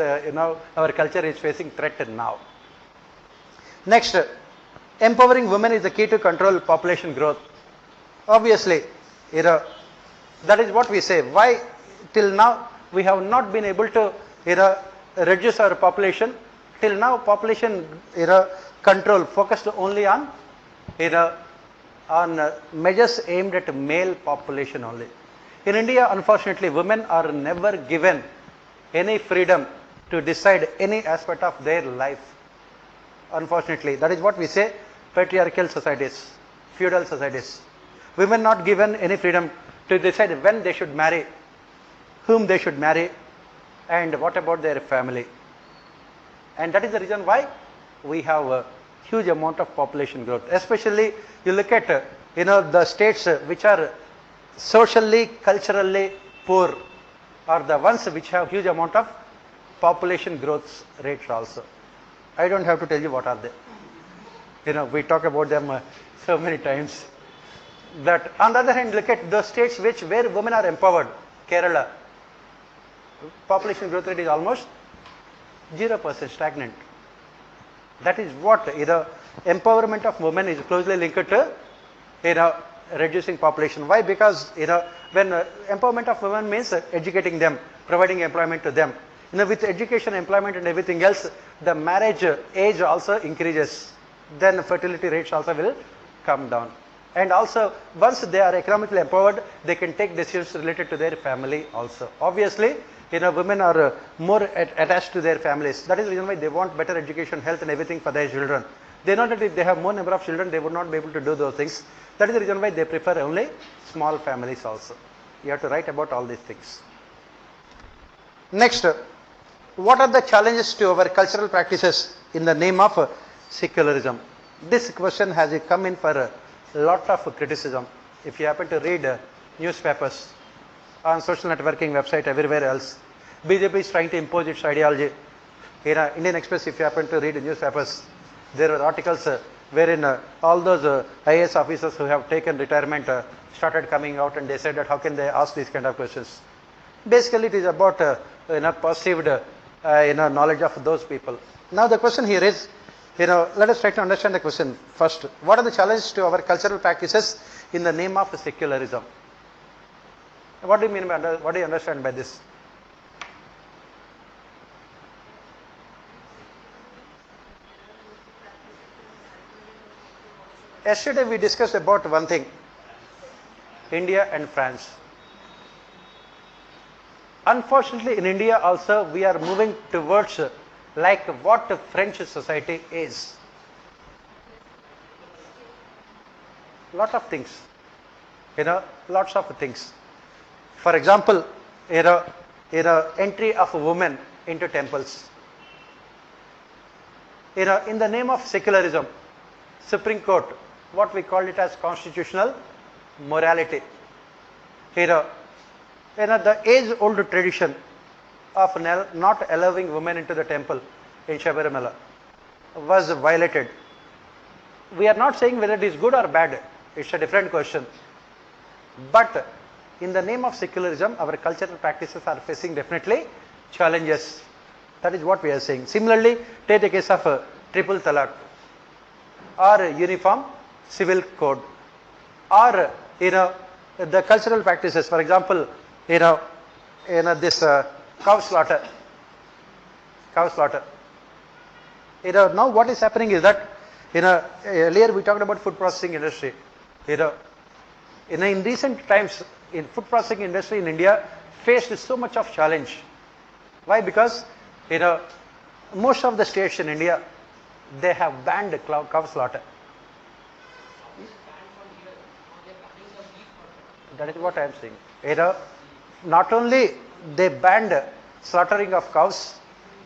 our culture is facing threat now. Next, empowering women is the key to control population growth. Obviously, that is what we say. Why till now we have not been able to reduce our population? Till now, population control focused only on measures aimed at male population only. In India, unfortunately, women are never given any freedom to decide any aspect of their life. Unfortunately, that is what we say, patriarchal societies, feudal societies. Women not given any freedom to decide when they should marry, whom they should marry, and what about their family. And that is the reason why we have a huge amount of population growth. Especially, you look at the states which are socially, culturally poor are the ones which have huge amount of population growth rates also. I don't have to tell you what are they. We talk about them so many times. That on the other hand, look at the states where women are empowered. Kerala, population growth rate is almost 0%, stagnant. That is what empowerment of women is closely linked to reducing population. Why? Because when empowerment of women means educating them, providing employment to them. With education, employment and everything else, the marriage age also increases. Then fertility rates also will come down. And also, once they are economically empowered, they can take decisions related to their family also. Obviously, women are more attached to their families. That is the reason why they want better education, health and everything for their children. They know that if they have more number of children, they would not be able to do those things. That is the reason why they prefer only small families also. You have to write about all these things. Next, what are the challenges to our cultural practices in the name of secularism? This question has come in for a lot of criticism. If you happen to read newspapers, on social networking website, everywhere else, BJP is trying to impose its ideology. Indian Express, if you happen to read newspapers, there are articles wherein all those IAS officers who have taken retirement started coming out, and they said that how can they ask these kind of questions. Basically, it is about perceived knowledge of those people. Now the question here is, let us try to understand the question first. What are the challenges to our cultural practices in the name of secularism? What do you mean by what do you understand by this? Yesterday we discussed about one thing, India and France. Unfortunately, in India also we are moving towards like what the French society is. Lot of things, lots of things. For example, entry of women into temples. In the name of secularism, Supreme Court, what we call it as constitutional morality. The age-old tradition of not allowing women into the temple in Shabarimala was violated. We are not saying whether it is good or bad. It's a different question. But in the name of secularism, our cultural practices are facing definitely challenges. That is what we are saying. Similarly, take the case of triple talaq or uniform civil code, or the cultural practices. For example, this cow slaughter. Now what is happening is that earlier we talked about food processing industry. In recent times, in food processing industry in India faced so much of challenge. Why? Because most of the states in India, they have banned cow slaughter. That is what I am saying. Not only they banned slaughtering of cows,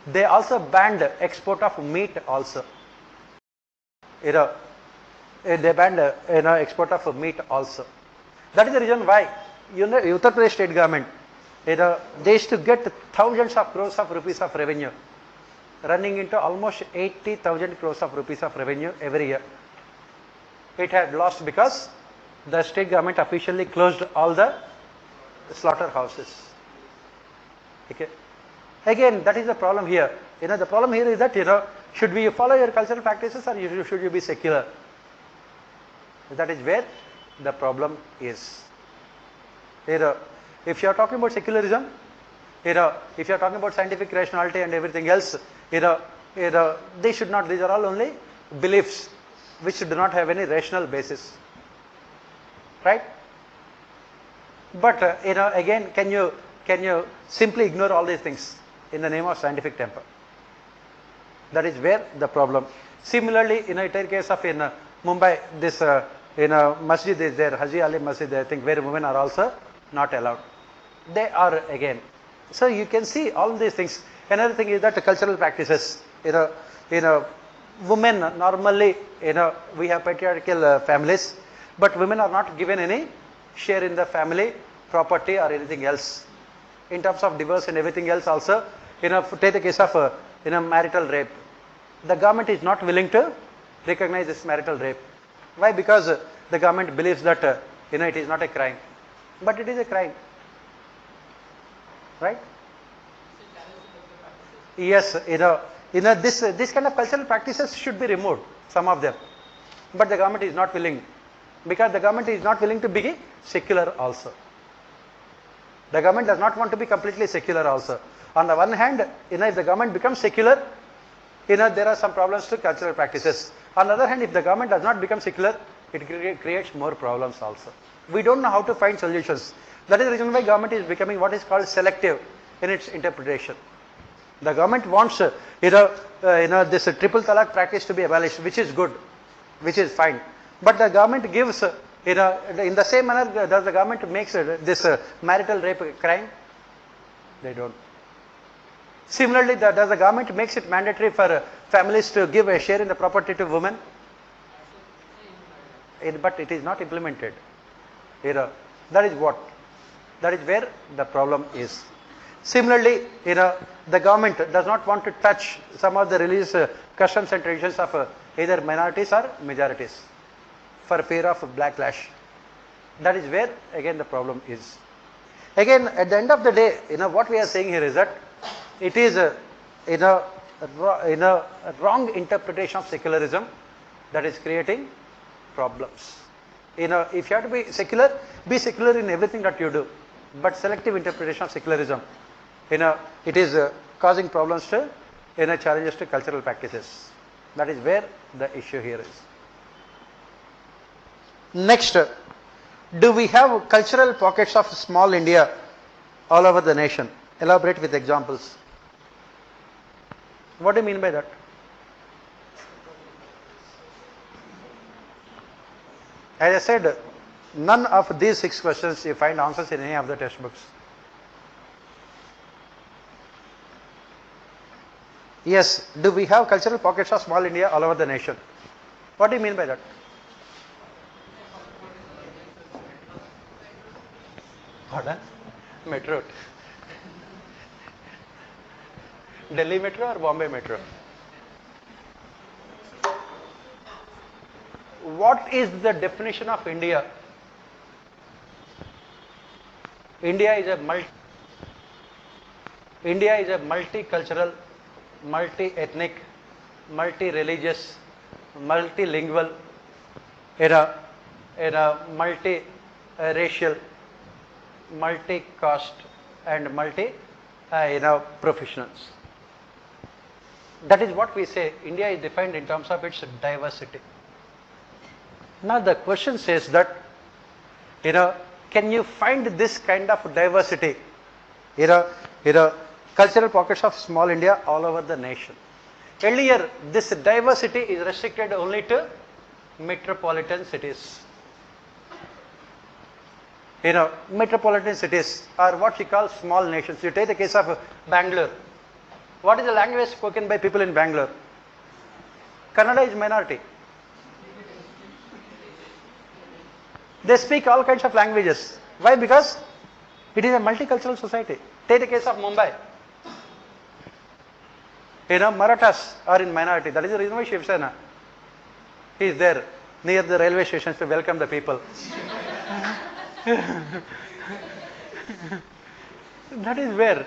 they also banned export of meat also. They banned export of meat also. That is the reason why Uttar Pradesh state government, they used to get thousands of crores of rupees of revenue, running into almost 80,000 crores of rupees of revenue every year. It had lost because the state government officially closed all the slaughterhouses. Okay. Again, that is the problem here. The problem here is that should we follow your cultural practices or should you be secular? That is where the problem is. If you are talking about secularism, if you are talking about scientific rationality and everything else, they should not. These are all only beliefs which do not have any rational basis, right? But again, can you simply ignore all these things in the name of scientific temper? That is where the problem. Similarly, take case of in Mumbai, this masjid is there, Haji Ali Masjid, I think, where women are also not allowed. They are again. So you can see all these things. Another thing is that the cultural practices. Women normally, we have patriarchal families, but women are not given any share in the family property or anything else. In terms of divorce and everything else also, take the case of marital rape. The government is not willing to recognize this marital rape. Why? Because the government believes that it is not a crime, but it is a crime, right? Yes, this kind of cultural practices should be removed, some of them, but the government is not willing, because the government is not willing to be secular also. The government does not want to be completely secular also. On the one hand, if the government becomes secular, there are some problems to cultural practices. On the other hand, if the government does not become secular, it creates more problems also. We don't know how to find solutions. That is the reason why government is becoming what is called selective in its interpretation. The government wants this triple talaq practice to be abolished, which is good, which is fine. But the government gives, in the same manner, does the government makes this marital rape a crime? They don't. Similarly, does the government makes it mandatory for families to give a share in the property to women? But it is not implemented. That is what? That is where the problem is. Similarly, the government does not want to touch some of the religious customs and traditions of either minorities or majorities for fear of backlash. That is where again the problem is. Again, at the end of the day, what we are saying here is that it is a wrong interpretation of secularism that is creating problems. If you have to be secular in everything that you do, but selective interpretation of secularism, it is causing problems to, challenges to cultural practices. That is where the issue here is. Next, do we have cultural pockets of small India all over the nation? Elaborate with examples. What do you mean by that? As I said, none of these 6 questions you find answers in any of the textbooks. Yes, do we have cultural pockets of small India all over the nation? What do you mean by that? Pardon? Metro. Delhi Metro or Bombay Metro? what is the definition of India? India is a multicultural, multi-ethnic, multi-religious, multilingual, in a multi-racial, multi-caste and professionals. That is what we say. India is defined in terms of its diversity. Now the question says that, can you find this kind of diversity, cultural pockets of small India all over the nation? Earlier, this diversity is restricted only to metropolitan cities. Metropolitan cities are what we call small nations. You take the case of Bangalore. What is the language spoken by people in Bangalore? Kannada is minority. They speak all kinds of languages. Why? Because it is a multicultural society. Take the case of Mumbai. Marathas are in minority. That is the reason why Shiv Sena, he is there near the railway stations to welcome the people. That is where.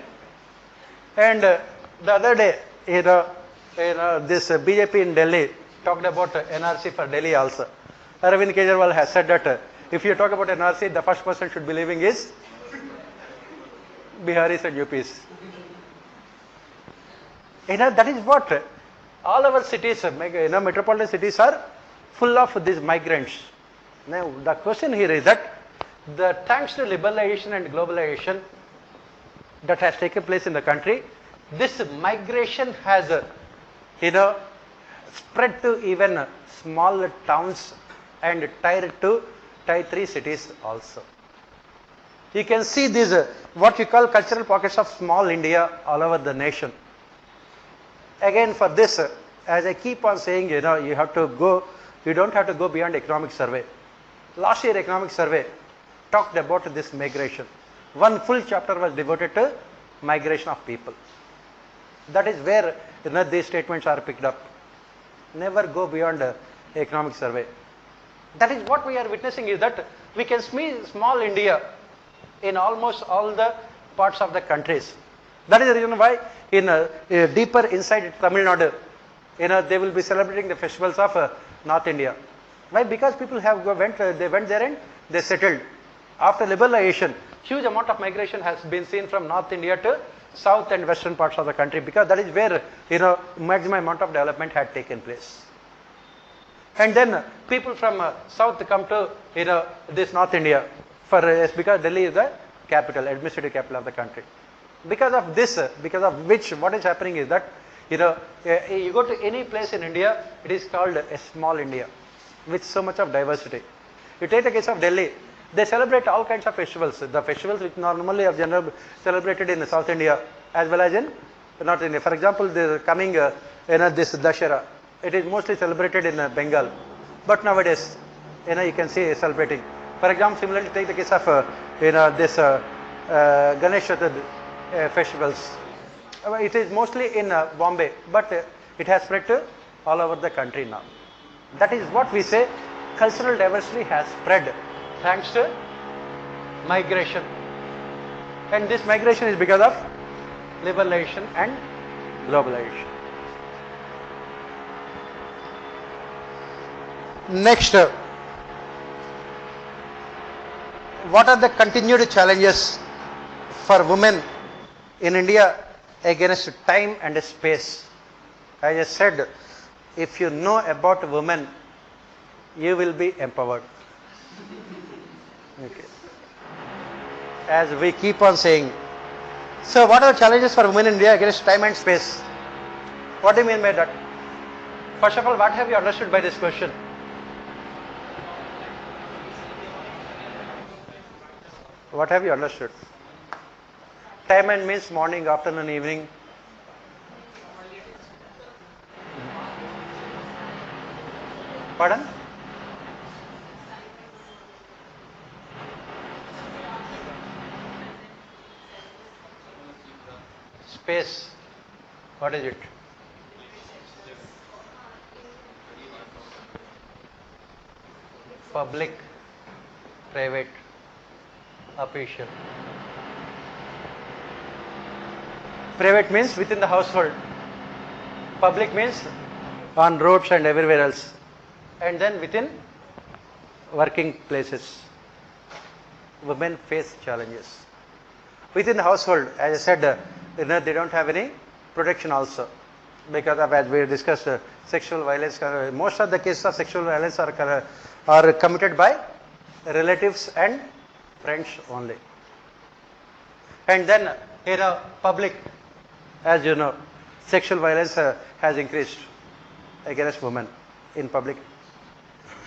And the other day, this BJP in Delhi talked about NRC for Delhi also. Arvind Kejriwal has said that if you talk about NRC, the first person should be leaving is Biharis and UPs. That is what all our cities, metropolitan cities are full of these migrants. Now the question here is that thanks to liberalization and globalization that has taken place in the country, this migration has spread to even small towns and tier 2, tier 3 cities also. You can see these what we call cultural pockets of small India all over the nation. Again, for this, as I keep on saying, you don't have to go beyond economic survey. Last year economic survey talked about this migration. One full chapter was devoted to migration of people. That is where these statements are picked up. Never go beyond economic survey. That is what we are witnessing, is that we can see small India in almost all the parts of the countries. That is the reason why deeper inside Tamil Nadu, they will be celebrating the festivals of North India. Why? Because people went there and they settled. After liberalization, huge amount of migration has been seen from North India to south and western parts of the country, because that is where maximum amount of development had taken place. And then people from south come to this North India because Delhi is the capital, administrative capital of the country. Because of this, because of which, what is happening is that you go to any place in India, it is called a small India with so much of diversity. You take the case of Delhi, they celebrate all kinds of festivals. The festivals which normally are celebrated in South India as well as in North India. For example, the coming this Dashera, it is mostly celebrated in Bengal, but nowadays you can see celebrating. For example, similarly take the case of this Ganesh Chaturthi festivals. It is mostly in Bombay, but it has spread to all over the country now. That is what we say, cultural diversity has spread thanks to migration. And this migration is because of liberalization and globalization. Next, what are the continued challenges for women in India against time and space? As I said, if you know about women, you will be empowered. Okay. As we keep on saying. So what are the challenges for women in India against time and space? What do you mean by that? First of all, what have you understood by this question? What have you understood? Time and means morning, afternoon, evening. Pardon? Space. What is it? public, private, official. Private means within the household. Public means on roads and everywhere else. And then within working places, women face challenges. Within the household, as I said, they don't have any protection also. Because of, as we discussed, sexual violence, most of the cases of sexual violence are committed by relatives and friends only. And then public, as you know, sexual violence has increased against women in public.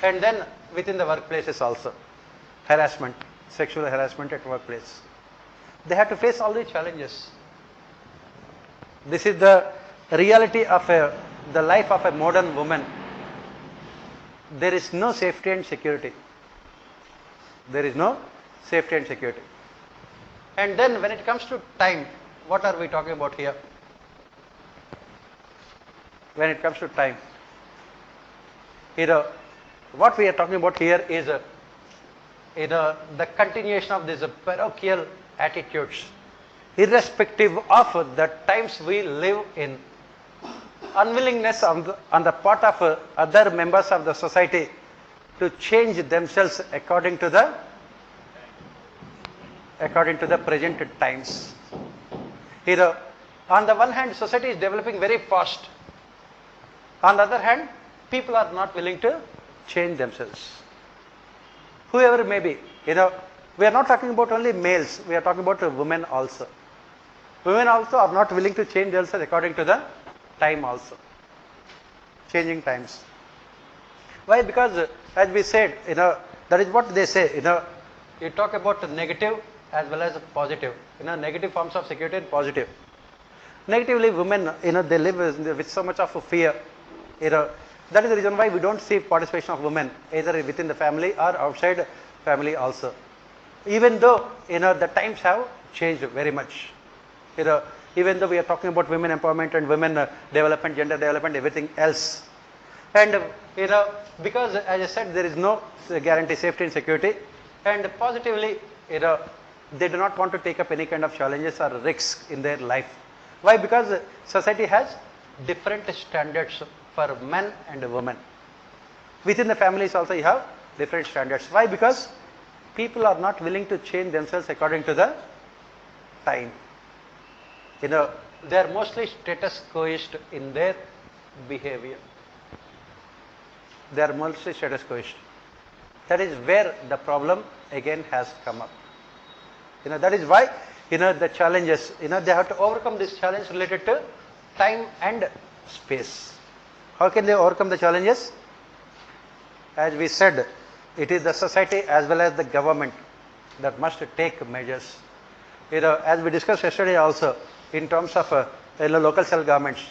And then within the workplaces also, harassment, sexual harassment at workplace. They have to face all these challenges. This is the reality of the life of a modern woman. There is no safety and security. There is no safety and security. And then when it comes to time, what are we talking about here? When it comes to time, what we are talking about here is the continuation of these parochial attitudes, irrespective of the times we live in. Unwillingness on the part of other members of the society to change themselves according to the present times. On the one hand, society is developing very fast. On the other hand, people are not willing to change themselves. Whoever may be, we are not talking about only males, we are talking about women also. Women also are not willing to change themselves according to the time also. Changing times. Why? Because as we said, that is what they say, you talk about negative as well as positive, negative forms of security and positive. Negatively, women, they live with so much of fear. That is the reason why we don't see participation of women either within the family or outside family also. Even though the times have changed very much. Even though we are talking about women empowerment and women development, gender development, everything else. And because as I said, there is no guarantee safety and security. And positively, they do not want to take up any kind of challenges or risks in their life. Why? Because society has different standards for men and women. Within the families also you have different standards. Why? Because people are not willing to change themselves according to the time. They are mostly status quoist in their behavior. They are mostly status quoist. That is where the problem again has come up. That is why the challenges, they have to overcome this challenge related to time and space. How can they overcome the challenges? As we said, it is the society as well as the government that must take measures. As we discussed yesterday also, in terms of local self-governments,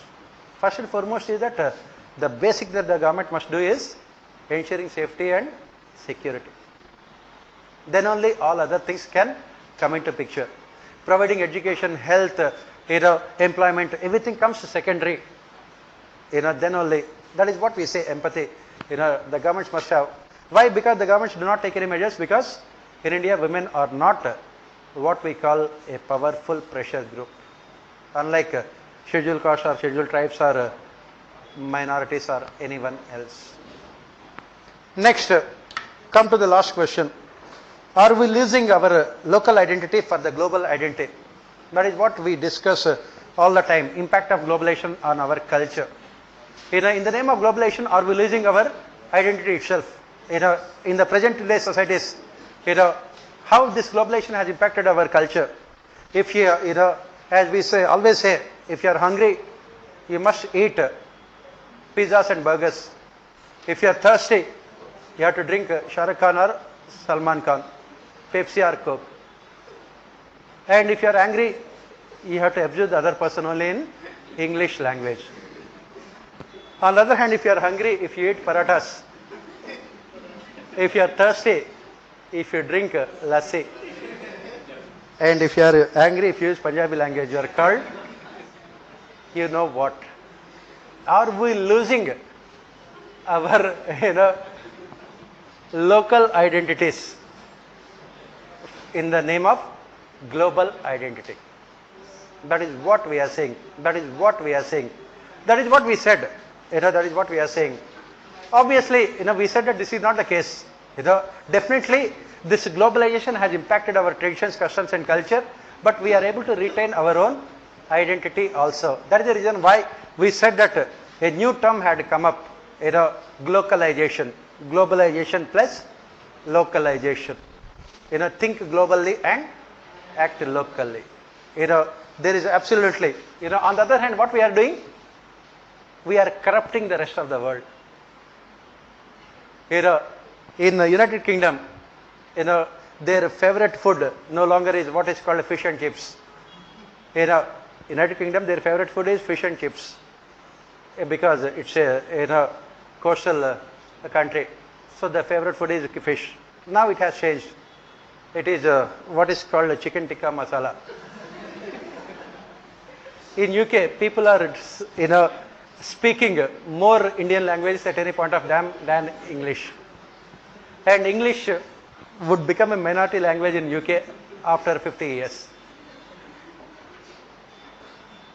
first and foremost is that the basic that the government must do is ensuring safety and security. Then only all other things can come into picture. Providing education, health, employment, everything comes secondary. Then only, that is what we say empathy. The governments must have. Why? Because the governments do not take any measures, because in India women are not what we call a powerful pressure group. Unlike scheduled castes or scheduled tribes or minorities or anyone else. Next, come to the last question. Are we losing our local identity for the global identity? That is what we discuss all the time. Impact of globalization on our culture. In the name of globalization, are we losing our identity itself? In the present day societies, how this globalization has impacted our culture. If you, as we say, always say, if you are hungry, you must eat pizzas and burgers. If you are thirsty, you have to drink Shah Rukh Khan or Salman Khan, Pepsi or Coke. And if you are angry, you have to abuse the other person only in English language. On the other hand, if you are hungry, if you eat parathas, if you are thirsty, if you drink lassi, and if you are angry, if you use Punjabi language, you are called, you know what? Are we losing our, local identities in the name of global identity. That is what we are saying. That is what we are saying. That is what we said. That is what we are saying. Obviously, we said that this is not the case. Definitely this globalization has impacted our traditions, customs and culture, but we are able to retain our own identity also. That is the reason why we said that a new term had come up, globalization. Globalization plus localization. Think globally and act locally. There is absolutely, on the other hand, what we are doing? We are corrupting the rest of the world. In the United Kingdom, their favorite food no longer is what is called fish and chips. United Kingdom, their favorite food is fish and chips because it's a coastal country. So the favorite food is fish. Now it has changed. It is what is called chicken tikka masala. In UK, people are speaking more Indian languages at any point of time than English. And English would become a minority language in UK after 50 years.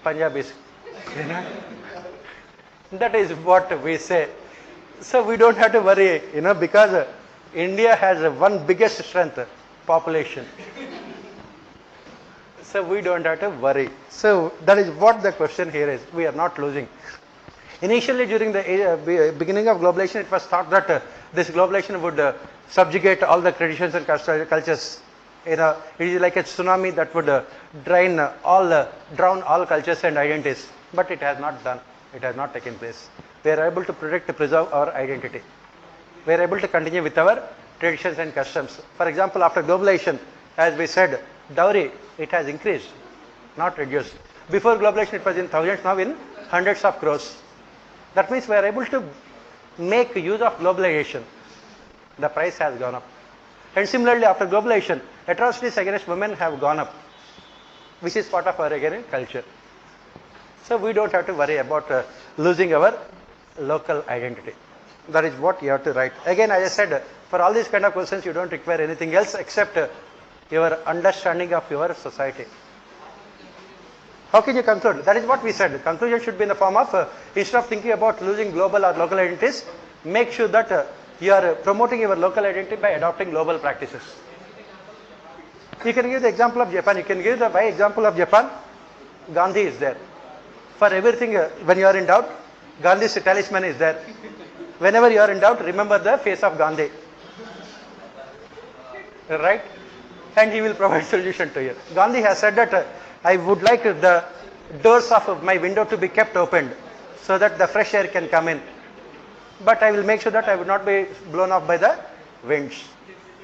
Punjabis. That is what we say. So we don't have to worry, because India has one biggest strength, population. So we don't have to worry. So that is what the question here is. We are not losing. Initially, during the beginning of globalization, it was thought that this globalization would subjugate all the traditions and cultures. It is like a tsunami that would drown all cultures and identities. But it has not done. It has not taken place. We are able to preserve our identity. We are able to continue with our traditions and customs. For example, after globalization, as we said, dowry, it has increased, not reduced. Before globalization, it was in thousands, now in hundreds of crores. That means we are able to make use of globalization. The price has gone up. And similarly, after globalization, atrocities against women have gone up, which is part of our agrarian culture. So we don't have to worry about losing our local identity. That is what you have to write. Again, as I said, for all these kind of questions, you don't require anything else except your understanding of your society. How can you conclude? That is what we said. Conclusion should be in the form of, instead of thinking about losing global or local identities, make sure that you are promoting your local identity by adopting global practices. You can give the example of Japan. You can give the example of Japan. Gandhi is there. For everything, when you are in doubt, Gandhi's talisman is there. Whenever you are in doubt, remember the face of Gandhi. Right? And he will provide solution to you. Gandhi has said that I would like the doors of my window to be kept opened so that the fresh air can come in. But I will make sure that I will not be blown off by the winds.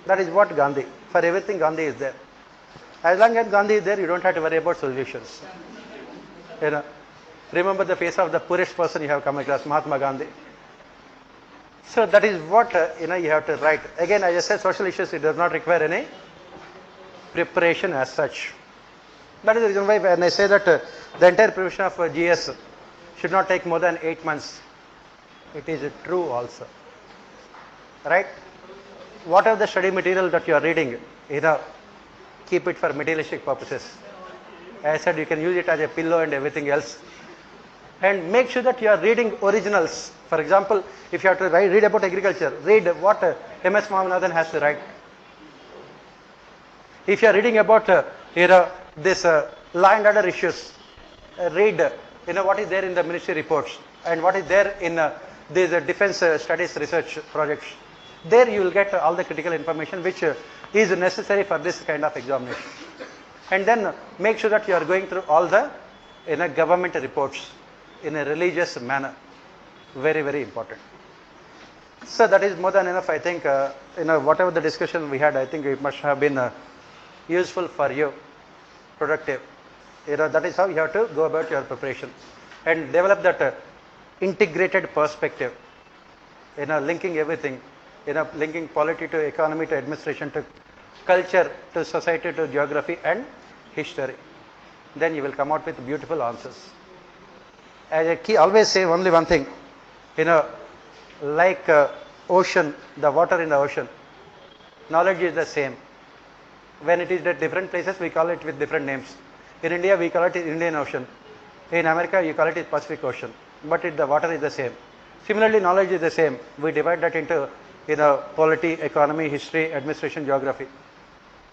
That is what Gandhi. For everything, Gandhi is there. As long as Gandhi is there, you don't have to worry about solutions. Remember the face of the poorest person you have come across, Mahatma Gandhi. So that is what you have to write. Again, as I said, social issues, it does not require any preparation as such. That is the reason why when I say that the entire preparation of GS should not take more than 8 months, it is true also. Right? Whatever the study material that you are reading, keep it for materialistic purposes. As I said, you can use it as a pillow and everything else. And make sure that you are reading originals. For example, if you have to read about agriculture, read what M.S. Swaminathan has to write. If you are reading about this law and order issues, read what is there in the ministry reports and what is there in these defense studies research projects. There you will get all the critical information which is necessary for this kind of examination. And then make sure that you are going through all the government reports in a religious manner. Very, very important. So that is more than enough. I think whatever the discussion we had, I think it must have been useful for you, productive. That is how you have to go about your preparation and develop that integrated perspective. Linking everything, linking polity to economy to administration to culture to society to geography and history. Then you will come out with beautiful answers. As I always say only one thing, like ocean, the water in the ocean, knowledge is the same. When it is at different places, we call it with different names. In India, we call it Indian Ocean. In America, you call it Pacific Ocean. But the water is the same. Similarly, knowledge is the same. We divide that into polity, economy, history, administration, geography.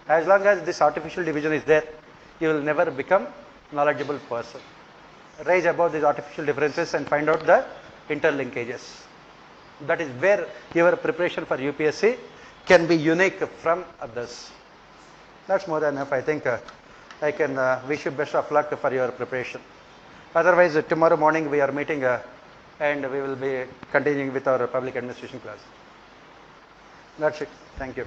As long as this artificial division is there, you will never become knowledgeable person. Rise above these artificial differences and find out the interlinkages. That is where your preparation for UPSC can be unique from others. That's more than enough. I think I can wish you best of luck for your preparation. Otherwise, tomorrow morning we are meeting and we will be continuing with our public administration class. That's it. Thank you.